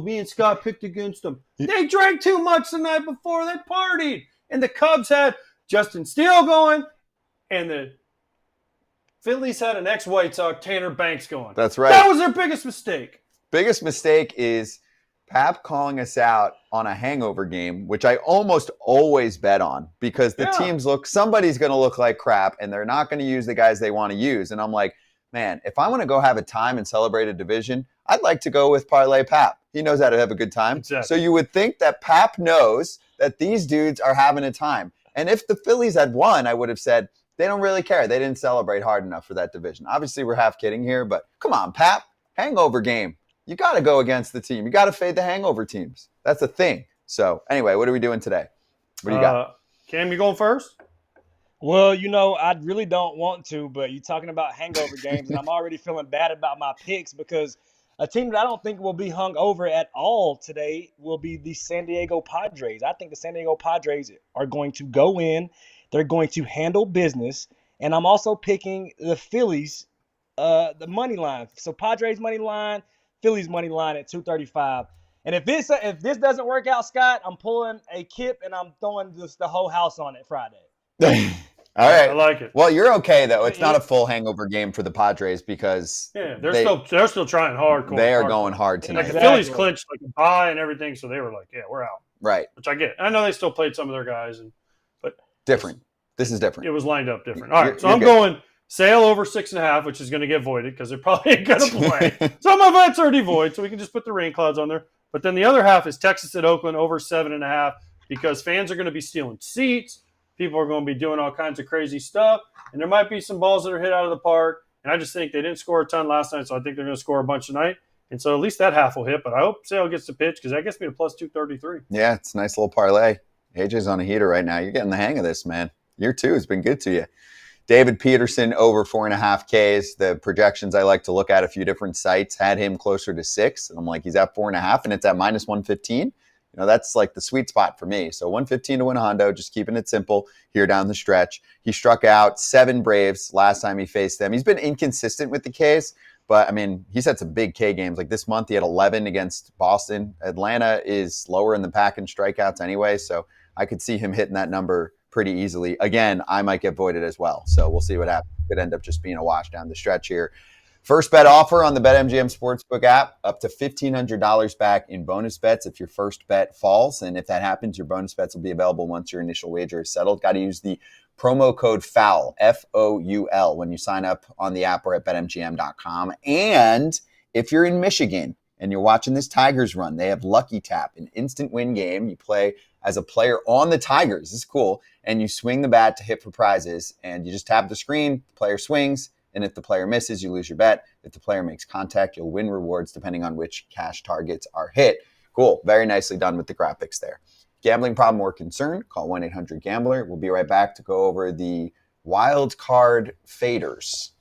S4: me and Scott picked against them. They drank too much the night before. They partied. And the Cubs had Justin Steele going. And the Phillies had an ex-White Sox, Tanner Banks, going.
S2: That's right.
S4: That was their biggest mistake.
S2: Biggest mistake is Pap calling us out on a hangover game, which I almost always bet on because the teams somebody's going to look like crap and they're not going to use the guys they want to use. And I'm like, man, if I want to go have a time and celebrate a division, I'd like to go with Parlay Pap. He knows how to have a good time.
S4: Exactly.
S2: So you would think that Pap knows that these dudes are having a time. And if the Phillies had won, I would have said, they don't really care. They didn't celebrate hard enough for that division. Obviously, we're half kidding here, but come on, Pap, hangover game. You got to go against the team. You got to fade the hangover teams. That's a thing. So anyway, what are we doing today? What do you got?
S4: Cam, you going first?
S3: Well, I really don't want to, but you're talking about hangover games, and I'm already feeling bad about my picks because a team that I don't think will be hung over at all today will be the San Diego Padres. I think the San Diego Padres are going to go in. They're going to handle business, and I'm also picking the Phillies, the money line. So Padres money line, Phillies money line at 235. And if this doesn't work out, Scott, I'm pulling a Kip and I'm throwing the whole house on it Friday.
S2: All right.
S4: I like it.
S2: Well, you're okay though. It's not a full hangover game for the Padres because
S4: they're still trying hard.
S2: They are going hard tonight.
S4: Like the Phillies clinched like a bye and everything, so they were like, "Yeah, we're out."
S2: Right.
S4: Which I get. I know they still played some of their guys, but
S2: different. This is different.
S4: It was lined up different. All right, so I'm going Sale over 6.5, which is going to get voided because they're probably ain't going to play. Some of it's already void, so we can just put the rain clouds on there. But then the other half is Texas at Oakland over 7.5 because fans are going to be stealing seats. People are going to be doing all kinds of crazy stuff. And there might be some balls that are hit out of the park. And I just think they didn't score a ton last night, so I think they're going to score a bunch tonight. And so at least that half will hit. But I hope Sale gets to pitch because that gets me to plus 233.
S2: Yeah, it's a nice little parlay. AJ's on a heater right now. You're getting the hang of this, man. Year 2 has been good to you. David Peterson over 4.5 Ks. The projections I like to look at a few different sites had him closer to 6. And I'm like, he's at 4.5 and it's at minus 115. That's like the sweet spot for me. So 115 to win a Hondo, just keeping it simple here down the stretch. He struck out 7 Braves last time he faced them. He's been inconsistent with the Ks, but I mean, he's had some big K games. Like this month, he had 11 against Boston. Atlanta is lower in the pack in strikeouts anyway, so I could see him hitting that number pretty easily. Again, I might get voided as well, so we'll see what happens. Could end up just being a wash down the stretch here. First bet offer on the BetMGM Sportsbook app, up to $1,500 back in bonus bets if your first bet falls. And if that happens, your bonus bets will be available once your initial wager is settled. Got to use the promo code FOUL, F-O-U-L, when you sign up on the app or at BetMGM.com. And if you're in Michigan and you're watching this Tigers run, they have Lucky Tap, an instant win game. You play as a player on the Tigers. This is cool. And you swing the bat to hit for prizes. And you just tap the screen, the player swings. And if the player misses, you lose your bet. If the player makes contact, you'll win rewards depending on which cash targets are hit. Cool. Very nicely done with the graphics there. Gambling problem or concern? Call 1-800-GAMBLER. We'll be right back to go over the wild card faders.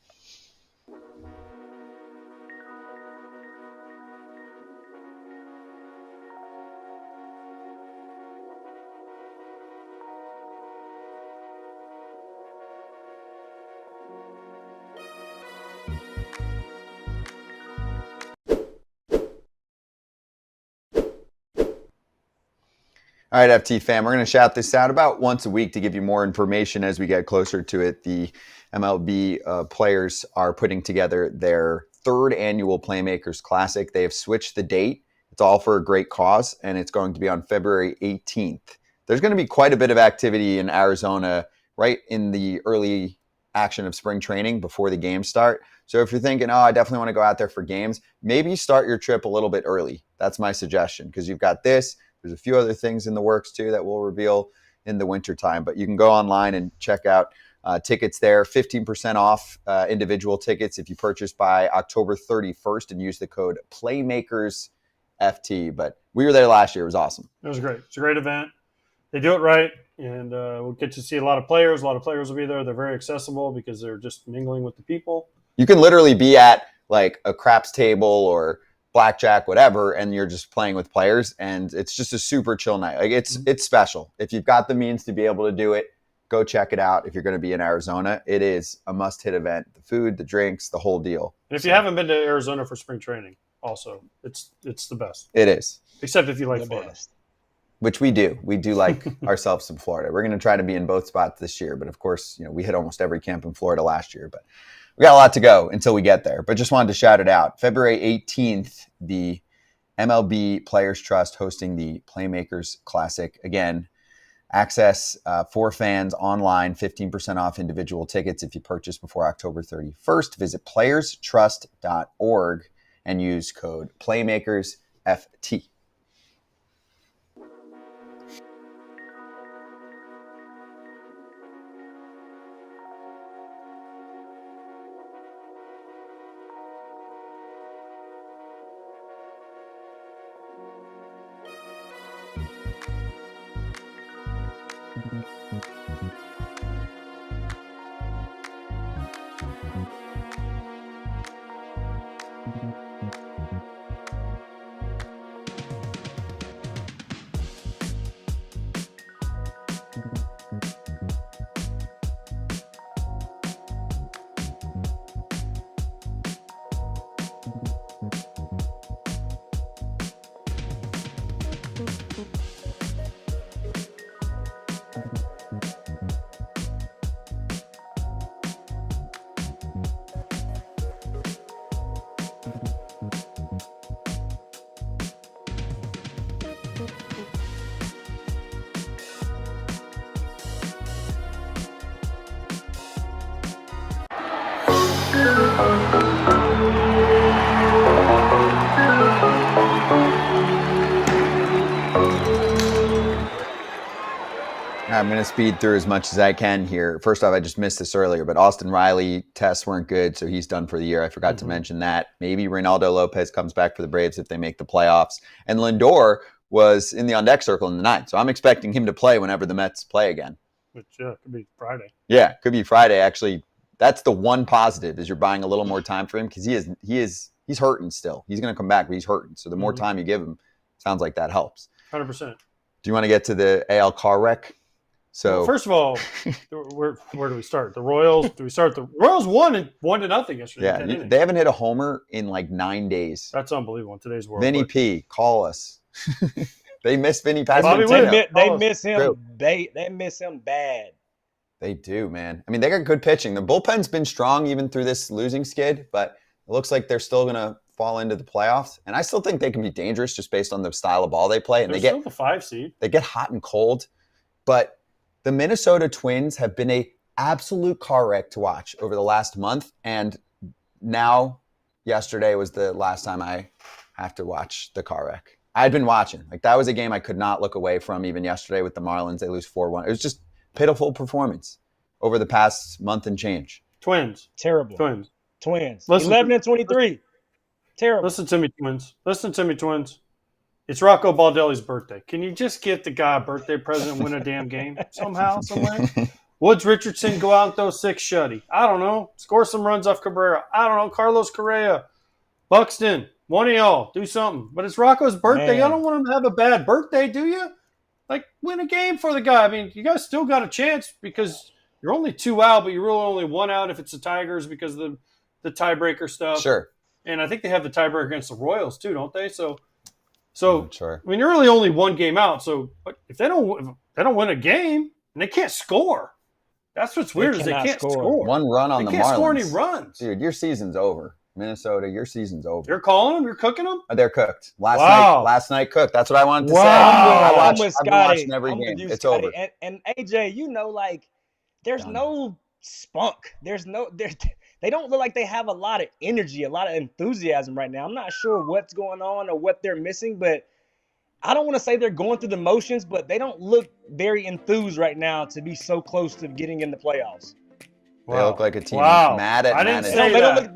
S2: All right, FT fam, we're going to shout this out about once a week to give you more information as we get closer to it. The MLB players are putting together their third annual Playmakers Classic. They have switched the date. It's all for a great cause, and it's going to be on February 18th. There's going to be quite a bit of activity in Arizona right in the early action of spring training before the games start. So if you're thinking, I definitely want to go out there for games, maybe start your trip a little bit early. That's my suggestion, because you've got this. There's a few other things in the works, too, that we'll reveal in the wintertime. But you can go online and check out tickets there. 15% off individual tickets if you purchase by October 31st and use the code PlaymakersFT. But we were there last year. It was awesome.
S4: It was great. It's a great event. They do it right, and we'll get to see a lot of players. A lot of players will be there. They're very accessible because they're just mingling with the people.
S2: You can literally be at like a craps table or blackjack, whatever, and you're just playing with players, and it's just a super chill night. Like it's special. If you've got the means to be able to do it, go check it out. If you're going to be in Arizona, it is a must-hit event. The food, the drinks, the whole deal.
S4: And if you haven't been to Arizona for spring training, also, it's the best.
S2: It is.
S4: Except if you like Florida.
S3: Best.
S2: Which we do. We do like ourselves in Florida. We're going to try to be in both spots this year, but of course, we hit almost every camp in Florida last year, but we got a lot to go until we get there, but just wanted to shout it out. February 18th, the MLB Players Trust hosting the Playmakers Classic. Again, access for fans online, 15% off individual tickets if you purchase before October 31st. Visit playerstrust.org and use code PlaymakersFT. I'm going to speed through as much as I can here. First off, I just missed this earlier, but Austin Riley tests weren't good, so he's done for the year. I forgot to mention that. Maybe Reynaldo Lopez comes back for the Braves if they make the playoffs. And Lindor was in the on-deck circle in the ninth, so I'm expecting him to play whenever the Mets play again.
S4: Which could be Friday.
S2: Yeah, could be Friday. Actually, that's the one positive is you're buying a little more time for him because he's hurting still. He's going to come back, but he's hurting. So the more time you give him, sounds like that helps.
S4: 100%.
S2: Do you want to get to the AL car wreck? So
S4: well, first of all, where do we start? The Royals. Do we start? The Royals won 1-0 yesterday.
S2: Yeah, they haven't hit a homer in like 9 days.
S4: That's unbelievable in today's world.
S2: Vinny P, call us. They miss Vinny P.
S3: They miss him. They miss him bad.
S2: They do, man. I mean, they got good pitching. The bullpen's been strong even through this losing skid, but it looks like they're still going to fall into the playoffs. And I still think they can be dangerous just based on the style of ball they play. And
S4: they're still the 5 seed.
S2: They get hot and cold, but the Minnesota Twins have been an absolute car wreck to watch over the last month. And now, yesterday was the last time I have to watch the car wreck. I had been watching. Like, that was a game I could not look away from even yesterday with the Marlins. They lose 4-1. It was just pitiful performance over the past month and change.
S4: Twins.
S3: Terrible.
S4: Twins.
S3: Listen, 11-23. Terrible.
S4: Listen to me, Twins. It's Rocco Baldelli's birthday. Can you just get the guy a birthday present and win a damn game somehow, somewhere? Woods Richardson go out and throw 6 shutty. I don't know. Score some runs off Cabrera. I don't know. Carlos Correa. Buxton. One of y'all. Do something. But it's Rocco's birthday.
S3: Man.
S4: Y'all don't want him to have a bad birthday, do you? Like, win a game for the guy. I mean, you guys still got a chance because you're only 2 out, but you're really only 1 out if it's the Tigers because of the tiebreaker stuff.
S2: Sure.
S4: And I think they have the tiebreaker against the Royals too, don't they? So So
S2: Sure.
S4: I mean, you're really only one game out. So if they don't win a game and they can't score, that's what's weird is they
S3: cannot
S4: can't
S3: score.
S4: score.
S2: One run on
S4: They
S2: the
S4: can't
S2: Marlins.
S4: score any runs.
S2: Dude, your season's over. Minnesota, your season's over.
S4: You're calling them. You're cooking them.
S2: They're cooked.
S4: Wow.
S2: Last night cooked. That's what I wanted to say.
S4: Wow.
S2: I've
S3: I'm with
S2: been
S3: Scotty.
S2: watching every
S3: I'm with
S2: game.
S3: you,
S2: It's
S3: Scotty.
S2: over.
S3: And AJ, you know, like there's
S2: Done.
S3: no spunk. They don't look like they have a lot of energy, a lot of enthusiasm right now. I'm not sure what's going on or what they're missing, but I don't want to say they're going through the motions, but they don't look very enthused right now to be so close to getting in the playoffs.
S2: They look like a team
S4: Wow.
S2: mad at
S4: I didn't
S2: management.
S4: say that.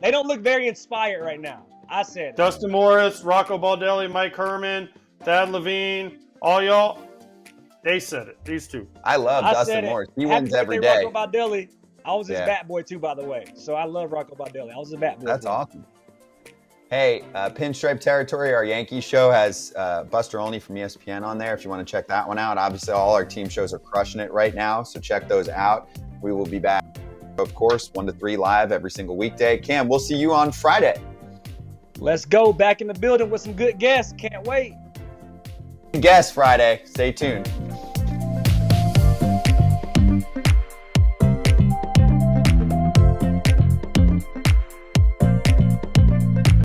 S3: They don't look very inspired right now. I said it.
S4: Dustin Morris, Rocco Baldelli, Mike Herman, Thad Levine, all y'all, they said it. These two.
S2: I love
S3: I
S2: Dustin
S3: said it.
S2: Morris. He
S3: Happy
S2: wins every
S3: birthday,
S2: day.
S3: Rocco Baldelli. I was his
S2: Yeah.
S3: bat boy too, by the way. So I love Rocco Baldelli. I was his bat boy.
S2: That's
S3: too.
S2: awesome. Hey, Pinstripe Territory, our Yankees show has Buster Olney from ESPN on there if you want to check that one out. Obviously, all our team shows are crushing it right now, so check those out. We will be back, of course, 1 to 3 live every single weekday. Cam, we'll see you on Friday.
S3: Let's go back in the building with some good guests. Can't wait.
S2: Guest Friday. Stay tuned.